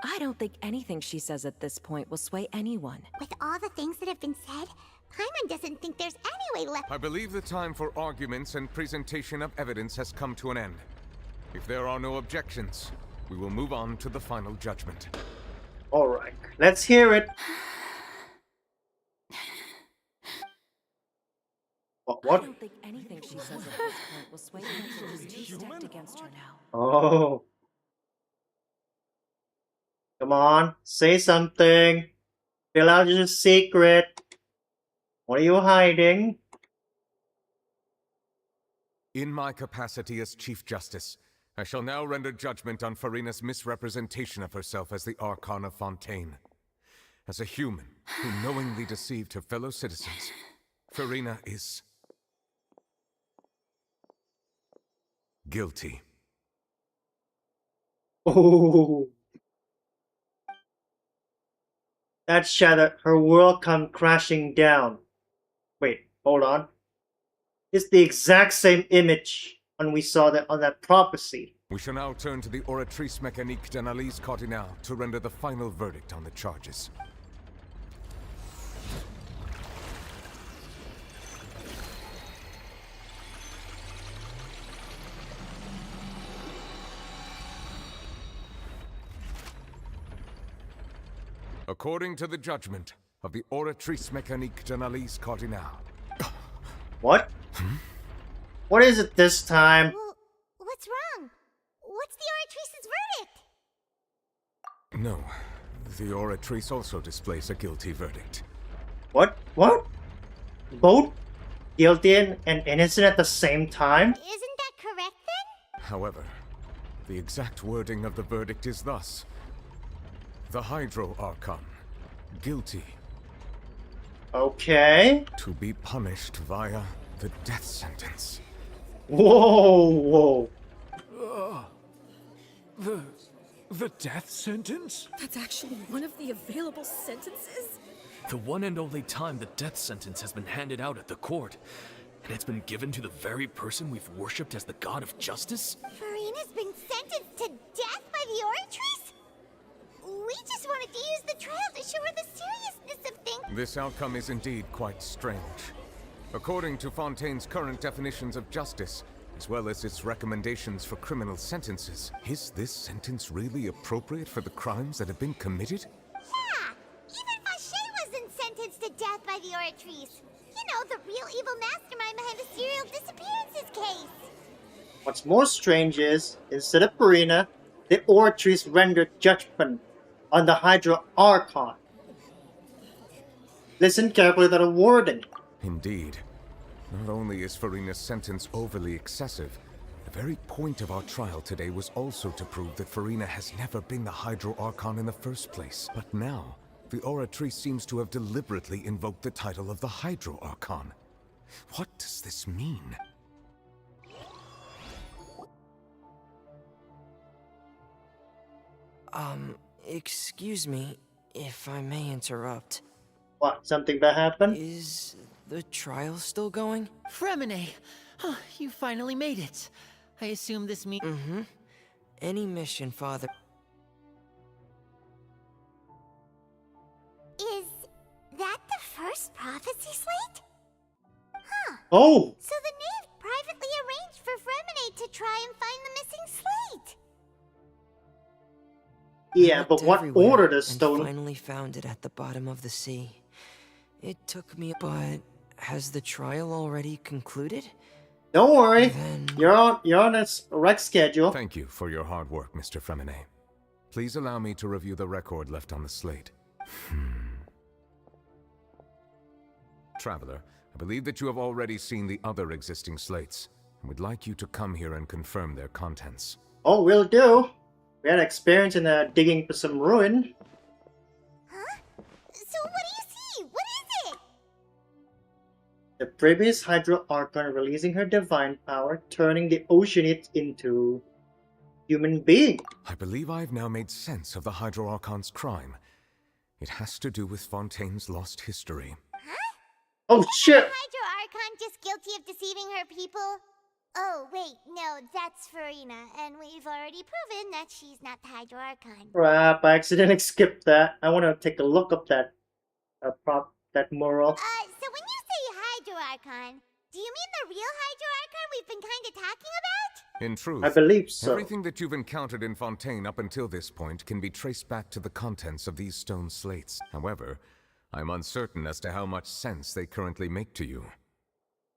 I don't think anything she says at this point will sway anyone. With all the things that have been said, Paimon doesn't think there's any way left. I believe the time for arguments and presentation of evidence has come to an end. If there are no objections, we will move on to the final judgment. Alright, let's hear it. What? I don't think anything she says at this point will sway anyone. She's too stacked against her now. Oh. Come on, say something. Fill out your secret. What are you hiding? In my capacity as Chief Justice, I shall now render judgment on Farina's misrepresentation of herself as the Archon of Fontaine. As a human who knowingly deceived her fellow citizens, Farina is... guilty. Oh. That shattered her world come crashing down. Wait, hold on. It's the exact same image when we saw that on that prophecy. We shall now turn to the Oratrice Mécanique d'Analyse Cardinale to render the final verdict on the charges. According to the judgment of the Oratrice Mécanique d'Analyse Cardinale. What? What is it this time? Well, what's wrong? What's the Oratrice's verdict? No, the Oratrice also displays a guilty verdict. What? What? Both guilty and innocent at the same time? Isn't that correct then? However, the exact wording of the verdict is thus. The Hydro Archon, guilty. Okay. To be punished via the death sentence. Whoa, whoa. The death sentence? That's actually one of the available sentences? The one and only time the death sentence has been handed out at the court. And it's been given to the very person we've worshipped as the god of justice? Furina's been sentenced to death by the Oratrice? We just wanted to use the trial to show her the seriousness of things. This outcome is indeed quite strange. According to Fontaine's current definitions of justice, as well as its recommendations for criminal sentences, is this sentence really appropriate for the crimes that have been committed? Yeah! Even Vacher wasn't sentenced to death by the Oratrice. You know, the real evil mastermind behind the serial disappearances case. What's more strange is, instead of Furina, the Oratrice rendered judgment on the Hydro Archon. Listen carefully to the wording. Indeed. Not only is Furina's sentence overly excessive, the very point of our trial today was also to prove that Furina has never been the Hydro Archon in the first place. But now, the Oratrice seems to have deliberately invoked the title of the Hydro Archon. What does this mean? Excuse me, if I may interrupt. What, something bad happened? Is the trial still going? Fremine! Oh, you finally made it. I assume this means... Mm-hmm. Any mission, Father. Is that the first prophecy slate? Huh. Oh! So the knave privately arranged for Fremine to try and find the missing slate. Yeah, but what order does Stone... And finally found it at the bottom of the sea. It took me... But has the trial already concluded? Don't worry. Then... You're on a rec schedule. Thank you for your hard work, Mr. Fremine. Please allow me to review the record left on the slate. Traveler, I believe that you have already seen the other existing slates, and would like you to come here and confirm their contents. Oh, will do. We had experience in digging for some ruin. Huh? So what do you see? What is it? The previous Hydro Archon releasing her divine power, turning the Oceanite into human being. I believe I've now made sense of the Hydro Archon's crime. It has to do with Fontaine's lost history. Huh? Oh shit! Is the Hydro Archon just guilty of deceiving her people? Oh, wait, no, that's Furina, and we've already proven that she's not the Hydro Archon. Crap, I accidentally skipped that. I want to take a look up that mural. So when you say Hydro Archon, do you mean the real Hydro Archon we've been kind of talking about? In truth, I believe so. Everything that you've encountered in Fontaine up until this point can be traced back to the contents of these stone slates. However, I'm uncertain as to how much sense they currently make to you.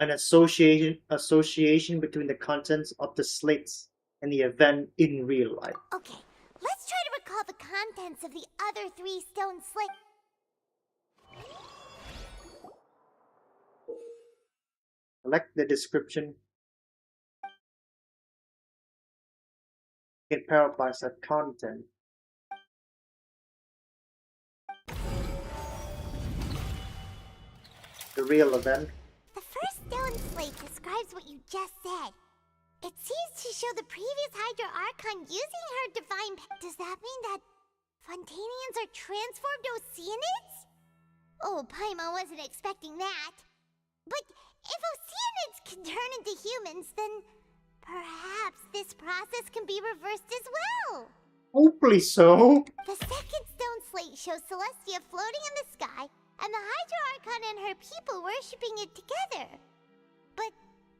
An association between the contents of the slates and the event in real life. Okay, let's try to recall the contents of the other 3 stone slates. Select the description. Get paraphrase that content. The real event. The first stone slate describes what you just said. It seems to show the previous Hydro Archon using her divine Does that mean that Fontainians are transformed Oceanids? Oh, Paimon wasn't expecting that. But if Oceanids can turn into humans, then perhaps this process can be reversed as well. Hopefully so. The second stone slate shows Celestia floating in the sky, and the Hydro Archon and her people worshipping it together. But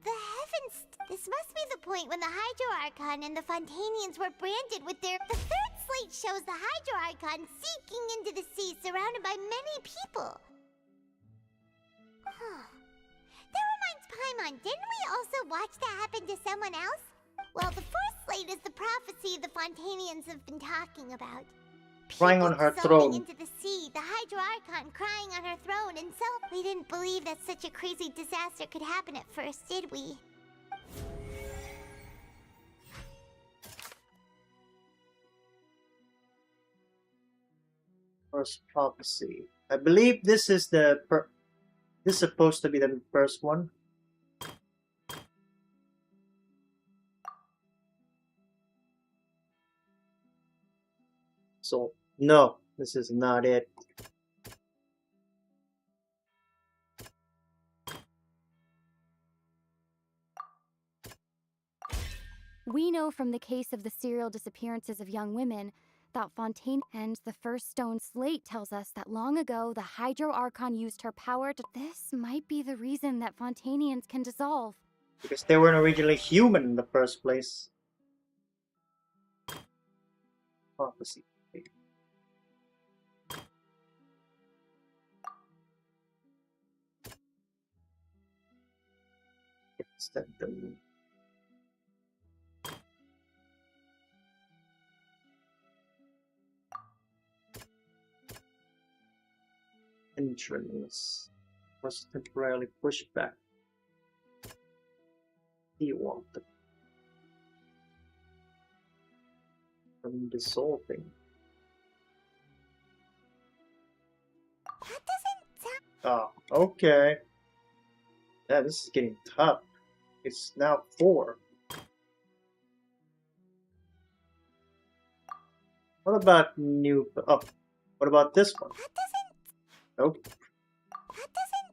the heavens... This must be the point when the Hydro Archon and the Fontainians were branded with their... The third slate slate shows the Hydro Archon sinking into the sea surrounded by many people. That reminds Paimon, didn't we also watch that happen to someone else? Well, the fourth slate is the prophecy the Fontainians have been talking about. Crying on her Dissolving throne. into the sea, the Hydro Archon crying on her throne, and so we didn't believe that such a crazy disaster could happen at first, did we? First prophecy. I believe this is the this is supposed to be the first one. So no, this is not it. We know from the case of the serial disappearances of young women that Fontaine and the first stone slate tells us that long ago the Hydro Archon used her power to... This might be the reason that Fontainians can dissolve. Because they weren't originally human in the first place. Prophecy. Extend them. Entrance was temporarily pushed back. He wanted from dissolving. That doesn't sound... Oh, okay. Yeah, this is getting tough. It's now 4. What about new... Oh, what about this one? That doesn't... Nope. That doesn't...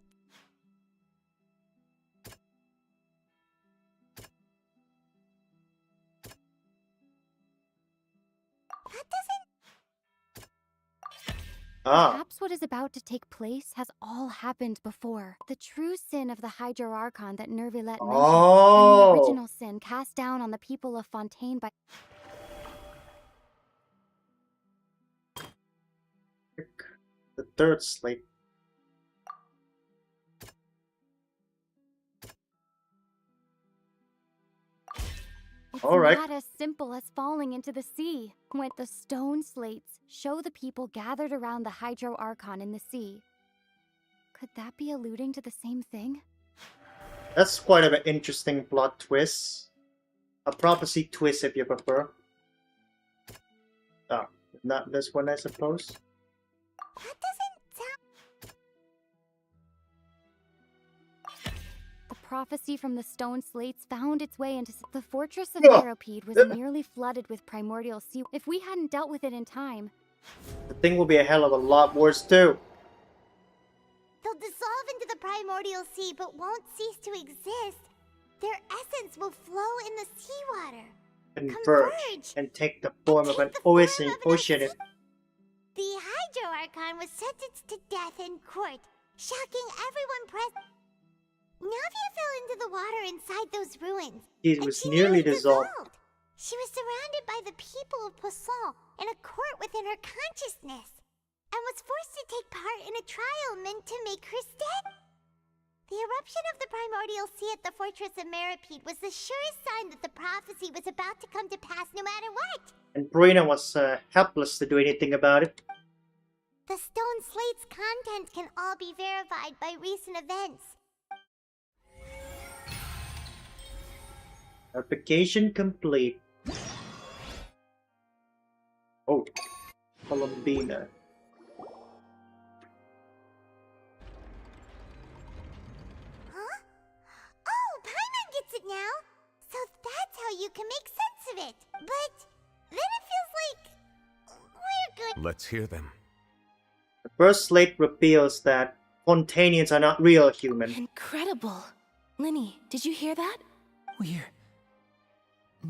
That doesn't... Ah. Perhaps what is about to take place has all happened before. The true sin of the Hydro Archon that Nervilette mentioned, and the original sin cast down on the people of Fontaine by... The third slate. It's Alright. not as simple as falling into the sea. When the stone slates show the people gathered around the Hydro Archon in the sea. Could that be alluding to the same thing? That's quite an interesting plot twist. A prophecy twist, if you prefer. Ah, not this one, I suppose. That doesn't sound... The prophecy from the stone slates found its way into... The fortress of Meropide was nearly flooded with primordial sea. If we hadn't dealt with it in time... The thing will be a hell of a lot worse too. They'll dissolve into the primordial sea but won't cease to exist. Their essence will flow in the seawater. Converge and take the form of an ocean. The Hydro Archon was sentenced to death in court, shocking everyone present. Navia fell into the water inside those ruins. It was nearly dissolved. She was surrounded by the people of Poisson in a court within her consciousness, and was forced to take part in a trial meant to make her dead. The eruption of the primordial sea at the fortress of Meropide was the surest sign that the prophecy was about to come to pass no matter what. And Brina was helpless to do anything about it. The stone slate's contents can all be verified by recent events. Application complete. Oh, columbina. Huh? Oh, Paimon gets it now! So that's how you can make sense of it. But then it feels like we're good. Let's hear them. The first slate reveals that Fontainians are not real human. Incredible. Linny, did you hear that? We're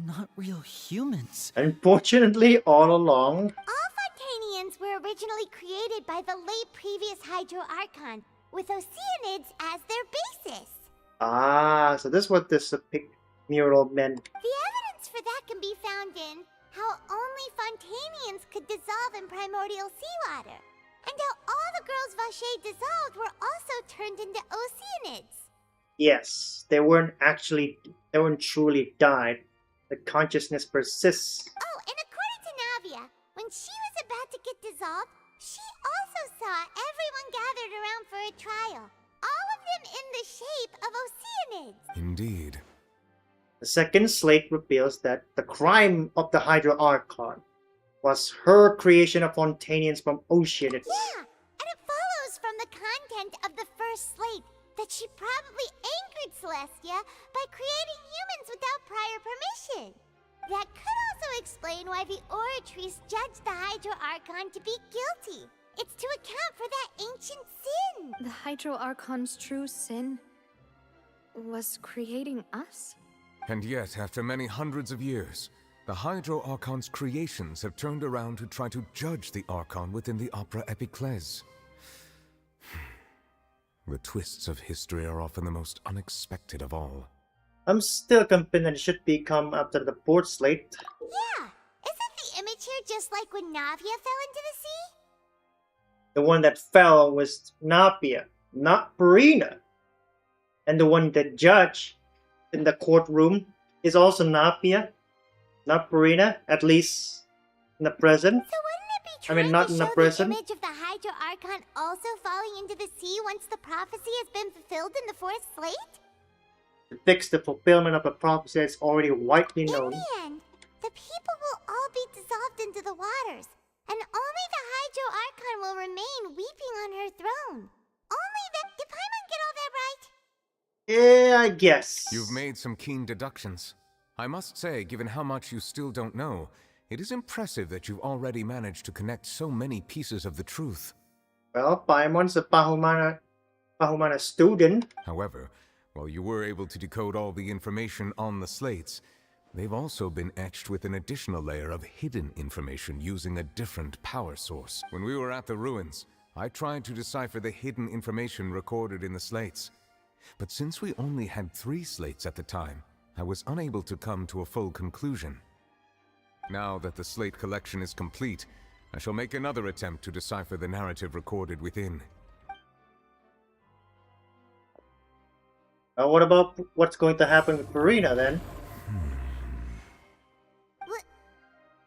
not real humans. Unfortunately, all along, All Fontainians were originally created by the late previous Hydro Archon, with Oceanids as their basis. so this is what this mural meant. The evidence for that can be found in how only Fontainians could dissolve in primordial seawater, and how all the girls Vacher dissolved were also turned into oceanids. Yes, they weren't truly died. The consciousness persists. Oh, and according to Navia, when she was about to get dissolved, she also saw everyone gathered around for a trial. All of them in the shape of oceanids. Indeed. The second slate reveals that the crime of the Hydro Archon was her creation of Fontainians from oceanids. Yeah, and it follows from the content of the first slate that she probably angered Celestia by creating humans without prior permission. That could also explain why the Oratrice judged the Hydro Archon to be guilty. It's to account for that ancient sin. The Hydro Archon's true sin was creating us? And yet, after many hundreds of years, the Hydro Archon's creations have turned around to try to judge the Archon within the Opera Epiclese. The twists of history are often the most unexpected of all. I'm still convinced that it should become after the fourth slate. Yeah, isn't the image here just like when Navia fell into the sea? The one that fell was Navia, not Purina. And the one that judged in the courtroom is also Navia, not Purina, at least in the present. So wouldn't it be trying not to in show the present. the image of the Hydro Archon also falling into the sea once the prophecy has been fulfilled in the fourth slate? To fix the fulfillment of a prophecy that's already widely known. In the end, the people will all be dissolved into the waters, and only the Hydro Archon will remain weeping on her throne. Only that. Did Paimon get all that right? Yeah, I guess. You've made some keen deductions. I must say, given how much you still don't know, it is impressive that you've already managed to connect so many pieces of the truth. Well, Paimon's a Pahumana student. However, while you were able to decode all the information on the slates, they've also been etched with an additional layer of hidden information using a different power source. When we were at the ruins, I tried to decipher the hidden information recorded in the slates. But since we only had 3 slates at the time, I was unable to come to a full conclusion. Now that the slate collection is complete, I shall make another attempt to decipher the narrative recorded within. What about what's going to happen with Purina then?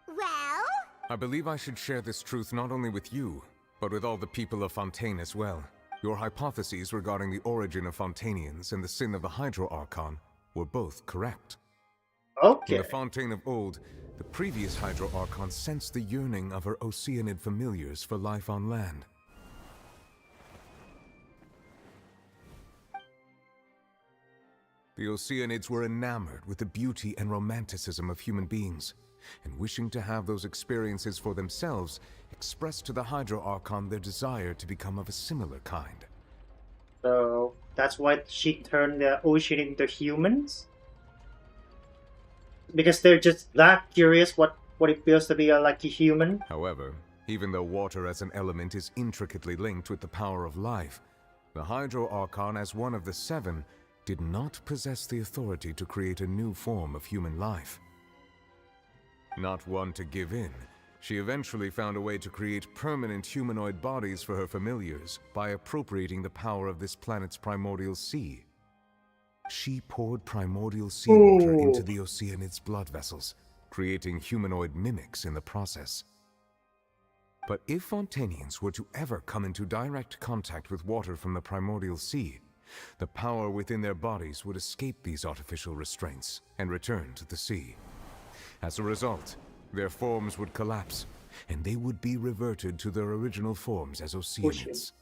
Well? I believe I should share this truth not only with you, but with all the people of Fontaine as well. Your hypotheses regarding the origin of Fontainians and the sin of the Hydro Archon were both correct. Okay. In the Fontaine of old, the previous Hydro Archon sensed the yearning of her Oceanid familiars for life on land. The Oceanids were enamored with the beauty and romanticism of human beings, and wishing to have those experiences for themselves, expressed to the Hydro Archon their desire to become of a similar kind. So that's why she turned the ocean into humans? Because they're just that curious what it feels to be like a human? However, even though water as an element is intricately linked with the power of life, the Hydro Archon, as one of the 7, did not possess the authority to create a new form of human life. Not one to give in, she eventually found a way to create permanent humanoid bodies for her familiars by appropriating the power of this planet's primordial sea. She poured primordial seawater into the Oceanid's blood vessels, creating humanoid mimics in the process. But if Fontainians were to ever come into direct contact with water from the primordial sea, the power within their bodies would escape these artificial restraints and return to the sea. As a result, their forms would collapse, and they would be reverted to their original forms as Oceanids.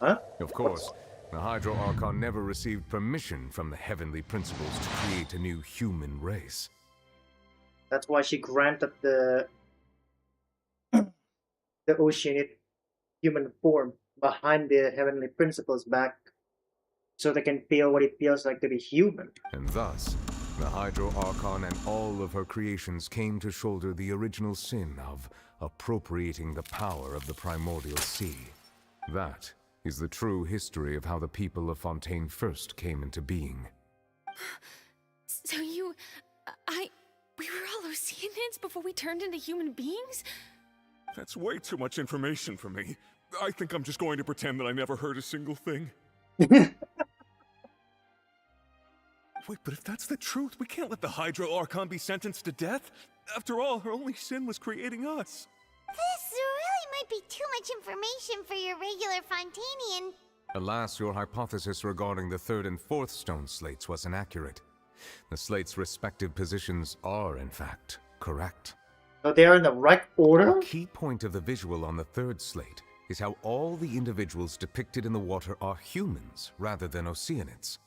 Huh? Of course, the Hydro Archon never received permission from the heavenly principles to create a new human race. That's why she granted the Oceanid human form behind the heavenly principles back, so they can feel what it feels like to be human. And thus, the Hydro Archon and all of her creations came to shoulder the original sin of appropriating the power of the primordial sea. That is the true history of how the people of Fontaine first came into being. So we were all Oceanids before we turned into human beings? That's way too much information for me. I think I'm just going to pretend that I never heard a single thing. Wait, but if that's the truth, we can't let the Hydro Archon be sentenced to death. After all, her only sin was creating us. This really might be too much information for your regular Fontainian. Alas, your hypothesis regarding the third and fourth stone slates was inaccurate. The slates' respective positions are, in fact, correct. So they are in the right order? A key point of the visual on the third slate is how all the individuals depicted in the water are humans rather than Oceanids.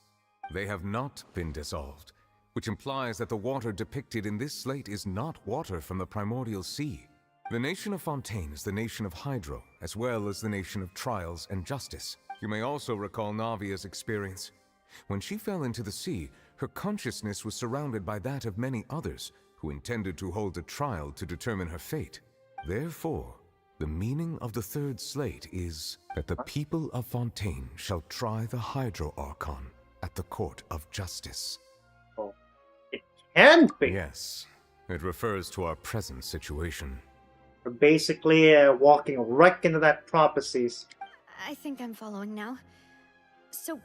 They have not been dissolved, which implies that the water depicted in this slate is not water from the primordial sea. The nation of Fontaine is the nation of Hydro, as well as the nation of Trials and Justice. You may also recall Navia's experience. When she fell into the sea, her consciousness was surrounded by that of many others who intended to hold a trial to determine her fate. Therefore, the meaning of the third slate is that the people of Fontaine shall try the Hydro Archon at the court of justice. Oh, it can be. Yes, it refers to our present situation. We're basically walking right into that prophecies. I think I'm following now. So,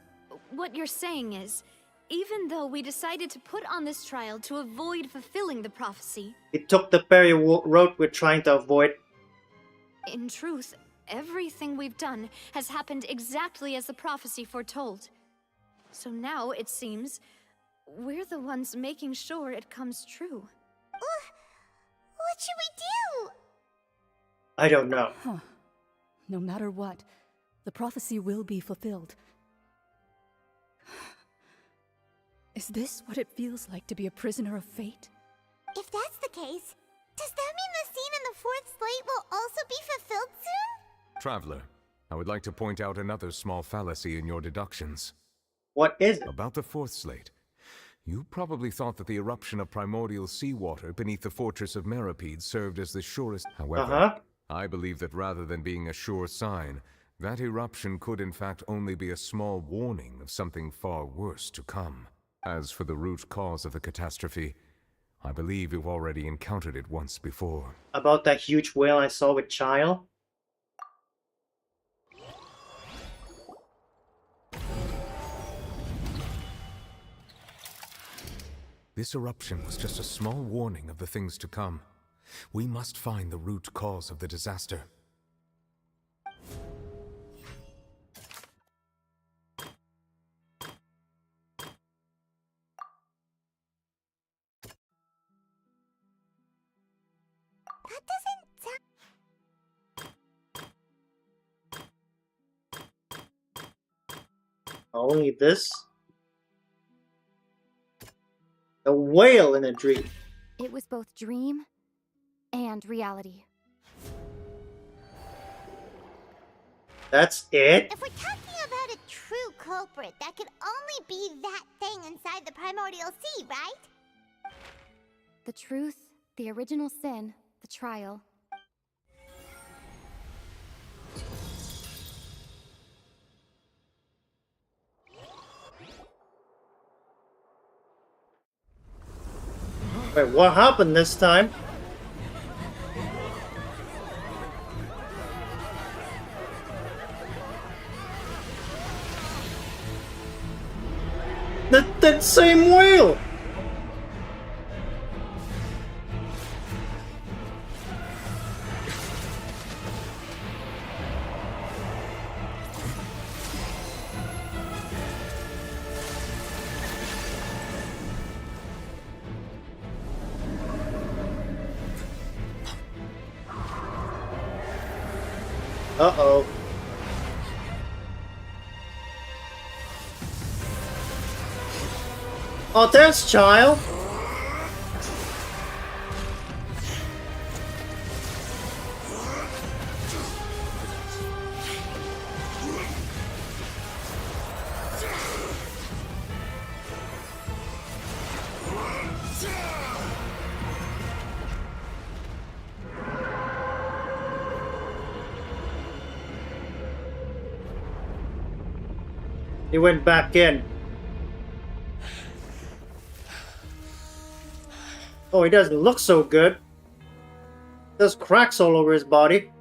what you're saying is, even though we decided to put on this trial to avoid fulfilling the prophecy, it took the very road we're trying to avoid. In truth, everything we've done has happened exactly as the prophecy foretold. So now, it seems, we're the ones making sure it comes true. What should we do? I don't know. Huh. No matter what, the prophecy will be fulfilled. Is this what it feels like to be a prisoner of fate? If that's the case, does that mean the scene in the fourth slate will also be fulfilled soon? Traveler, I would like to point out another small fallacy in your deductions. What is it? About the fourth slate. You probably thought that the eruption of primordial seawater beneath the fortress of Meripede served as the surest. However, I believe that rather than being a sure sign, that eruption could in fact only be a small warning of something far worse to come. As for the root cause of the catastrophe, I believe you've already encountered it once before. About that huge whale I saw with Child? This eruption was just a small warning of the things to come. We must find the root cause of the disaster. That doesn't sound... Only this? A whale in a dream. It was both dream and reality. That's it? If we're talking about a true culprit, that could only be that thing inside the primordial sea, right? The truth, the original sin, the trial. Wait, what happened this time? That same whale! Uh-oh. Oh, there's Child. He went back in. Oh, he doesn't look so good. There's cracks all over his body.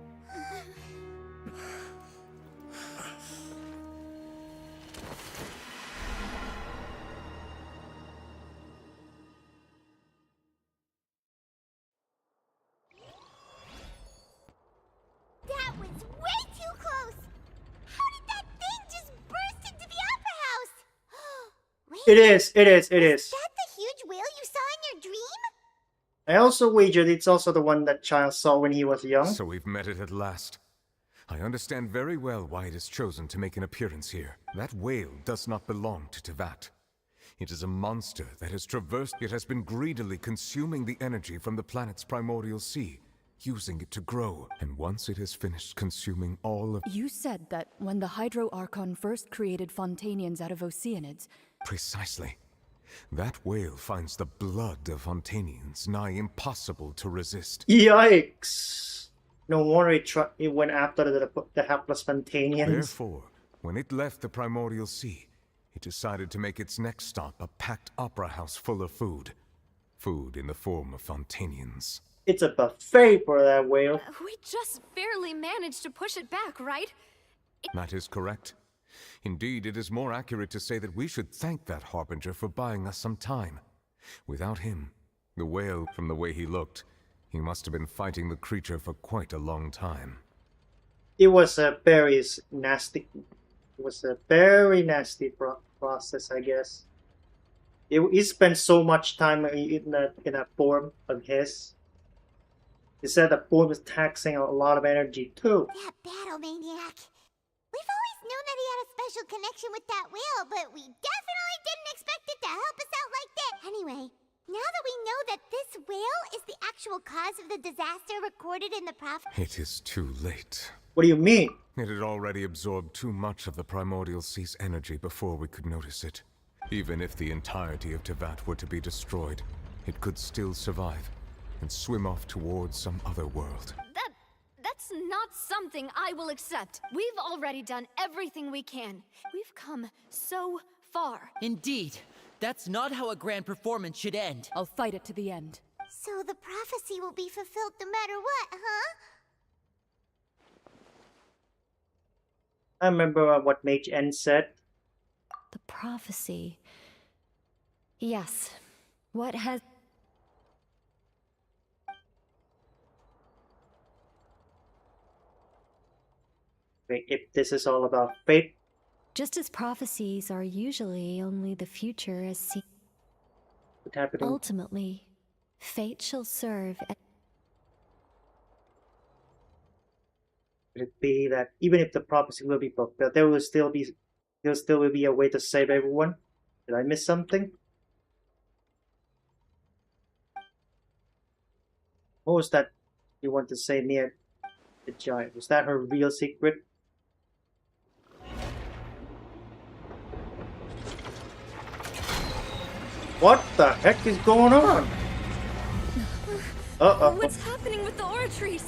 That was way too close! How did that thing just burst into the opera house? Wait, It is. that the huge whale you saw in your dream? I also wagered it's also the one that child saw when he was young. So we've met it at last. I understand very well why it has chosen to make an appearance here. That whale does not belong to Teyvat. It is a monster that has traversed. It has been greedily consuming the energy from the planet's primordial sea, using it to grow. And once it has finished consuming all of... You said that when the Hydro Archon first created Fontainians out of Oceanids... Precisely. That whale finds the blood of Fontainians nigh impossible to resist. Yikes! No wonder it went after the hapless Fontainians. Therefore, when it left the primordial sea, it decided to make its next stop a packed opera house full of food. Food in the form of Fontainians. It's a buffet for that whale. We just barely managed to push it back, right? That is correct. Indeed, it is more accurate to say that we should thank that harbinger for buying us some time. Without him, the whale, from the way he looked, he must have been fighting the creature for quite a long time. It was a very nasty. It was a very nasty process, I guess. He spent so much time in a form of his. He said the form was taxing a lot of energy too. That battle maniac. We've always known that he had a special connection with that whale, but we definitely didn't expect it to help us out like that. Anyway, now that we know that this whale is the actual cause of the disaster recorded in the prophet... It is too late. What do you mean? It had already absorbed too much of the primordial sea's energy before we could notice it. Even if the entirety of Teyvat were to be destroyed, it could still survive and swim off towards some other world. That's not something I will accept. We've already done everything we can. We've come so far. Indeed. That's not how a grand performance should end. I'll fight it to the end. So the prophecy will be fulfilled no matter what, huh? I remember what Mage N said. The prophecy. Yes. What has... Wait, if this is all about fate. Just as prophecies are usually only the future as seen. What's happening? Ultimately, fate shall serve as... Could it be that even if the prophecy will be fulfilled, there still will be a way to save everyone? Did I miss something? What was that you want to say near the giant? Was that her real secret? What the heck is going on? Uh-oh. What's happening with the oratories?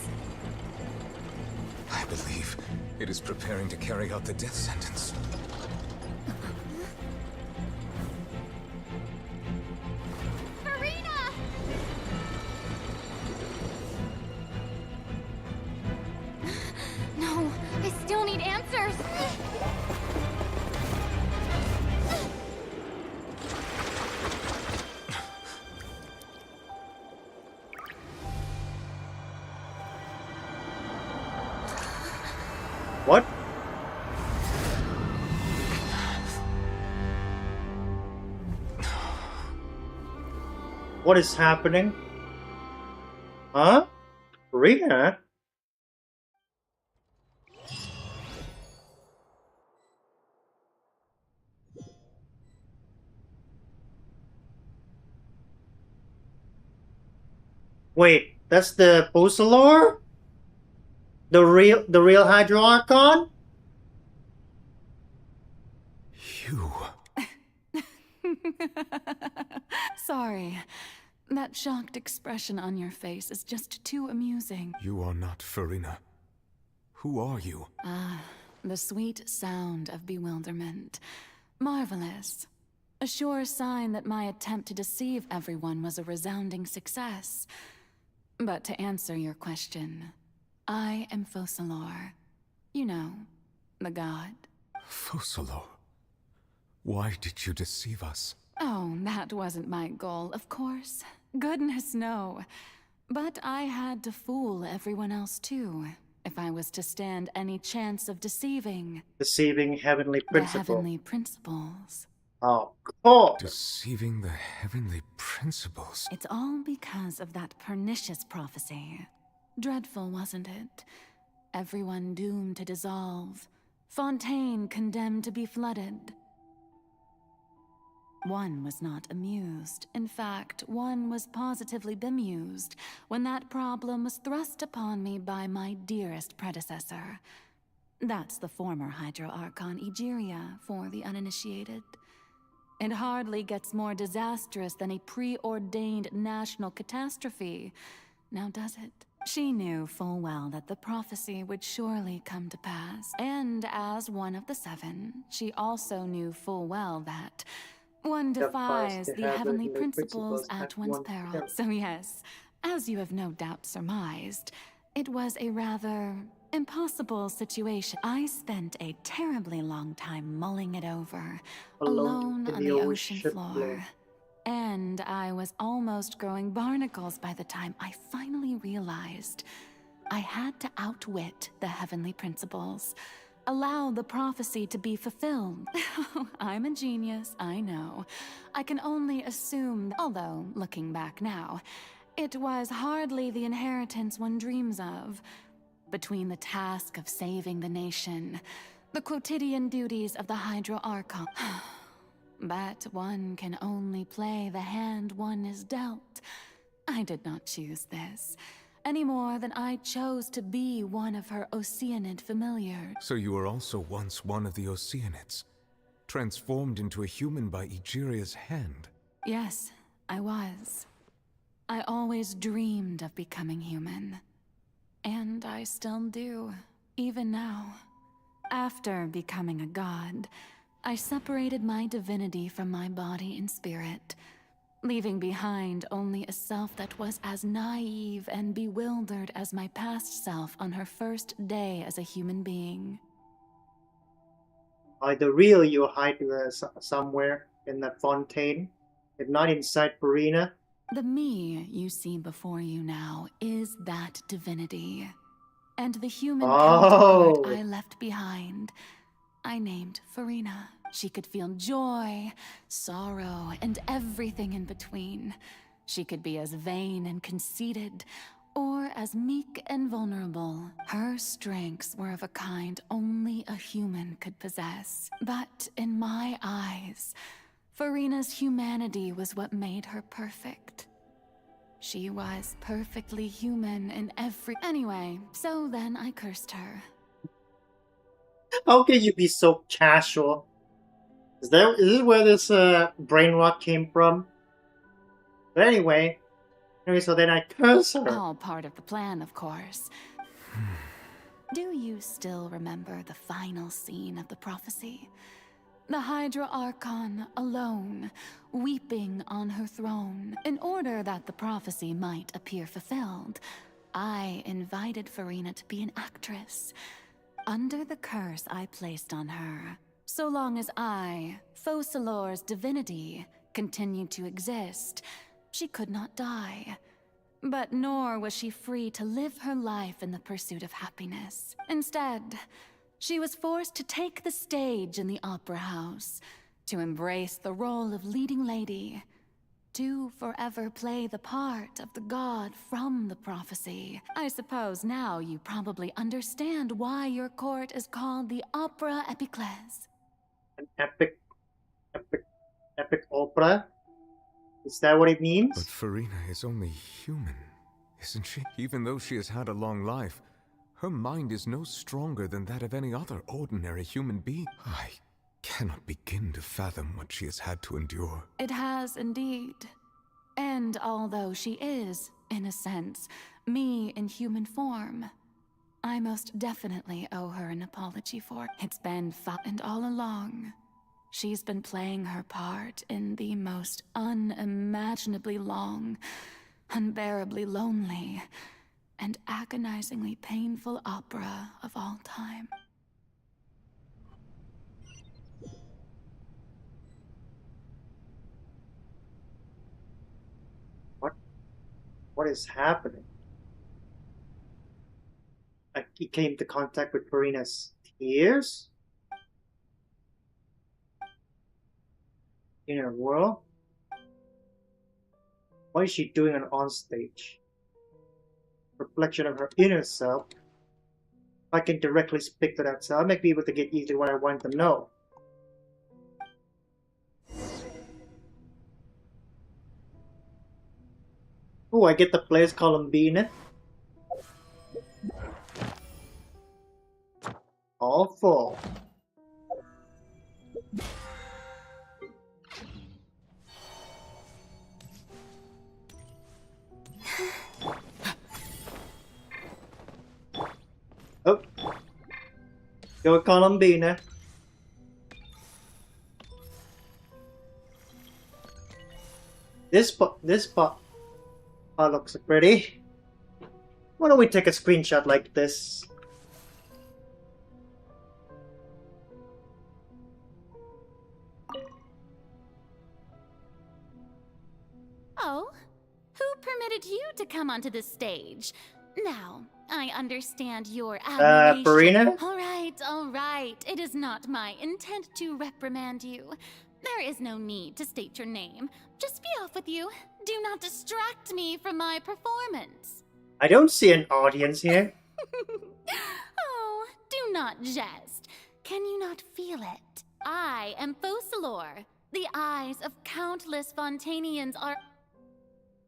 I believe it is preparing to carry out the death sentence. Farina! No, I still need answers. What? What is happening? Huh? Rina? Wait, that's the Posalor? The real Hydro Archon? You. Sorry. That shocked expression on your face is just too amusing. You are not Farina. Who are you? Ah, the sweet sound of bewilderment. Marvelous. A sure sign that my attempt to deceive everyone was a resounding success. But to answer your question, I am Focalor. You know, the god. Focalor, why did you deceive us? Oh, that wasn't my goal, of course. Goodness, no. But I had to fool everyone else too, if I was to stand any chance of deceiving. Deceiving heavenly The principle. heavenly principles. Oh, cool. Deceiving the heavenly principles. It's all because of that pernicious prophecy. Dreadful, wasn't it? Everyone doomed to dissolve. Fontaine condemned to be flooded. One was not amused. In fact, one was positively bemused when that problem was thrust upon me by my dearest predecessor. That's the former Hydro Archon Egeria for the uninitiated. It hardly gets more disastrous than a preordained national catastrophe, now does it? She knew full well that the prophecy would surely come to pass, and as one of the seven, she also knew full well that one defies the heavenly principles at one's peril. So yes, as you have no doubt surmised, it was a rather impossible situation. I spent a terribly long time mulling it over, alone on the ocean floor. And I was almost growing barnacles by the time I finally realized I had to outwit the heavenly principles, allow the prophecy to be fulfilled. I'm a genius, I know. I can only assume, although looking back now, it was hardly the inheritance one dreams of. Between the task of saving the nation, the quotidian duties of the Hydro Archon. But one can only play the hand one is dealt. I did not choose this, any more than I chose to be one of her Oceanid familiars. So you were also once one of the Oceanids, transformed into a human by Egeria's hand. Yes, I was. I always dreamed of becoming human. And I still do, even now. After becoming a god, I separated my divinity from my body and spirit, leaving behind only a self that was as naive and bewildered as my past self on her first day as a human being. The real you hide somewhere in the Fontaine, if not inside Farina. The me you see before you now is that divinity. And the human counterpart I left behind, I named Farina. She could feel joy, sorrow, and everything in between. She could be as vain and conceited, or as meek and vulnerable. Her strengths were of a kind only a human could possess. But in my eyes, Farina's humanity was what made her perfect. She was perfectly human in every... Anyway, so then I cursed her. How can you be so casual? Is this where this brain rot came from? But anyway, so then I curse her. All part of the plan, of course. Do you still remember the final scene of the prophecy? The Hydra Archon alone, weeping on her throne. In order that the prophecy might appear fulfilled, I invited Farina to be an actress. Under the curse I placed on her, so long as I, Focalor's divinity, continued to exist, she could not die. But nor was she free to live her life in the pursuit of happiness. Instead, she was forced to take the stage in the opera house, to embrace the role of leading lady, to forever play the part of the god from the prophecy. I suppose now you probably understand why your court is called the Opera Epiclese. An epic opera? Is that what it means? But Farina is only human, isn't she? Even though she has had a long life, her mind is no stronger than that of any other ordinary human being. I cannot begin to fathom what she has had to endure. It has indeed. And although she is, in a sense, me in human form, I most definitely owe her an apology for it. It's been and all along, She's been playing her part in the most unimaginably long, unbearably lonely, and agonizingly painful opera of all time. What is happening? He came to contact with Furina's tears? Inner world? What is she doing on stage? Reflection of her inner self. If I can directly speak to that self, I might be able to get easily what I want to know. Oh, I get to play as Columbina. All full. Oh. Go Columbina. This spot looks pretty. Why don't we take a screenshot like this? Oh, who permitted you to come onto the stage? Now, I understand your admiration. Farina? All right. It is not my intent to reprimand you. There is no need to state your name. Just be off with you. Do not distract me from my performance. I don't see an audience here. Oh, do not jest. Can you not feel it? I am Focalor. The eyes of countless Fontainians are...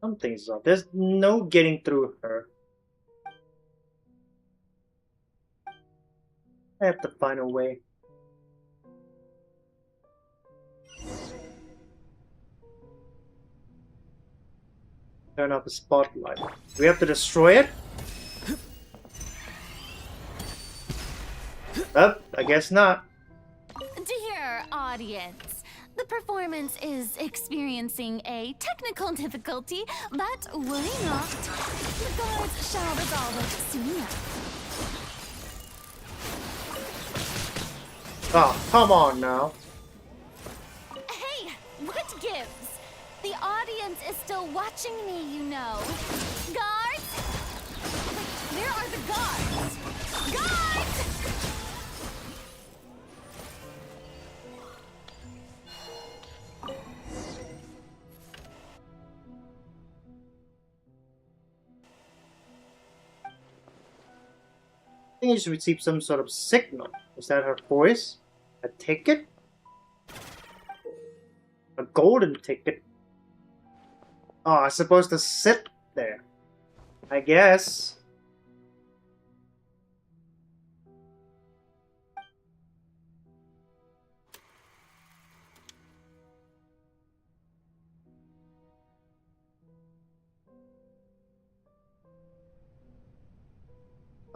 Something's up. There's no getting through her. I have to find a way. Turn off the spotlight. Do we have to destroy it? Oh, I guess not. Dear audience, the performance is experiencing a technical difficulty, but worry not. The guards shall resolve it soon enough. Oh, come on now. Hey, what gives? The audience is still watching me, you know. Guards? Wait, where are the guards? Guards! I think I just received some sort of signal. Was that her voice? A ticket? A golden ticket? Oh, I'm supposed to sit there. I guess.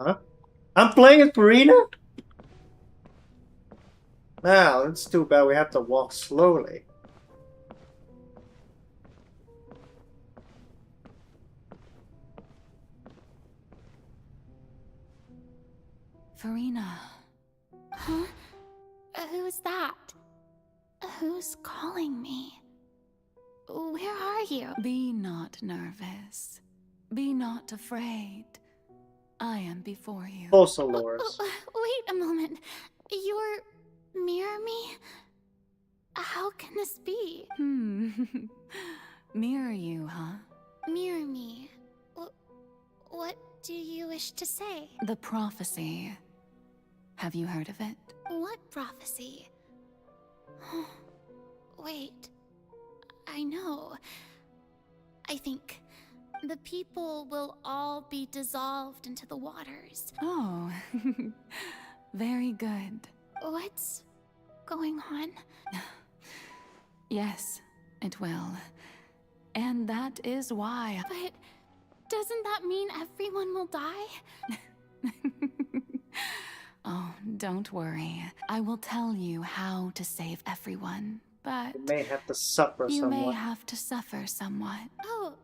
Huh? I'm playing as Farina? Wow, it's too bad we have to walk slowly. Farina. Huh? Who's that? Who's calling me? Where are you? Be not nervous. Be not afraid. I am before you. Focalors. Wait a moment. You're... mirror me? How can this be? Mirror you, huh? Mirror me? What do you wish to say? The prophecy. Have you heard of it? What prophecy? Wait. I know. I think the people will all be dissolved into the waters. Oh, very good. What's going on? Yes, it will. And that is why... But doesn't that mean everyone will die? Oh, don't worry. I will tell you how to save everyone, but You may have to suffer you somewhat. may have to suffer somewhat. Oh,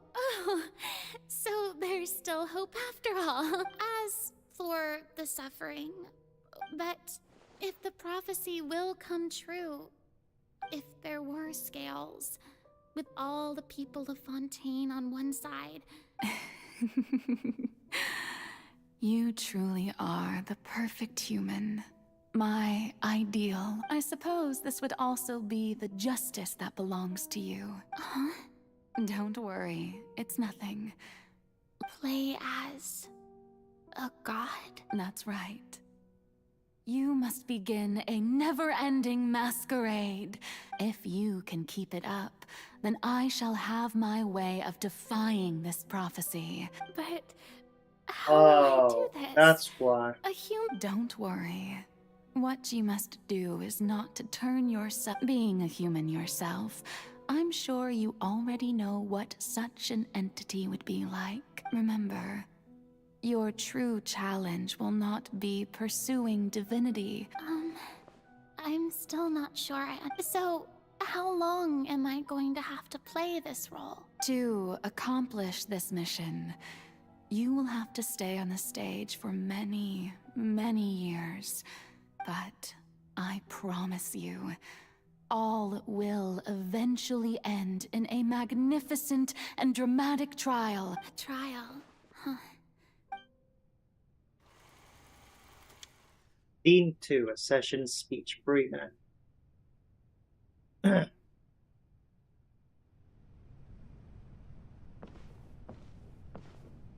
so there's still hope after all. As for the suffering, but if the prophecy will come true, if there were scales, with all the people of Fontaine on one side. You truly are the perfect human. My ideal. I suppose this would also be the justice that belongs to you. Huh? Don't worry, it's nothing. Play as a god? That's right. You must begin a never-ending masquerade. If you can keep it up, then I shall have my way of defying this prophecy. But how will I do this? That's why. A human. Don't worry. What you must do is not to turn yourself being a human yourself. I'm sure you already know what such an entity would be like. Remember, your true challenge will not be pursuing divinity. I'm still not sure. So, how long am I going to have to play this role? To accomplish this mission, you will have to stay on the stage for many, many years. But I promise you, all will eventually end in a magnificent and dramatic trial. A trial? Huh. Scene 2, a session speech. Breathe in.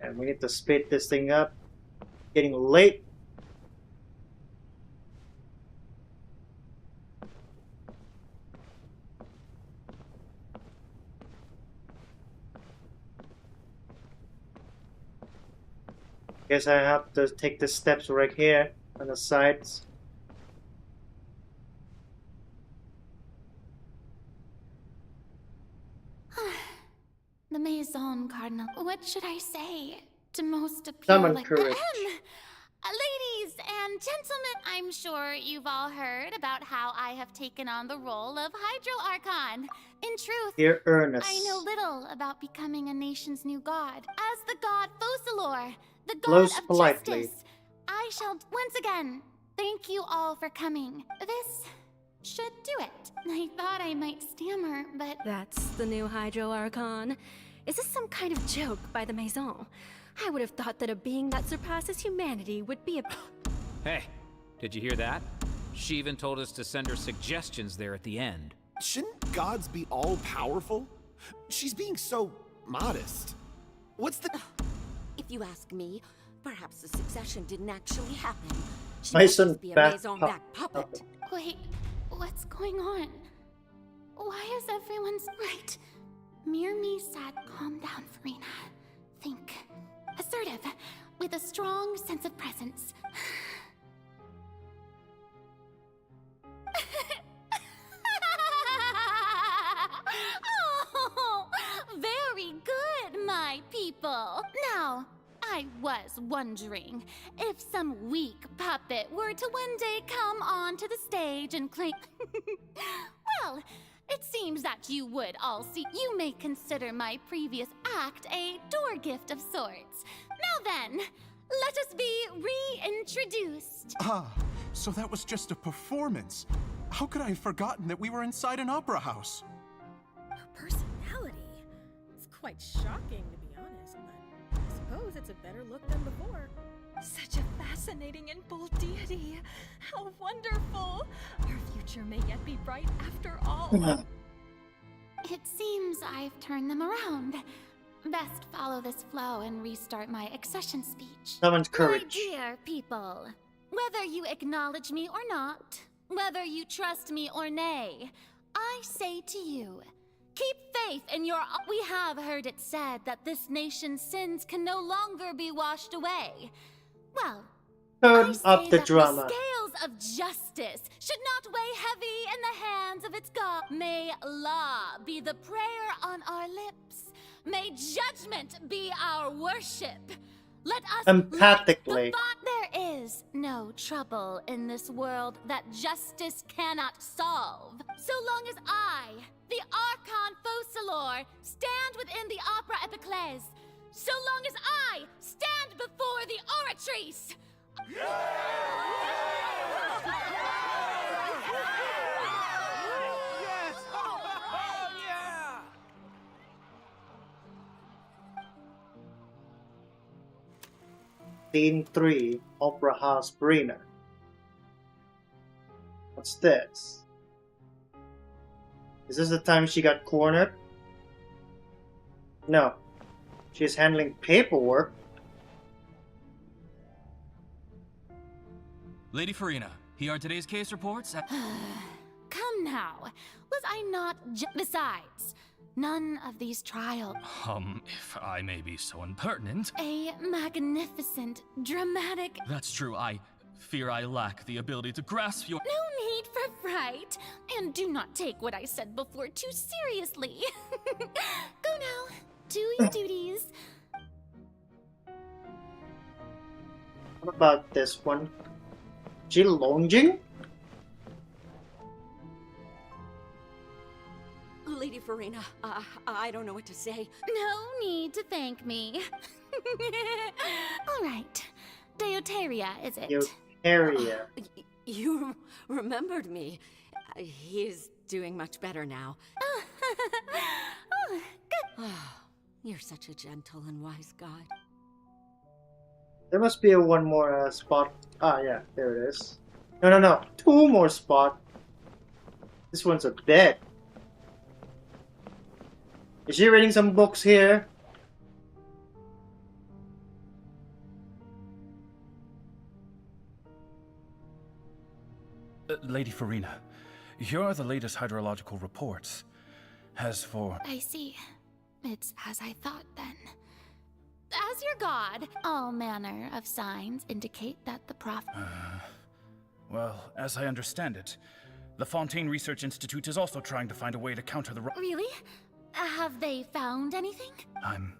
And we need to speed this thing up. Getting late. Guess I have to take the steps right here on the sides. The Maison Cardinal. What should I say to most appeal? Summon courage. Ladies and gentlemen, I'm sure you've all heard about how I have taken on the role of Hydro Archon. In truth, Dear Ernest. I know little about becoming a nation's new god. As the god Focalor, the god Blows of politely. justice, I shall once again thank you all for coming. This should do it. I thought I might stammer, but... That's the new Hydro Archon. Is this some kind of joke by the Maison? I would have thought that a being that surpasses humanity would be a... Hey, did you hear that? She even told us to send her suggestions there at the end. Shouldn't gods be all-powerful? She's being so modest. What's the... If you ask me, perhaps the succession didn't actually happen. She Mason must just be a back Maison back puppet. Wait, what's going on? Why is everyone's right? Mirmi said, calm down, Farina. Think. Assertive, with a strong sense of presence. Oh, very good, my people. Now, I was wondering if some weak puppet were to one day come onto the stage and claim... Well, it seems that you would all see. You may consider my previous act a door gift of sorts. Now then, let us be reintroduced. Ah, so that was just a performance. How could I have forgotten that we were inside an opera house? Her personality. It's quite shocking, to be honest, but I suppose it's a better look than before. Such a fascinating and bold deity. How wonderful! Our future may yet be bright after all. It seems I've turned them around. Best follow this flow and restart my accession speech. Someone's courage. My dear people, whether you acknowledge me or not, whether you trust me or nay, I say to you, keep faith in your... We have heard it said that this nation's sins can no longer be washed away. Well, Turn I up say the that drama. the scales of justice should not weigh heavy in the hands of its God. May law be the prayer on our lips. May judgment be our worship. Let us Empathically. There There is no trouble in this world that justice cannot solve. So long as I, the Archon Focalor, stand within the Opera Epiclese. So long as I stand before the Oratrice. Scene 3, Opera House Brina. What's this? Is this the time she got cornered? No. She's handling paperwork. Lady Farina, here are today's case reports. Come now. Was I not Besides, none of these trials. If I may be so impertinent. A magnificent, dramatic... That's true, I fear I lack the ability to grasp your... No need for fright. And do not take what I said before too seriously. Go now. Do your duties. What about this one? She lounging? Lady Farina, I don't know what to say. No need to thank me. All right. Deuteria, is it? Deuteria. You remembered me. He's doing much better now. Oh, good. You're such a gentle and wise god. There must be one more spot. Ah, yeah, there it is. No. 2 more spots. This one's a bed. Is she reading some books here? Lady Farina, here are the latest hydrological reports. As for... I see. It's as I thought then. As your god, all manner of signs indicate that the prophet... well, as I understand it, the Fontaine Research Institute is also trying to find a way to counter the... Really? Have they found anything? I'm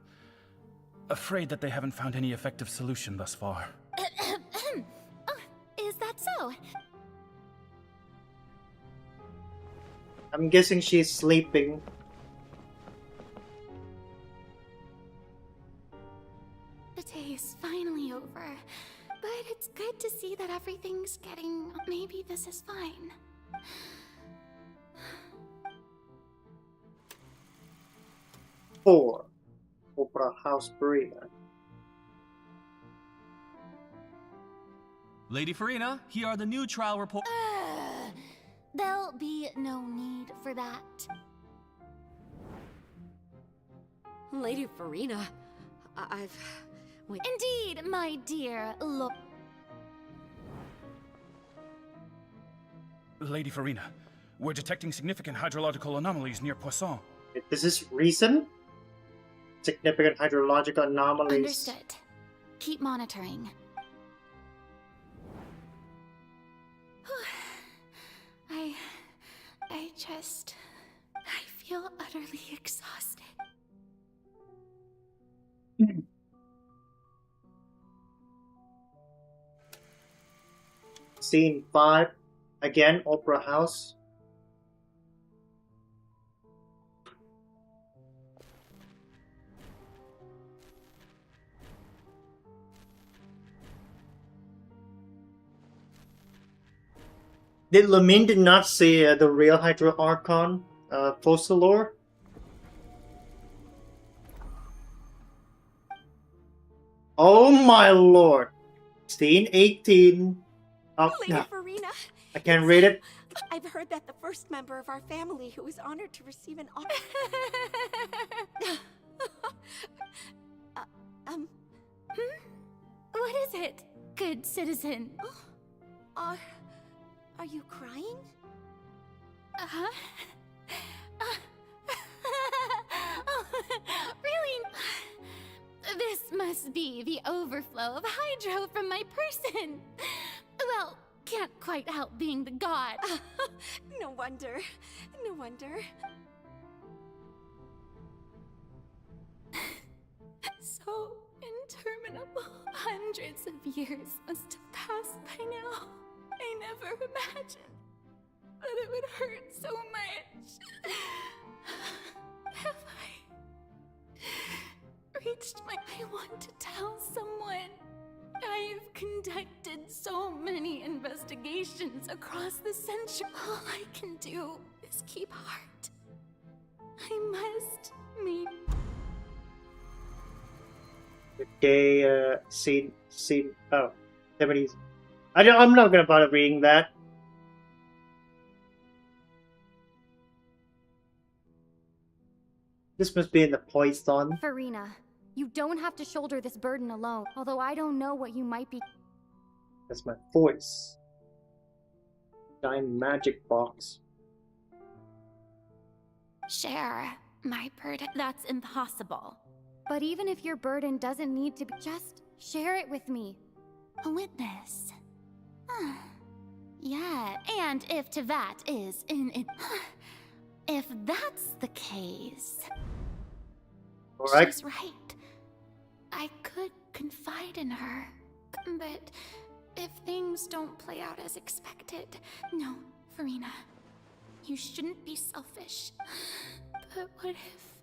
afraid that they haven't found any effective solution thus far. Oh, is that so? I'm guessing she's sleeping. The day is finally over, but it's good to see that everything's getting... Maybe this is fine. 4, Opera House Brina. Lady Farina, here are the new trial reports. There'll be no need for that. Lady Farina, Wait. Indeed, my dear. Look. Lady Farina, we're detecting significant hydrological anomalies near Poisson. This is recent? Significant hydrological anomalies. Understood. Keep monitoring. I feel utterly exhausted. Scene 5, again, Opera House. Did lumine not say the real Hydro Archon, Focalor? Oh my lord! Scene 18. Oh, Lady no. Farina, I can't read it. I've heard that the first member of our family who was honored to receive an honor... What is it, good citizen? Are you crying? Uh-huh. Really? This must be the overflow of hydro from my person. Well, can't quite help being the god. No wonder. No wonder. So Interminable hundreds of years must have passed by now. I never imagined that it would hurt so much. Have I reached my... I want to tell someone. I've conducted so many investigations across the century. All I can do is keep heart. I must meet... Okay, scene, oh, 70s. I'm not gonna bother reading that. This must be in the poison. Farina, you don't have to shoulder this burden alone, although I don't know what you might be... That's my voice. Giant magic box. Share my burden. That's impossible. But even if your burden doesn't need to be, just share it with me. A witness. Yeah, and if Tevat is in it... If that's the case... Alright. She's right. I could confide in her. But if things don't play out as expected... No, Farina. You shouldn't be selfish. But what if...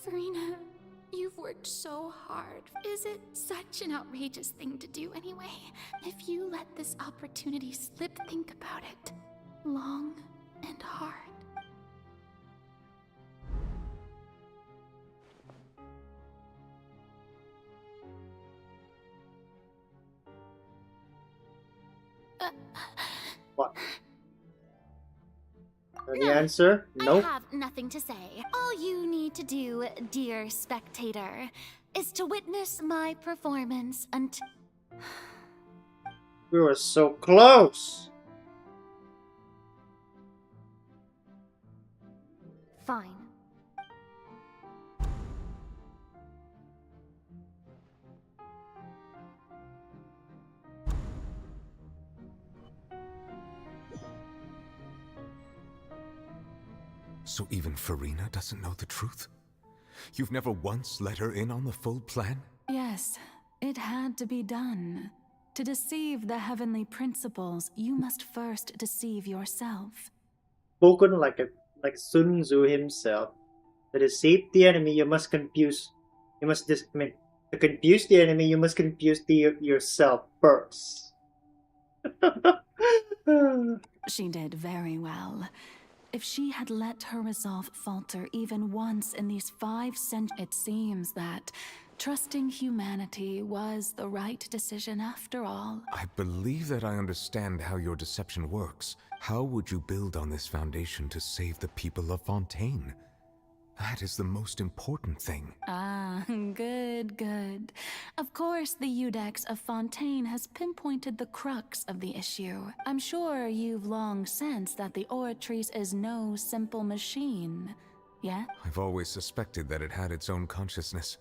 Farina... You've worked so hard. Is it such an outrageous thing to do anyway? If you let this opportunity slip, think about it. Long and hard. What? The answer? Nope. I have nothing to say. All you need to do, dear spectator, is to witness my performance until... We were so close! Fine. So even Farina doesn't know the truth? You've never once let her in on the full plan? Yes, it had to be done. To deceive the heavenly principles, you must first deceive yourself. Spoken like Sun Tzu himself. To deceive the enemy, you must confuse. To confuse the enemy, you must confuse yourself first. She did very well. If she had let her resolve falter even once in these 5 centuries, it seems that trusting humanity was the right decision after all. I believe that I understand how your deception works. How would you build on this foundation to save the people of Fontaine? That is the most important thing. Ah, good, good. Of course, the Udex of Fontaine has pinpointed the crux of the issue. I'm sure you've long sensed that the Oratrice is no simple machine, yeah? I've always suspected that it had its own consciousness.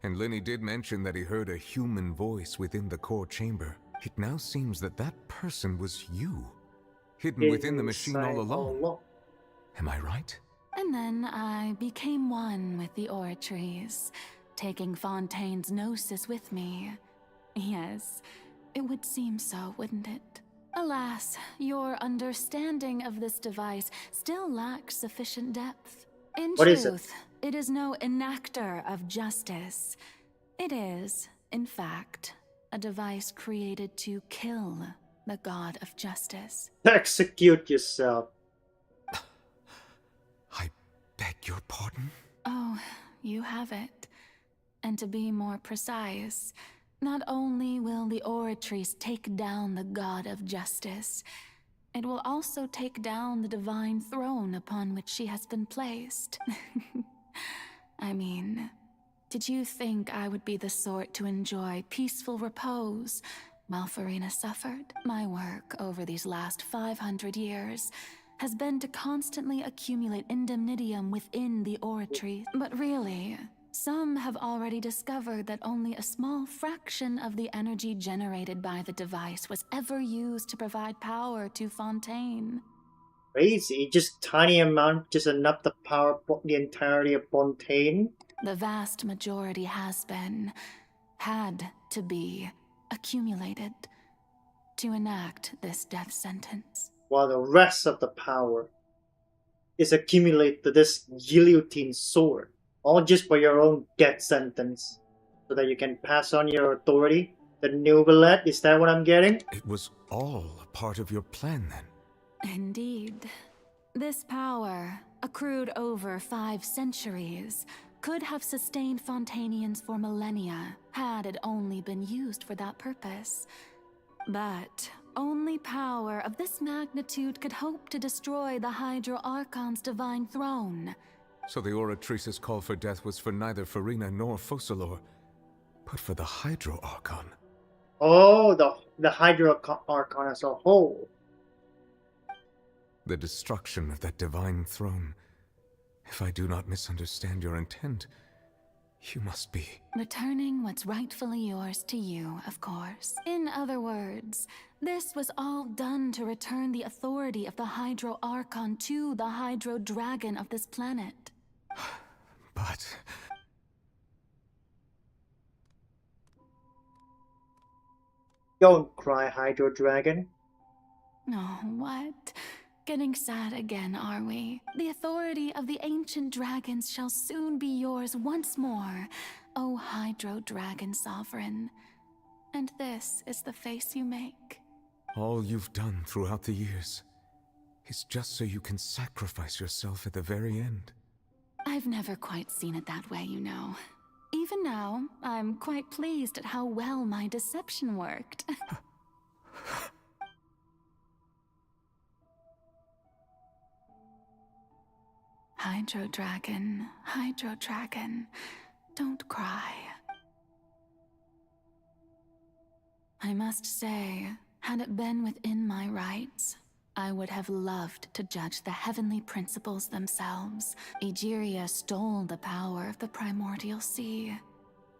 And Lenny did mention that he heard a human voice within the core chamber. It now seems that that person was you, hidden within the machine all along. Am I right? And then I became one with the Oratrice, taking Fontaine's gnosis with me. Yes, it would seem so, wouldn't it? Alas, your understanding of this device still lacks sufficient depth. In truth, it is no enactor of justice. It is, in fact, a device created to kill the god of justice. Execute yourself. Beg your pardon? Oh, you have it. And to be more precise, not only will the Oratrice take down the god of justice, it will also take down the divine throne upon which she has been placed. I mean, did you think I would be the sort to enjoy peaceful repose while Farina suffered? My work over these last 500 years has been to constantly accumulate indemnitium within the Oratrice. But really, some have already discovered that only a small fraction of the energy generated by the device was ever used to provide power to Fontaine. crazy. Just tiny amount, just enough to power the entirety of Fontaine. The vast majority has been, had to be, accumulated to enact this death sentence. While the rest of the power is accumulated to this guillotine sword. All just for your own death sentence. So that you can pass on your authority. The novelette, is that what I'm getting? It was all a part of your plan then. Indeed. This power, accrued over 5 centuries, could have sustained Fontainians for millennia, had it only been used for that purpose. But only power of this magnitude could hope to destroy the Hydro Archon's divine throne. So the Oratrice's call for death was for neither Farina nor Focalor, but for the Hydro Archon. Oh, the Hydro Archon as a whole. The destruction of that divine throne. If I do not misunderstand your intent, you must be... Returning what's rightfully yours to you, of course. In other words, this was all done to return the authority of the Hydro Archon to the Hydro Dragon of this planet. But... Don't cry, Hydro Dragon. Oh, what? Getting sad again, are we? The authority of the ancient dragons shall soon be yours once more, O Hydro Dragon Sovereign. And this is the face you make. All you've done throughout the years is just so you can sacrifice yourself at the very end. I've never quite seen it that way, you know. Even now, I'm quite pleased at how well my deception worked. Hydro Dragon, don't cry. I must say, had it been within my rights, I would have loved to judge the heavenly principles themselves. Egeria stole the power of the primordial sea,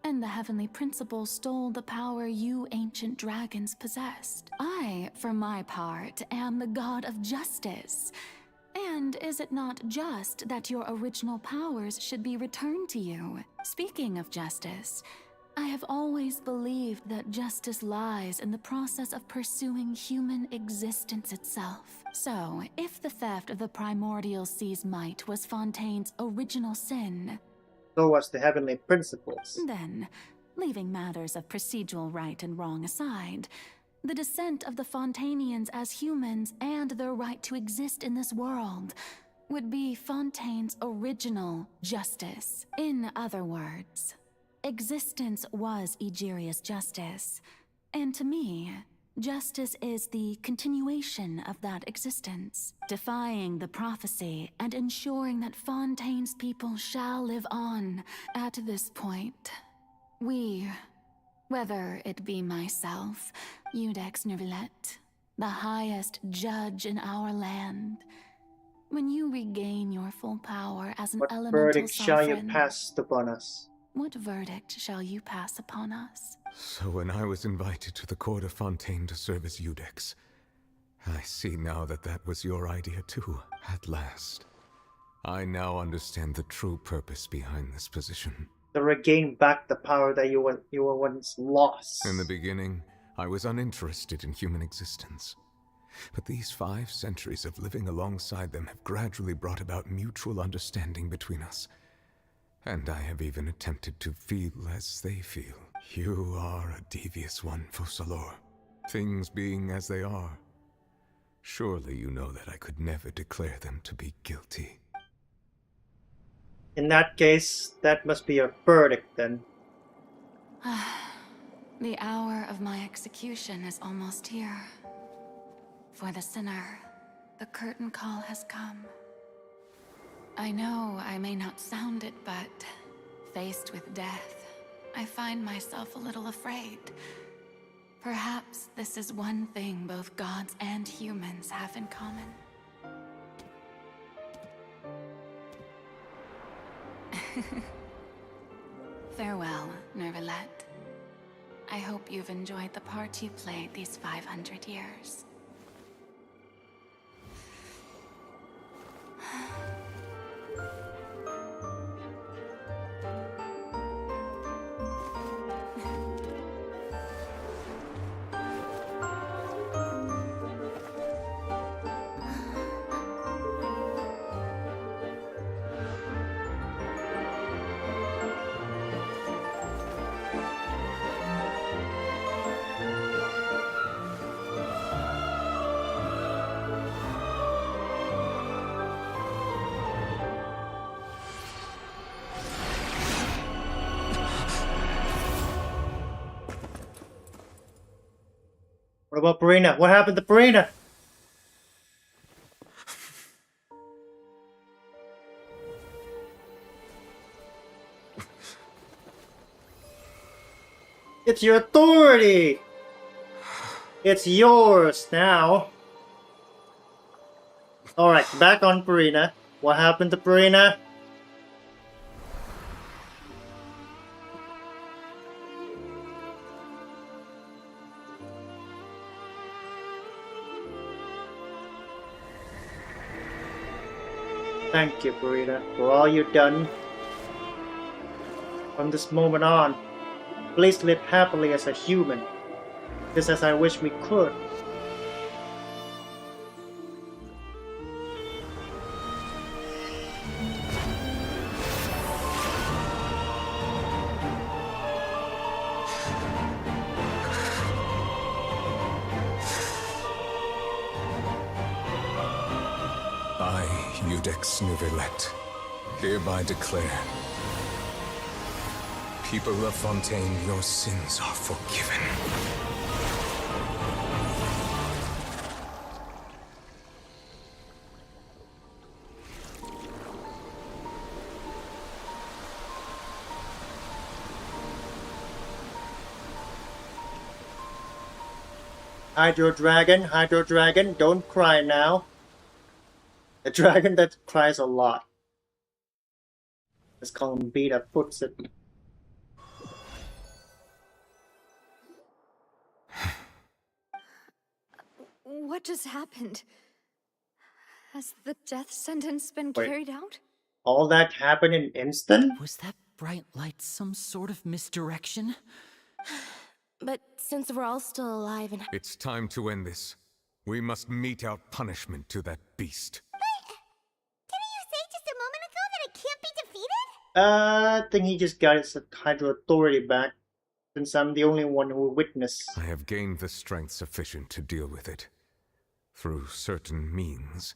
and the heavenly principles stole the power you ancient dragons possessed. I, for my part, am the god of justice. And is it not just that your original powers should be returned to you? Speaking of justice, I have always believed that justice lies in the process of pursuing human existence itself. So, if the theft of the primordial sea's might was Fontaine's original sin, so was the heavenly principles. Then, leaving matters of procedural right and wrong aside, the descent of the Fontainians as humans and their right to exist in this world would be Fontaine's original justice. In other words, existence was Egeria's justice, and to me, justice is the continuation of that existence, defying the prophecy and ensuring that Fontaine's people shall live on. At this point, we, whether it be myself, Iudex Neuvillette, the highest judge in our land, when you regain your full power as an elemental verdict shall you sovereign, pass upon us? What verdict shall you pass upon us? So when I was invited to the court of Fontaine to serve as Iudex, I see now that that was your idea too, at last. I now understand the true purpose behind this position. To regain back the power that you were once lost. In the beginning, I was uninterested in human existence. But these 5 centuries of living alongside them have gradually brought about mutual understanding between us. And I have even attempted to feel as they feel. You are a devious one, Focalor. Things being as they are, surely you know that I could never declare them to be guilty. In that case, that must be your verdict then. The hour of my execution is almost here. For the sinner, the curtain call has come. I know I may not sound it, but faced with death, I find myself a little afraid. Perhaps this is one thing both gods and humans have in common. Farewell, Neuvillette. I hope you've enjoyed the part you played these 500 years. What about Purina? What happened to Purina? It's your authority! It's yours now. Alright, back on Purina. What happened to Purina? Thank you, Purina, for all you've done. From this moment on, please live happily as a human, just as I wish we could. I, Udex Nouvelet, hereby declare, people of Fontaine, your sins are forgiven. Hydro Dragon, don't cry now. A dragon that cries a lot. As Columbina puts it. What just happened? Has the death sentence been Wait. carried out? All that happened in instant? Was that bright light some sort of misdirection? But since we're all still alive and... It's time to end this. We must mete out punishment to that beast. Didn't you say just a moment ago that it can't be defeated? I think he just got his Hydro authority back, since I'm the only one who witnessed. I have gained the strength sufficient to deal with it. Through certain means,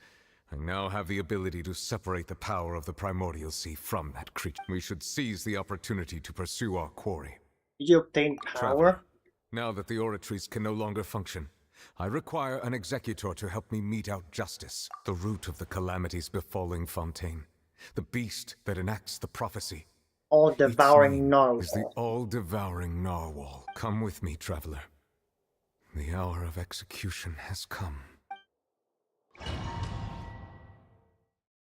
I now have the ability to separate the power of the primordial sea from that creature. We should seize the opportunity to pursue our quarry. Did you obtain power? Traveler, now that the oratories can no longer function, I require an executor to help me mete out justice, the root of the calamities befalling Fontaine, the beast that enacts the prophecy. All-devouring narwhal. Is the all-devouring narwhal. Come with me, traveler. The hour of execution has come.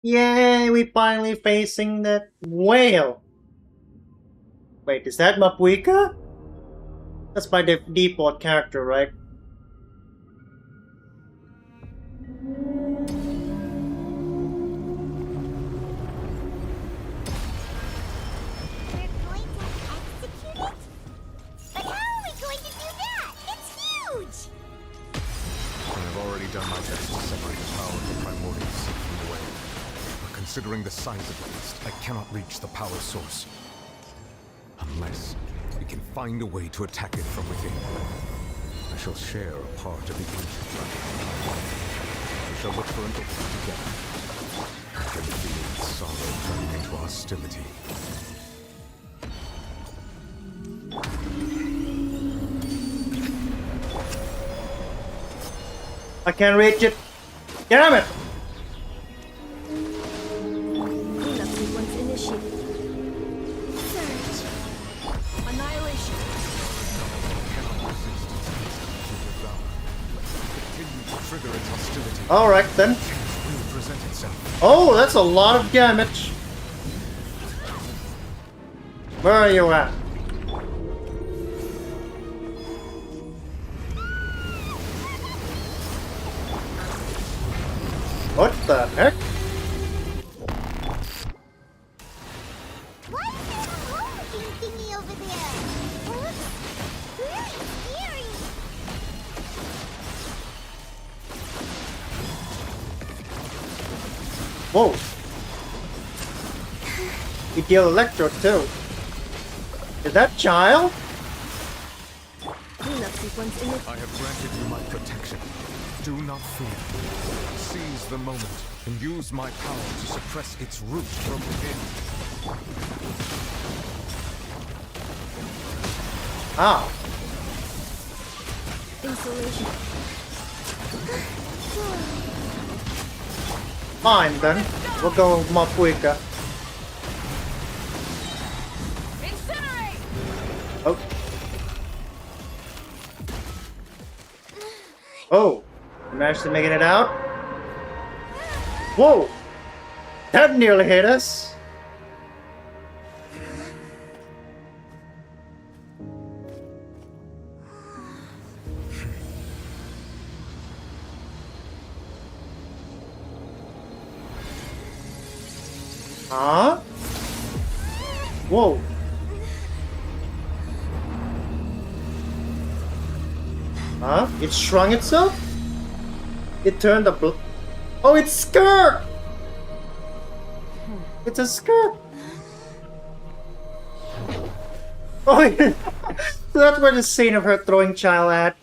Yay, we finally facing that whale. Wait, is that Mapuika? That's my default character, right? Done my best to separate the power of the primordial sea from the whale. But considering the size of the beast, I cannot reach the power source. Unless we can find a way to attack it from within. I shall share a part of the ancient dragon. We shall look for an opening together. I can feel its sorrow turning into hostility. I can't reach it. Damn it! Cleanup sequence initiated. Surge. Annihilation. Trigger its hostility. Alright then. Present itself. Oh, that's a lot of damage. Where are you at? What the heck? Why is there a hole-looking thingy over there? It looks really scary. Whoa! You deal electro too. Is that child? Cleanup sequence initiated. I have granted you my protection. Do not fear. Seize the moment and use my power to suppress its root from within. Ah. insulation. Fine then. We'll go more quicker. Incinerate! Oh. Oh. Managed to make it out. Whoa! That nearly hit us. Huh? Whoa. Huh? It shrunk itself? It turned a blue. Oh, it's skirt! It's a skirt! Oh, yeah. So that's where the scene of her throwing child at.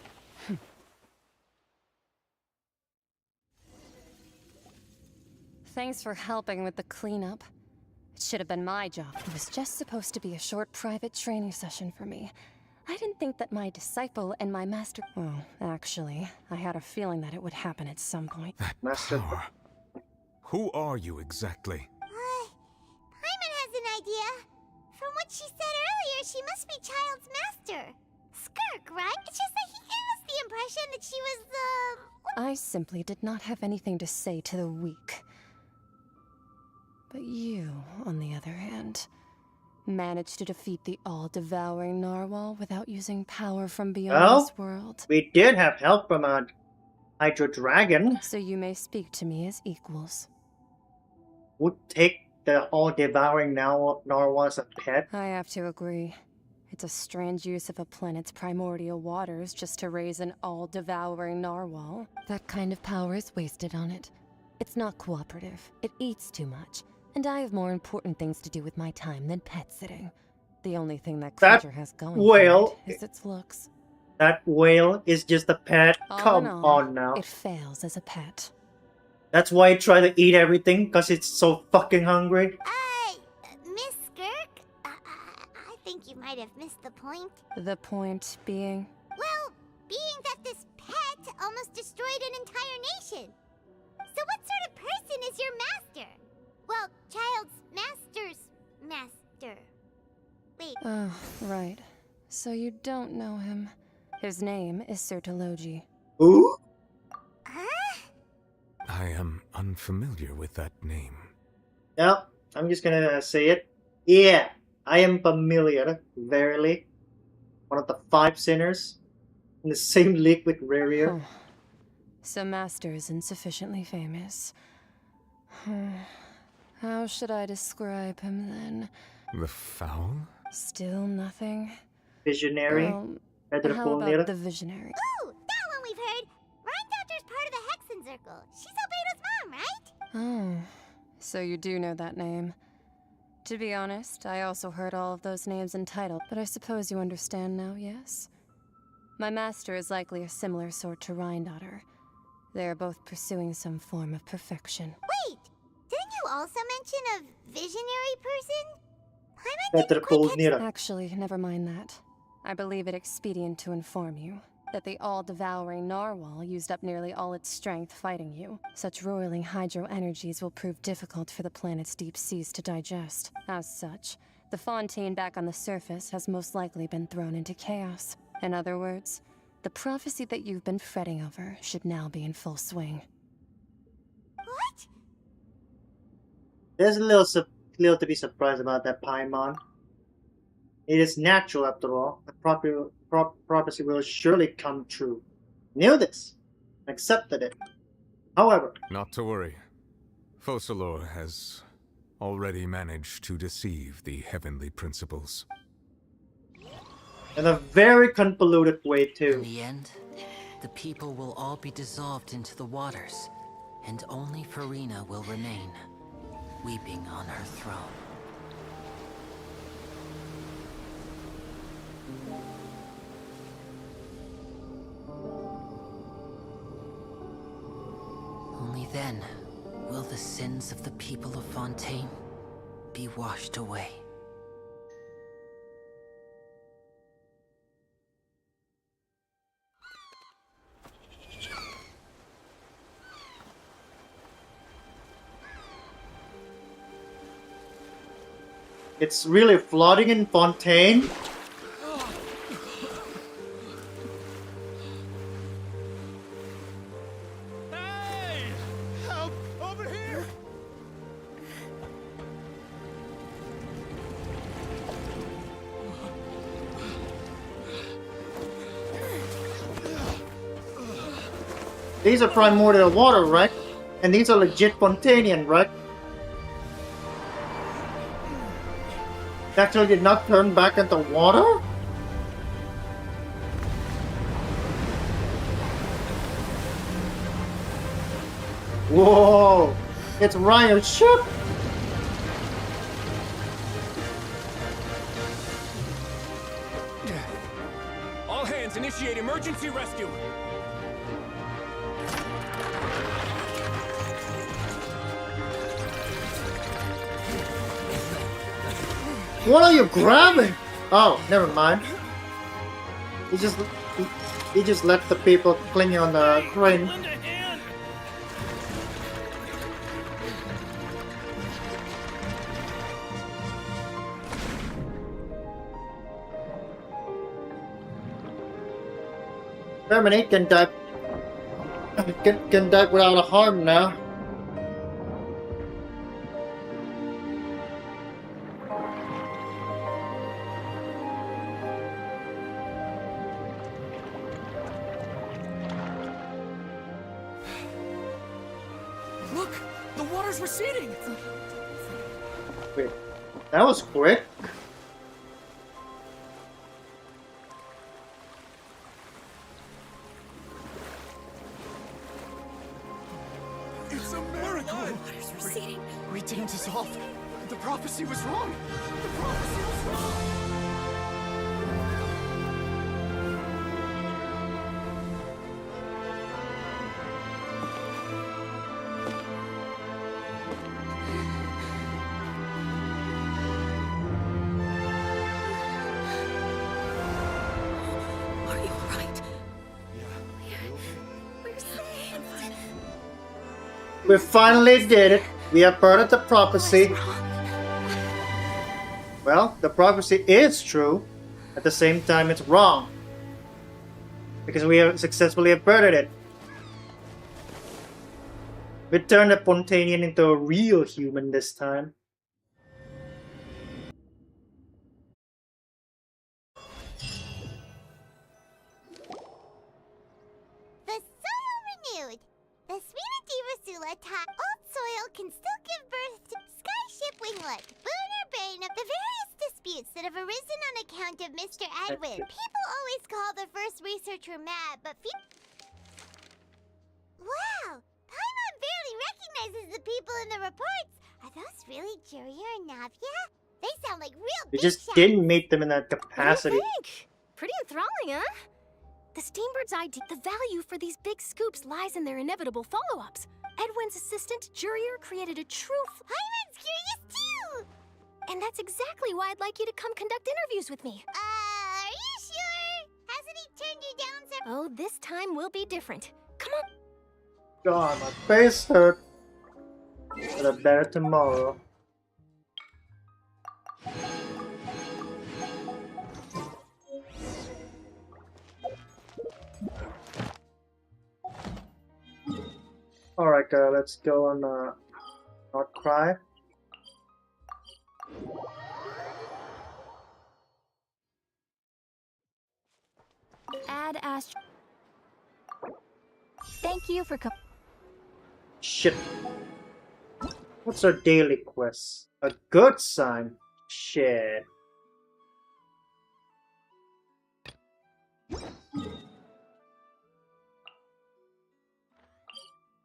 Thanks for helping with the cleanup. It should have been my job. It was just supposed to be a short private training session for me. I didn't think that my disciple and my master... Well, actually, I had a feeling that it would happen at some point. Master. Power. Who are you exactly? Paimon has an idea. From what she said earlier, she must be Child's master. Skirk, right? It's just that he gave us the impression that she was the... I simply did not have anything to say to the weak. But you, on the other hand, managed to defeat the all-devouring narwhal without using power from beyond this world. We did have help from a Hydro Dragon. So you may speak to me as equals. Would take the all-devouring narwhal as a pet? I have to agree. It's a strange use of a planet's primordial waters just to raise an all-devouring narwhal. That kind of power is wasted on it. It's not cooperative. It eats too much. And I have more important things to do with my time than pet sitting. The only thing that creature has going for it is its looks. That whale is just a pet? Come on now. It fails as a pet. That's why I try to eat everything, because it's so fucking hungry. Miss Skirk? I think you might have missed the point. The point being? Well, being that this pet almost destroyed an entire nation. So what sort of person is your master? Well, Child's master's master. Wait. Oh, right. So you don't know him. His name is Sertologi. Who? I am unfamiliar with that name. Yeah, I'm just gonna say it. Yeah, I am familiar, verily. One of the 5 sinners in the same league with Rarier. Oh. So Master is insufficiently famous. How should I describe him then? The Foul? Still nothing? Visionary? How about the Visionary? Ooh, that one we've heard. Rhine part of the Hexen Circle. She's Albedo's mom, right? Oh, so you do know that name. To be honest, I also heard all of those names entitled, but I suppose you understand now, yes? My master is likely a similar sort to Rhine. They are both pursuing some form of perfection. Wait, didn't you also mention a visionary person? Actually, never mind that. I believe it expedient to inform you that the all-devouring narwhal used up nearly all its strength fighting you. Such roiling hydro energies will prove difficult for the planet's deep seas to digest. As such, the Fontaine back on the surface has most likely been thrown into chaos. In other words, the prophecy that you've been fretting over should now be in full swing. What? There's a little to be surprised about that paimon. It is natural after all. The prophecy will surely come true. Knew this. Accepted it. However... Not to worry. Focalor has already managed to deceive the heavenly principles. In a very convoluted way, too. In the end, the people will all be dissolved into the waters, and only Farina will remain, weeping on her throne. Only then will the sins of the people of Fontaine be washed away. It's really flooding in Fontaine. Help! Over here! These are primordial water, right? And these are legit Fontainian, right? It actually did not turn back into water? Whoa! It's Ryan's ship! All hands initiate emergency rescue! What are you grabbing? Oh, never mind. He just let the people clinging on the crane. Terminate can dive without a harm now. Look! The water's receding! Wait, that was quick. It's a miracle! Water's receding. We didn't dissolve. The prophecy was wrong. The prophecy was wrong. Are you alright? We finally did it. We averted the prophecy. Well, the prophecy is true. At the same time, it's wrong. Because we have successfully averted it. We turned the Fontainian into a real human this time. The soil renewed. The old soil can still give birth to skyship winglet, boon or bane of the various disputes that have arisen on account of Mr. Edwin. People always call the first researcher mad, but wow! Paimon barely recognizes the people in the reports. Are those really Juria and Navia? They sound like real We big just shots. didn't meet them in that capacity. Pretty enthralling, huh? The Steambird's idea, the value for these big scoops lies in their inevitable follow-ups. Edwin's assistant, Jurier, created a true... Paimon's curious too! And that's exactly why I'd like you to come conduct interviews with me. Are you sure? Hasn't he turned you down Oh, this time will be different. Come on. God, my face hurt. But a better tomorrow. Alright, let's go on not cry. Add Thank you for Shit. What's our daily quest? A good sign. Shit.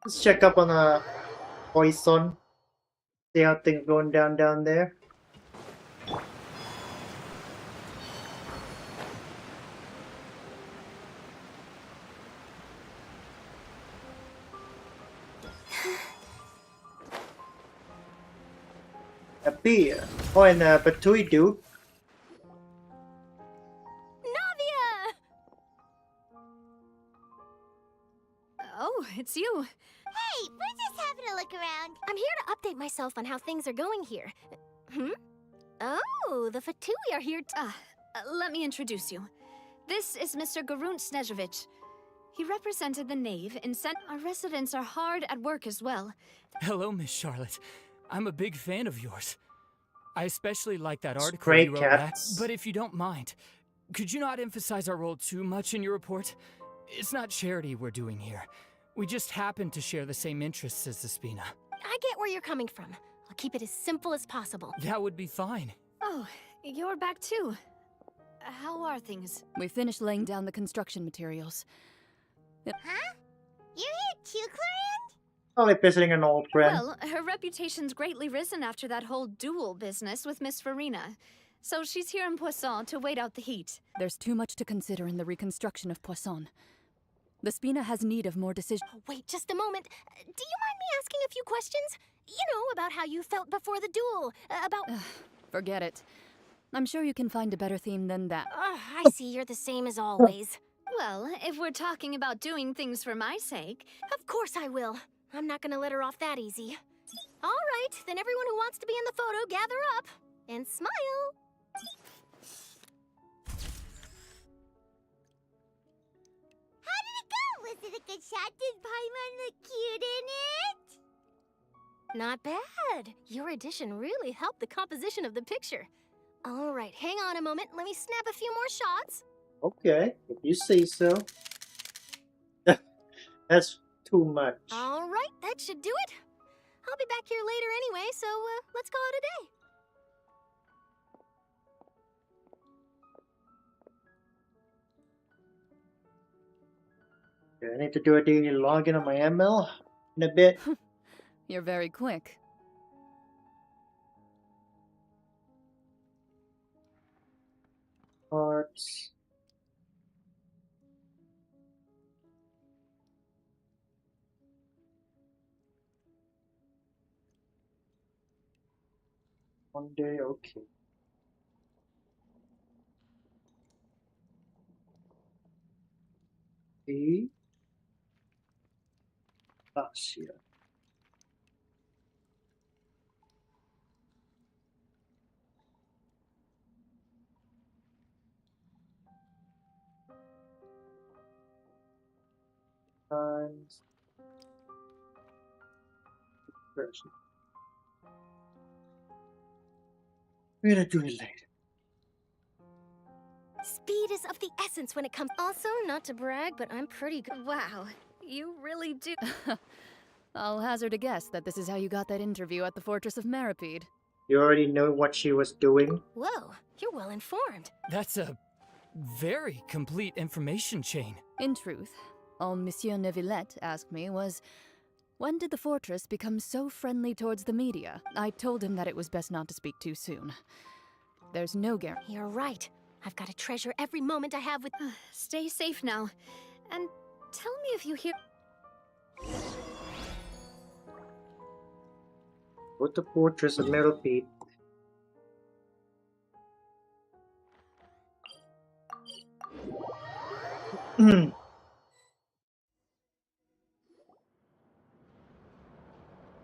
Let's check up on Poison. See how things going down there. A beer. Oh, and Batui dude. Navia! Oh, it's you. Hey, we're just having a look around. I'm here to update myself on how things are going here. Hmm? Oh? So, the Fatui are here let me introduce you. This is Mr. Garunt Snezhovich. He represented the Knave in Our residents are hard at work as well. Hello, Miss Charlotte. I'm a big fan of yours. I especially like that article Stray you wrote back. cats. But if you don't mind, could you not emphasize our role too much in your report? It's not charity we're doing here. We just happen to share the same interests as the Spina. I get where you're coming from. I'll keep it as simple as possible. That would be fine. Oh, you're back too. How are things? We finished laying down the construction materials. Huh? You're here too, Clarion? Only visiting an old friend. Well, her reputation's greatly risen after that whole duel business with Miss Farina. So she's here in Poisson to wait out the heat. There's too much to consider in the reconstruction of Poisson. The Spina has need of more decision. Oh, wait just a moment. Do you mind me asking a few questions? You know, about how you felt before the duel. About... Forget it. I'm sure you can find a better theme than that. I see you're the same as always. Well, if we're talking about doing things for my sake... Of course I will. I'm not gonna let her off that easy. All right, then everyone who wants to be in the photo, gather up. And smile. How did it go? Was it a good shot? Did Paimon look cute in it? Not bad. Your addition really helped the composition of the picture. All right, hang on a moment. Let me snap a few more shots. Okay, if you say so. That's too much. All right, that should do it. I'll be back here later anyway, so let's call it a day. Okay, I need to do a daily login on my ML in a bit. You're very quick. Parts. One day, okay. E. Asia. Times. Version. We're gonna do it later. Speed is of the essence when it comes. Also, not to brag, but I'm pretty good. Wow, you really do. I'll hazard a guess that this is how you got that interview at the Fortress of Meripede. You already know what she was doing. Whoa, you're well informed. That's a very complete information chain. In truth, all Monsieur Neuvillette asked me was, when did the Fortress become so friendly towards the media? I told him that it was best not to speak too soon. There's no guarantee. You're right. I've got to treasure every moment I have with... Stay safe now. And tell me if you hear... What the Fortress of Meripede?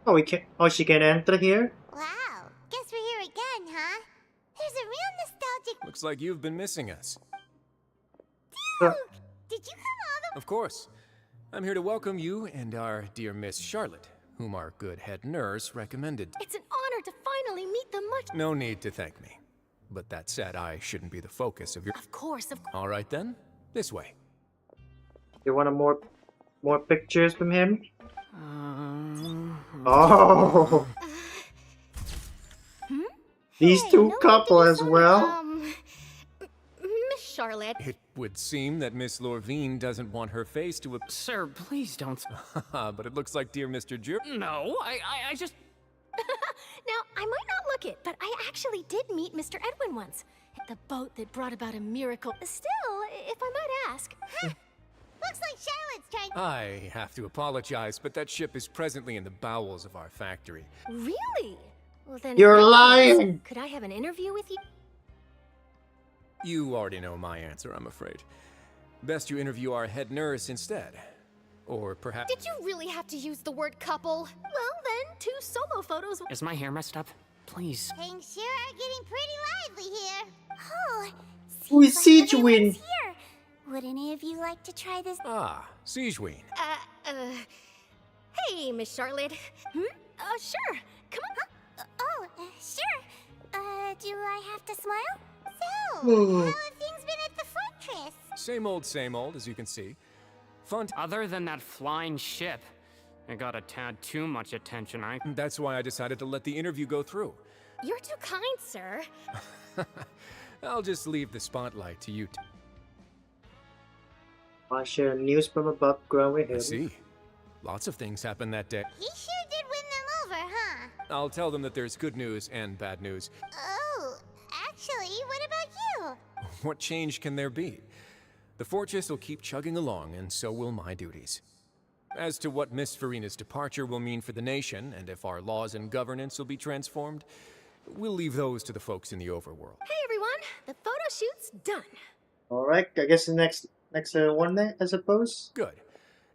Oh, we can. Oh, she can enter here. Wow, guess we're here again, huh? There's a real nostalgic... Looks like you've been missing us. Dude! Did you come all the... Of course. I'm here to welcome you and our dear Miss Charlotte, whom our good head nurse recommended. It's an honor to finally meet the much... No need to thank me. But that said, I shouldn't be the focus of your... Of course. All right then, this way. You want more pictures from him? Oh, these two couple as well. Miss Charlotte. It would seem that Miss Lorvine doesn't want her face to... Sir, please don't. But it looks like dear Mr. No, I just... Now, I might not look it, but I actually did meet Mr. Edwin once. At the boat that brought about a miracle. Still, if I might ask... Looks like Charlotte's trying... I have to apologize, but that ship is presently in the bowels of our factory. Really? Well then... You're lying! Could I have an interview with you? You already know my answer, I'm afraid. Best you interview our head nurse instead. Or perhaps... Did you really have to use the word couple? Well then, 2 solo photos... Is my hair messed up? Please. Things sure are getting pretty lively Who is Siege Win? Here. Would any of you like to try this? Ah, Siegeween. Hey, Miss Charlotte. Sure. Come on. Sure. Do I have to smile? So, Hmm. how have things been at the fortress? Same old, as you can see. Other than that flying ship, it got a tad too much attention. That's why I decided to let the interview go through. You're too kind, sir. I'll just leave the spotlight to you. I share news from above ground with him. I see. Lots of things happened that day. He sure did win them over, huh? I'll tell them that there's good news and bad news. Oh, actually, what about you? What change can there be? The fortress will keep chugging along, and so will my duties. As to what Miss Farina's departure will mean for the nation, and if our laws and governance will be transformed, we'll leave those to the folks in the overworld. Hey, everyone. The photo shoot's done. Alright, I guess the next one then, I suppose? Good.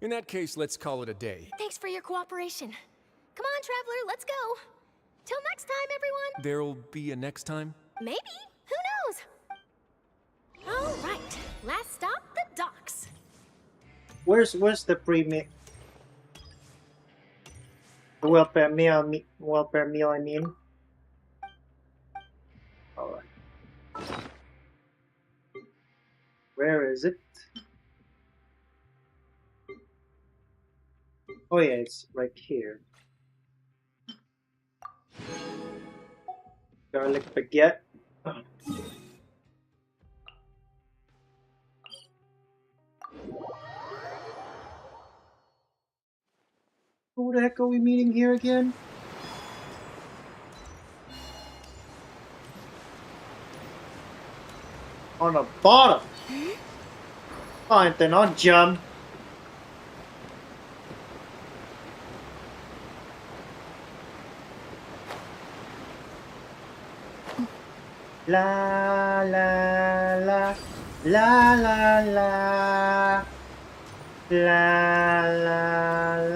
In that case, let's call it a day. Thanks for your cooperation. Come on, Traveler, let's go. Till next time, everyone. There'll be a next time? Maybe. Who knows? All right. Last stop, the docks. Where's the premium? The welfare meal, I mean. Alright. Where is it? Oh yeah, it's right here. Garlic baguette. Oh. Who the heck are we meeting here again? On the bottom. Fine, then I'll jump. La la la la la la la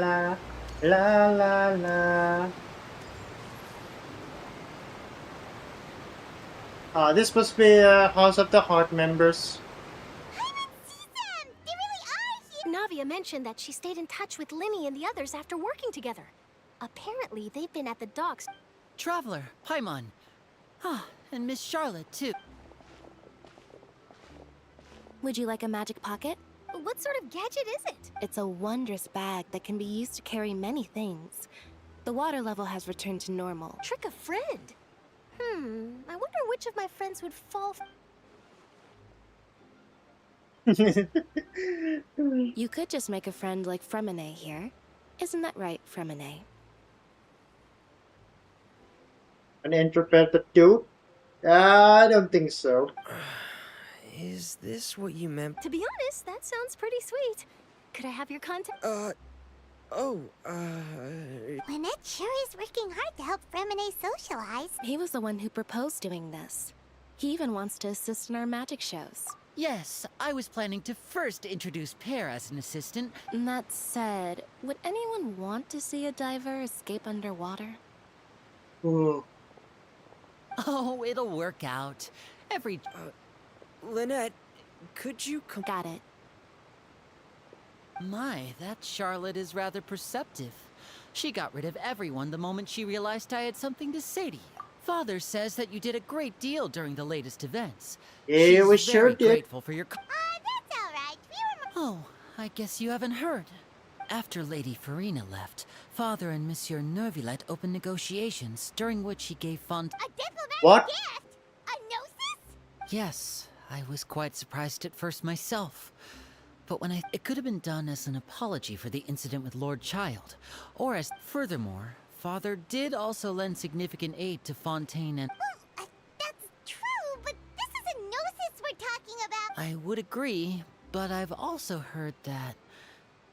la la la la. This must be House of the Heart members. Navia mentioned that she stayed in touch with Linny and the others after working together. Apparently, they've been at the docks. Traveler, Paimon. Ah, and Miss Charlotte, too. Would you like a magic pocket? What sort of gadget is it? It's a wondrous bag that can be used to carry many things. The water level has returned to normal. Trick a friend. I wonder which of my friends would fall. You could just make a friend like Fremine here. Isn't that right, Fremine? An introverted dude? I don't think so. Is this what you meant? To be honest, that sounds pretty sweet. Could I have your contact? Lynette sure is working hard to help Fremine socialize. He was the one who proposed doing this. He even wants to assist in our magic shows. Yes, I was planning to first introduce Pear as an assistant. That said, would anyone want to see a diver escape underwater? Ooh. Oh, it'll work out. Lynette, could you come? Got it. My, that Charlotte is rather perceptive. She got rid of everyone the moment she realized I had something to say to you. Father says that you did a great deal during the latest events. Yeah, we She's sure very did. grateful for your. That's alright. Oh, I guess you haven't heard. After Lady Farina left, Father and Monsieur Nervillet opened negotiations, during which he gave Fontaine. A diplomatic What? gift? A gnosis? Yes, I was quite surprised at first myself. But when it could have been done as an apology for the incident with Lord Child, or as. Furthermore, Father did also lend significant aid to Fontaine and. Well, that's true, but this is a gnosis we're talking about. I would agree, but I've also heard that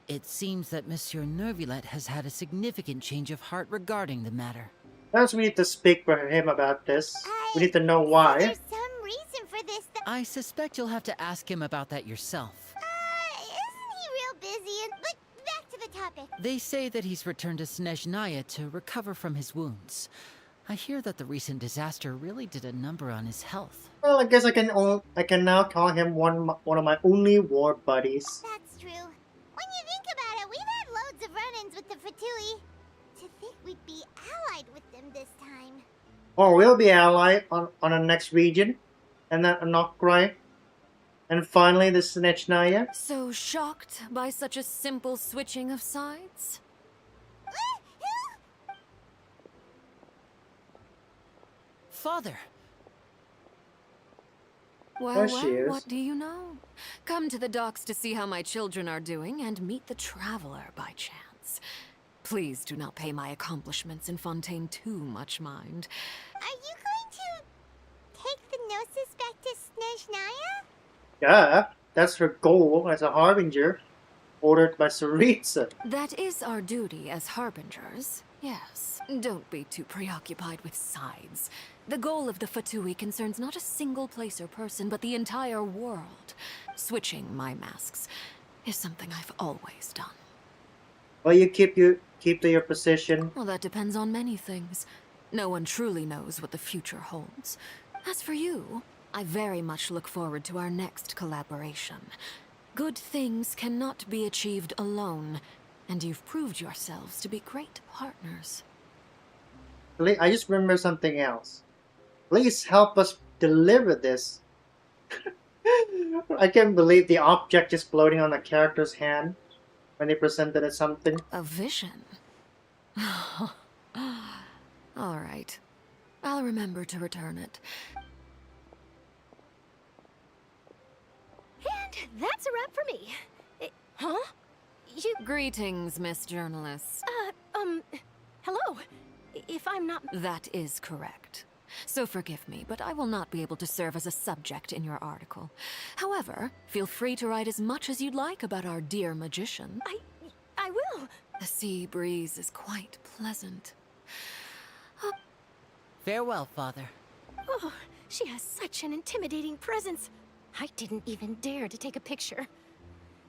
it seems that Monsieur Nervillet has had a significant change of heart regarding the matter. Perhaps we need to speak for him about this. We need to know why. There's some reason for this. I suspect you'll have to ask him about that yourself. Isn't he real busy? But back to the topic. They say that he's returned to Snezhnaya to recover from his wounds. I hear that the recent disaster really did a number on his health. Well, I guess I can now call him one of my only war buddies. That's true. When you think about it, we've had loads of run-ins with the Fatui. To think we'd be allied with them this time. Or we'll be allied on the next region, and then Anokrai, and finally the Snezhnaya. So shocked by such a simple switching of sides? Father! Well, There she is. what do you know? Come to the docks to see how my children are doing and meet the traveler by chance. Please do not pay my accomplishments in Fontaine too much mind. Are you going to take the Gnosis back to Snezhnaya? Yeah, that's her goal as a harbinger, ordered by Saritsa. That is our duty as harbingers, yes. Don't be too preoccupied with sides. The goal of the Fatui concerns not a single place or person, but the entire world. Switching my masks is something I've always done. Well, you keep to your position. Well, that depends on many things. No one truly knows what the future holds. As for you, I very much look forward to our next collaboration. Good things cannot be achieved alone, and you've proved yourselves to be great partners. I just remember something else. Please help us deliver this. I can't believe the object is floating on the character's hand when they presented it something. A vision? All right. I'll remember to return it. And that's a wrap for me. Huh? You... Greetings, Miss Journalist. Hello. If I'm not... That is correct. So forgive me, but I will not be able to serve as a subject in your article. However, feel free to write as much as you'd like about our dear magician. I will. The sea breeze is quite pleasant. Farewell, Father. Oh, she has such an intimidating presence. I didn't even dare to take a picture.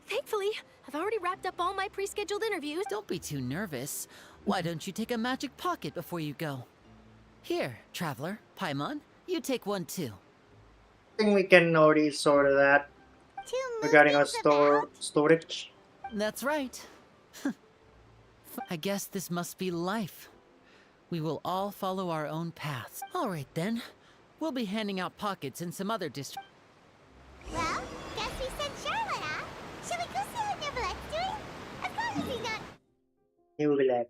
Thankfully, I've already wrapped up all my pre-scheduled interviews. Don't be too nervous. Why don't you take a magic pocket before you go? Here, Traveler, Paimon, you take one too. I think we can already sort of that regarding our storage. That's right. I guess this must be life. We will all follow our own paths. All right then. We'll be handing out pockets in some other districts. Well, guess we sent Charlotte, huh? Shall we go see how Nevelet's doing? As long as he's not... Nevelet.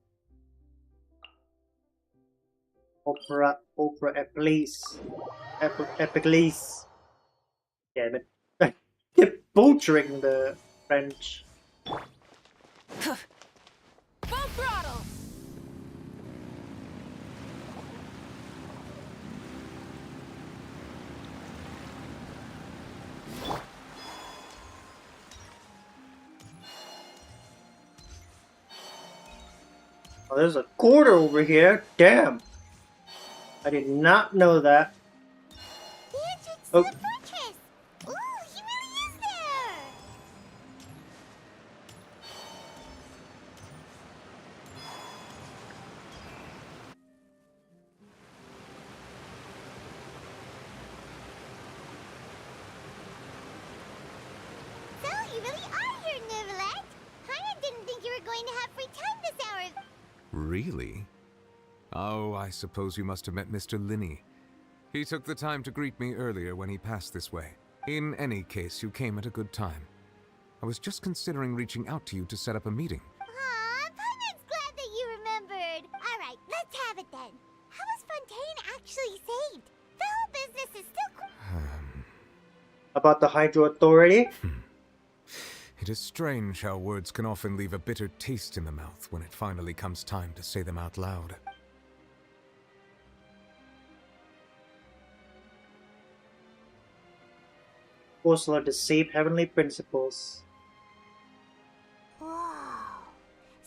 Opera Epicles. Epicles. Damn it. I keep butchering the French. Full throttle! Oh, there's a quarter over here. Damn. I did not know that. Oh. Fortress! Ooh, he really is there! So, you really are here, Nevelet. I didn't think you were going to have free time this hour. Really? Oh, I suppose you must have met Mr. Linney. He took the time to greet me earlier when he passed this way. In any case, you came at a good time. I was just considering reaching out to you to set up a meeting. Aw, Paimon's glad that you remembered. Alright, let's have it then. How was Fontaine actually saved? The whole business is still... About the Hydro Authority? It is strange how words can often leave a bitter taste in the mouth when it finally comes time to say them out loud. Also to save heavenly principles. Whoa.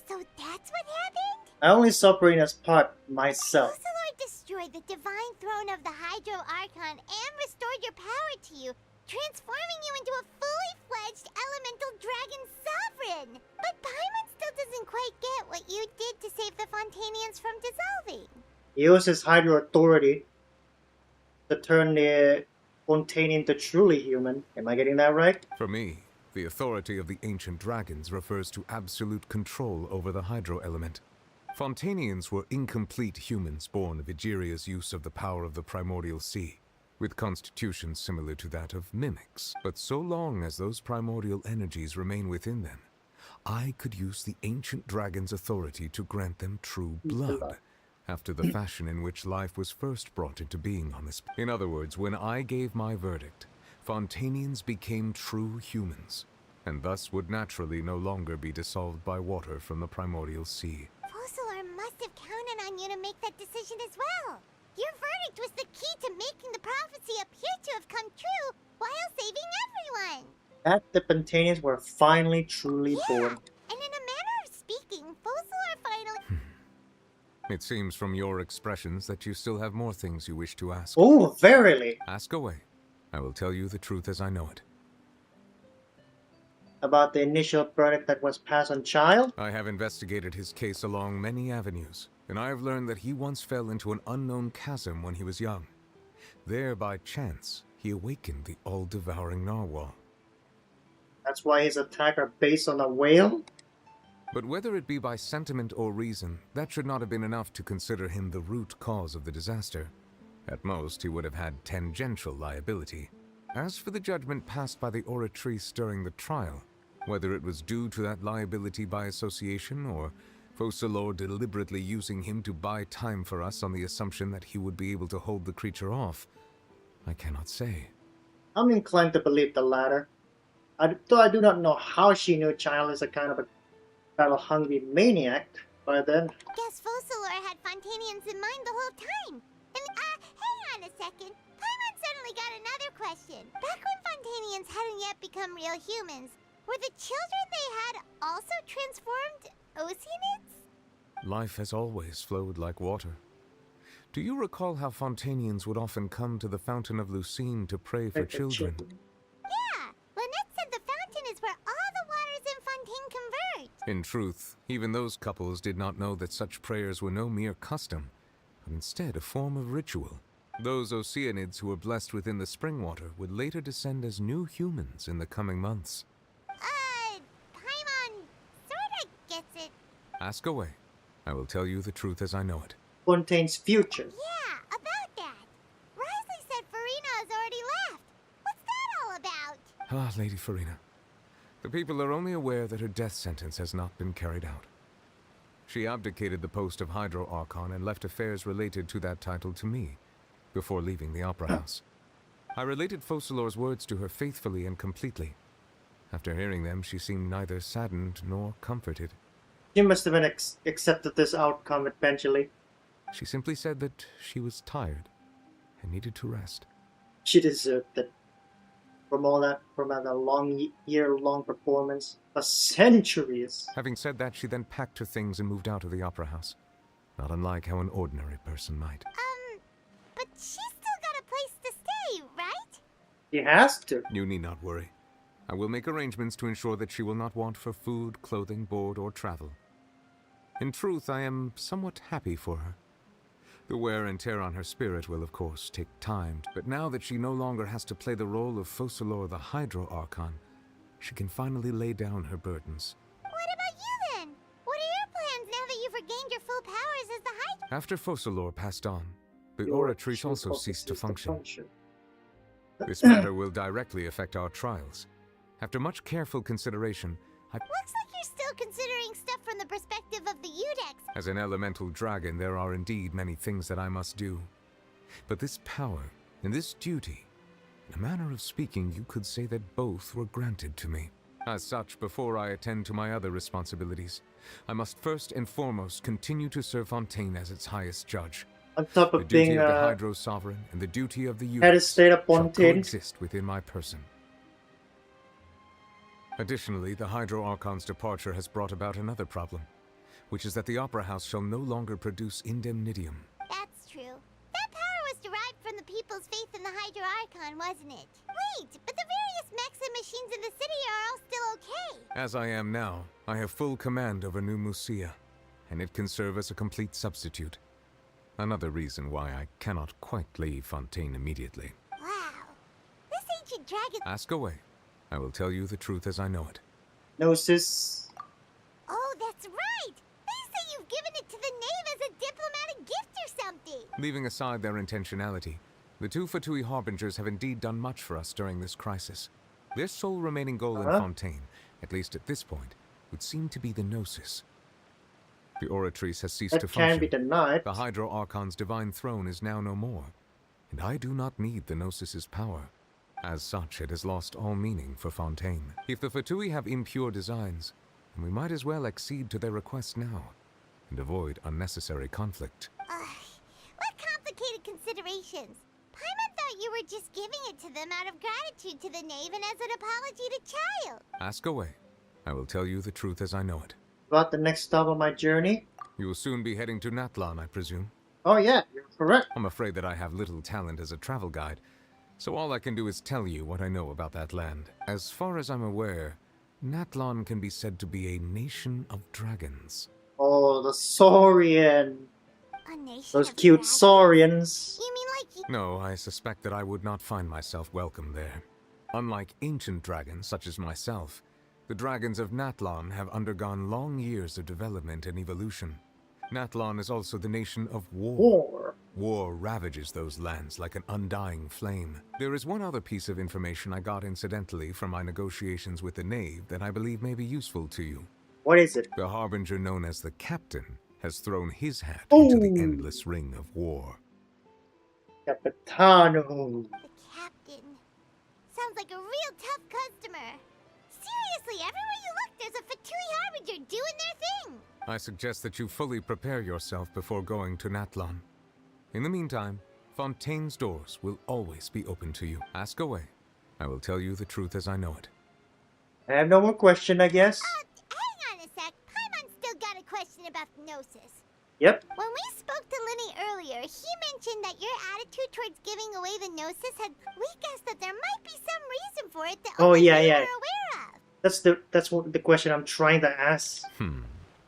So that's what happened? I only saw Perina's part myself. Lord destroyed the divine throne of the Hydro Archon and restored your power to you, transforming you into a fully fledged elemental dragon sovereign. But Paimon still doesn't quite get what you did to save the Fontainians from dissolving. He uses Hydro authority to turn the Fontaine into truly human. Am I getting that right? For me, the authority of the ancient dragons refers to absolute control over the hydro element. Fontainians were incomplete humans born of Egeria's use of the power of the primordial sea, with constitutions similar to that of mimics. But so long as those primordial energies remain within them, I could use the ancient dragon's authority to grant them true blood, after the fashion in which life was first brought into being on this. In other words, when I gave my verdict, Fontainians became true humans, and thus would naturally no longer be dissolved by water from the primordial sea. Fossilor must have counted on you to make that decision as well. Your verdict was the key to making the prophecy appear to have come true while saving everyone. That the Fontainians were finally truly born. And in a manner of speaking, Fossilor finally... It seems from your expressions that you still have more things you wish to ask. Oh, verily. Ask away. I will tell you the truth as I know it. About the initial verdict that was passed on Child? I have investigated his case along many avenues, and I have learned that he once fell into an unknown chasm when he was young. There, by chance, he awakened the all-devouring narwhal. That's why his attack are based on a whale? But whether it be by sentiment or reason, that should not have been enough to consider him the root cause of the disaster. At most, he would have had tangential liability. As for the judgment passed by the oratrice during the trial, whether it was due to that liability by association, or Fossilor deliberately using him to buy time for us on the assumption that he would be able to hold the creature off, I cannot say. I'm inclined to believe the latter. Though I do not know how she knew Child is a kind of a battle-hungry maniac, but then... Guess Fossilor had Fontainians in mind the whole time. And, hang on a second. Paimon suddenly got another question. Back when Fontainians hadn't yet become real humans, were the children they had also transformed Oceanids? Life has always flowed like water. Do you recall how Fontainians would often come to the Fountain of Lucine to pray for children? Yeah! Lynette said the fountain is where all the waters in Fontaine converge. In truth, even those couples did not know that such prayers were no mere custom, but instead a form of ritual. Those Oceanids who were blessed within the spring water would later descend as new humans in the coming months. Paimon sorta gets it. Ask away. I will tell you the truth as I know it. Fontaine's future. Yeah, about that. Risley said Farina has already left. What's that all about? Ah, Lady Farina. The people are only aware that her death sentence has not been carried out. She abdicated the post of Hydro Archon and left affairs related to that title to me, before leaving the Opera House. I related Fossilor's words to her faithfully and completely. After hearing them, she seemed neither saddened nor comforted. She must have been accepted this outcome eventually. She simply said that she was tired and needed to rest. She deserved it. From all that, from a year-long performance, a centuries. Having said that, she then packed her things and moved out of the Opera House. Not unlike how an ordinary person might. But she's still got a place to stay, right? She has to. You need not worry. I will make arrangements to ensure that she will not want for food, clothing, board, or travel. In truth, I am somewhat happy for her. The wear and tear on her spirit will, of course, take time, but now that she no longer has to play the role of Fossilor the Hydro Archon, she can finally lay down her burdens. What about you then? What are your plans now that you've regained your full powers as the Hydro? After Fossilor passed on, the Oratrice also ceased to function. This matter will directly affect our trials. After much careful consideration, Looks like you're still considering stuff from the perspective of the Udex. As an elemental dragon, there are indeed many things that I must do. But this power and this duty, in a manner of speaking, you could say that both were granted to me. As such, before I attend to my other responsibilities, I must first and foremost continue to serve Fontaine as its highest judge. On top of the duty being of the Hydro Sovereign and the duty of the Udex head of state of Fontaine coexist within my person. Additionally, the Hydro Archon's departure has brought about another problem, which is that the Opera House shall no longer produce indemnitium. That's true. That power was derived from the people's faith in the Hydro Archon, wasn't it? Wait, but the various mechs and machines in the city are all still okay. As I am now, I have full command over New Musia, and it can serve as a complete substitute. Another reason why I cannot quite leave Fontaine immediately. Wow. This ancient dragon... Ask away. I will tell you the truth as I know it. Gnosis. Oh, that's right! They say you've given it to the knave as a diplomatic gift or something! Leaving aside their intentionality, the two Fatui Harbingers have indeed done much for us during this crisis. Their sole remaining goal in Fontaine, at least at this point, would seem to be the Gnosis. The Oratrice has ceased to function. That can be denied. The Hydro Archon's divine throne is now no more, and I do not need the Gnosis's power. As such, it has lost all meaning for Fontaine. If the Fatui have impure designs, then we might as well accede to their request now, and avoid unnecessary conflict. What complicated considerations? Paimon thought you were just giving it to them out of gratitude to the knave and as an apology to Child. Ask away. I will tell you the truth as I know it. About the next stop on my journey? You will soon be heading to Natlan, I presume. Oh yeah, you're correct. I'm afraid that I have little talent as a travel guide, so all I can do is tell you what I know about that land. As far as I'm aware, Natlan can be said to be a nation of dragons. Oh, the Saurian. A nation Those of cute dragons? Saurians. You mean like you... No, I suspect that I would not find myself welcome there. Unlike ancient dragons such as myself, the dragons of Natlan have undergone long years of development and evolution. Natlan is also the nation of war. War ravages those lands like an undying flame. There is one other piece of information I got incidentally from my negotiations with the knave that I believe may be useful to you. What is it? The harbinger known as the Captain has thrown his hat into the endless ring of war. Capitano. The captain. Sounds like a real tough customer. Seriously, everywhere you look, there's a Fatui Harbinger doing their thing. I suggest that you fully prepare yourself before going to Natlan. In the meantime, Fontaine's doors will always be open to you. Ask away. I will tell you the truth as I know it. I have no more question, I guess. Hang on a sec. Paimon's still got a question about the Gnosis. Yep. When we spoke to Linny earlier, he mentioned that your attitude towards giving away the Gnosis had... We guessed that there might be some reason for it that only we were aware of. That's what the question I'm trying to ask.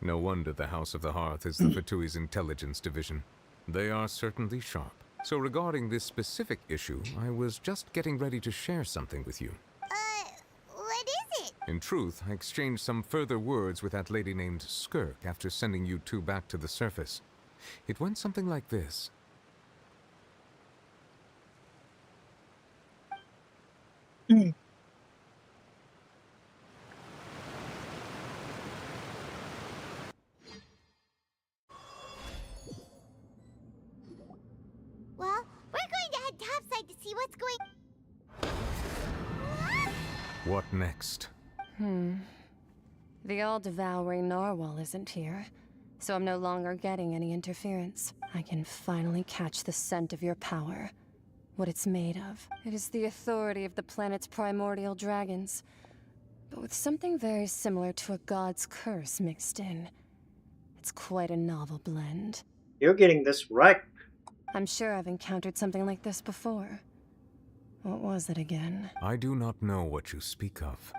No wonder the House of the Hearth is the Fatui's intelligence division. They are certainly sharp. So regarding this specific issue, I was just getting ready to share something with you. What is it? In truth, I exchanged some further words with that lady named Skirk after sending you two back to the surface. It went something like this. Well, we're going to head topside to see what's going... What next? The all-devouring narwhal isn't here, so I'm no longer getting any interference. I can finally catch the scent of your power. What it's made of. It is the authority of the planet's primordial dragons, but with something very similar to a god's curse mixed in. It's quite a novel blend. You're getting this right. I'm sure I've encountered something like this before. What was it again? I do not know what you speak of.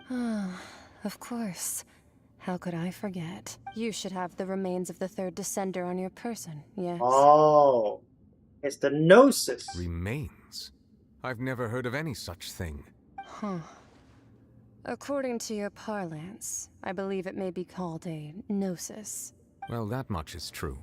Of course. How could I forget? You should have the remains of the third descender on your person, yes? Oh, it's the Gnosis. Remains? I've never heard of any such thing. According to your parlance, I believe it may be called a gnosis. Well, that much is true.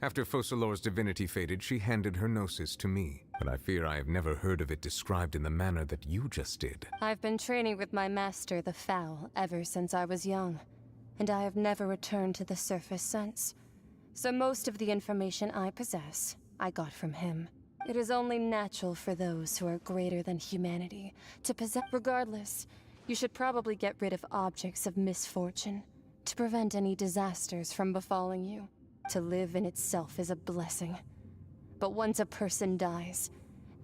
After Focalor's divinity faded, she handed her gnosis to me, but I fear I have never heard of it described in the manner that you just did. I've been training with my master, the Fowl, ever since I was young, and I have never returned to the surface since. So most of the information I possess, I got from him. It is only natural for those who are greater than humanity to possess. Regardless, you should probably get rid of objects of misfortune to prevent any disasters from befalling you. To live in itself is a blessing. But once a person dies,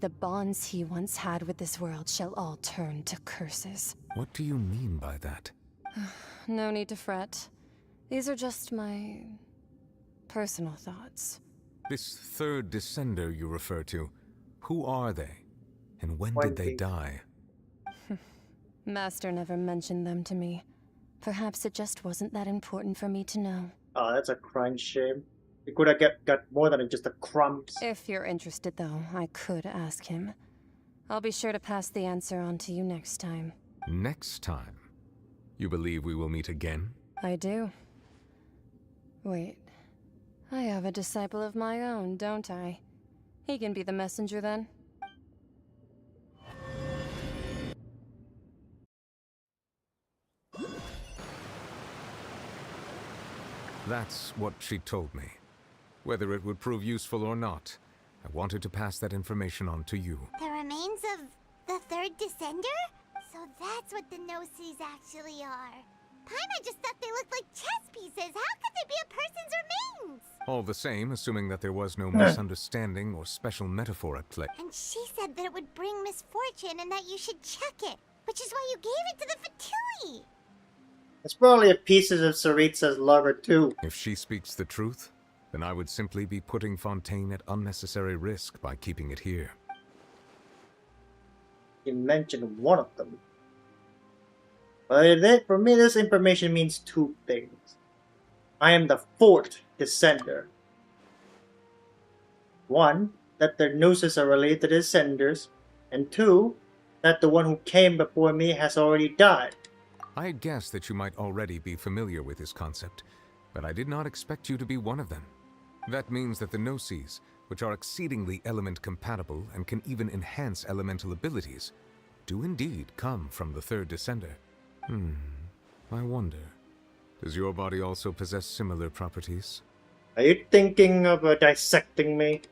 the bonds he once had with this world shall all turn to curses. What do you mean by that? No need to fret. These are just my personal thoughts. This third descender you refer to, who are they? And when did they die? Master never mentioned them to me. Perhaps it just wasn't that important for me to know. Oh, that's a crime shame. We could have got more than just the crumbs. If you're interested, though, I could ask him. I'll be sure to pass the answer on to you next time. Next time? You believe we will meet again? I do. Wait. I have a disciple of my own, don't I? He can be the messenger then. That's what she told me. Whether it would prove useful or not, I wanted to pass that information on to you. The remains of the third descender? So that's what the Gnosis actually are. Paimon just thought they looked like chess pieces. How could they be a person's remains? All the same, assuming that there was no misunderstanding or special metaphor at play. And she said that it would bring misfortune and that you should check it, which is why you gave it to the Fatui. It's probably a piece of Saritsa's lover too. If she speaks the truth, then I would simply be putting Fontaine at unnecessary risk by keeping it here. You mentioned one of them. But for me, this information means two things. I am the fourth descender. One, that the Gnosis are related to the descenders, and two, that the one who came before me has already died. I had guessed that you might already be familiar with this concept, but I did not expect you to be one of them. That means that the Gnosis, which are exceedingly element compatible and can even enhance elemental abilities, do indeed come from the third descender. I wonder, does your body also possess similar properties? Are you thinking of dissecting me?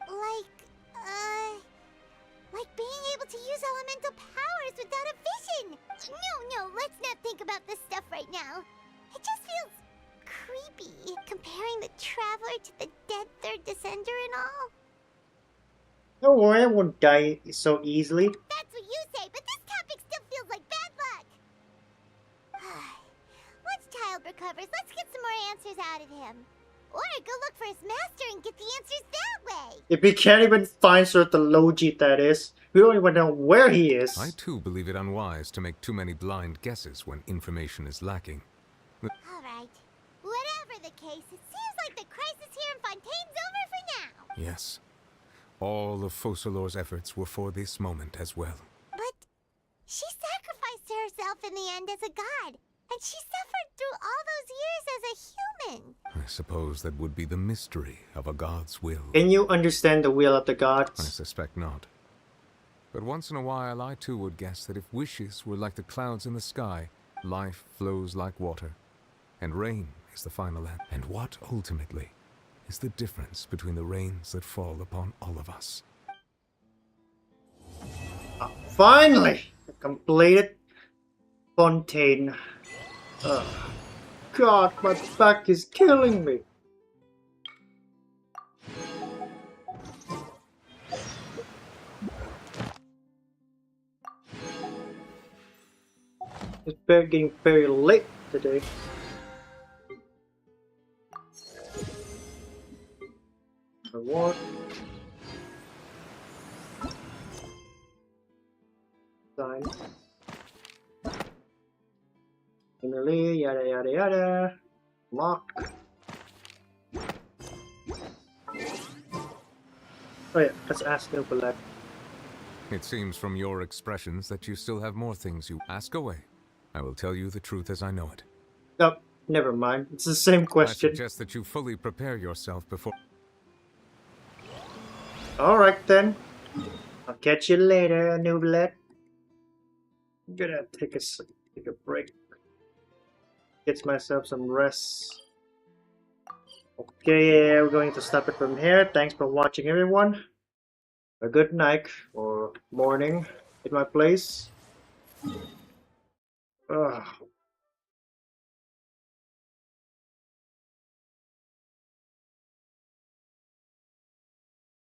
Like being able to use elemental powers without a vision. No, let's not think about this stuff right now. It just feels creepy, comparing the Traveler to the dead third descender and all. Don't worry, I won't die so easily. That's what you say, but this topic still feels like bad luck. Once Child recovers, let's get some more answers out of him. Or go look for his master and get the answers that way. If we can't even find Sir the Logit, that is, we don't even know where he is. I too believe it unwise to make too many blind guesses when information is lacking. Alright. Whatever the case, it seems like the crisis here in Fontaine's over for now. Yes. All of Focalor's efforts were for this moment as well. But she sacrificed herself in the end as a god. And she suffered through all those years as a human. I suppose that would be the mystery of a god's will. Can you understand the will of the gods? I suspect not. But once in a while I too would guess that if wishes were like the clouds in the sky, life flows like water, and rain is the final end. And what, ultimately, is the difference between the rains that fall upon all of us? Finally! I completed Fontaine. God, my back is killing me. It's getting very late today. Reward. Sign. Emily, yada yada yada. Lock. Oh yeah, let's ask Overlap. It seems from your expressions that you still have more things you ask away. I will tell you the truth as I know it. Oh, never mind. It's the same question. I suggest that you fully prepare yourself before... Alright then. I'll catch you later, Nooblet. I'm gonna take a break. Get myself some rest. Okay, yeah, we're going to stop it from here. Thanks for watching, everyone. A good night or morning at my place. Ugh.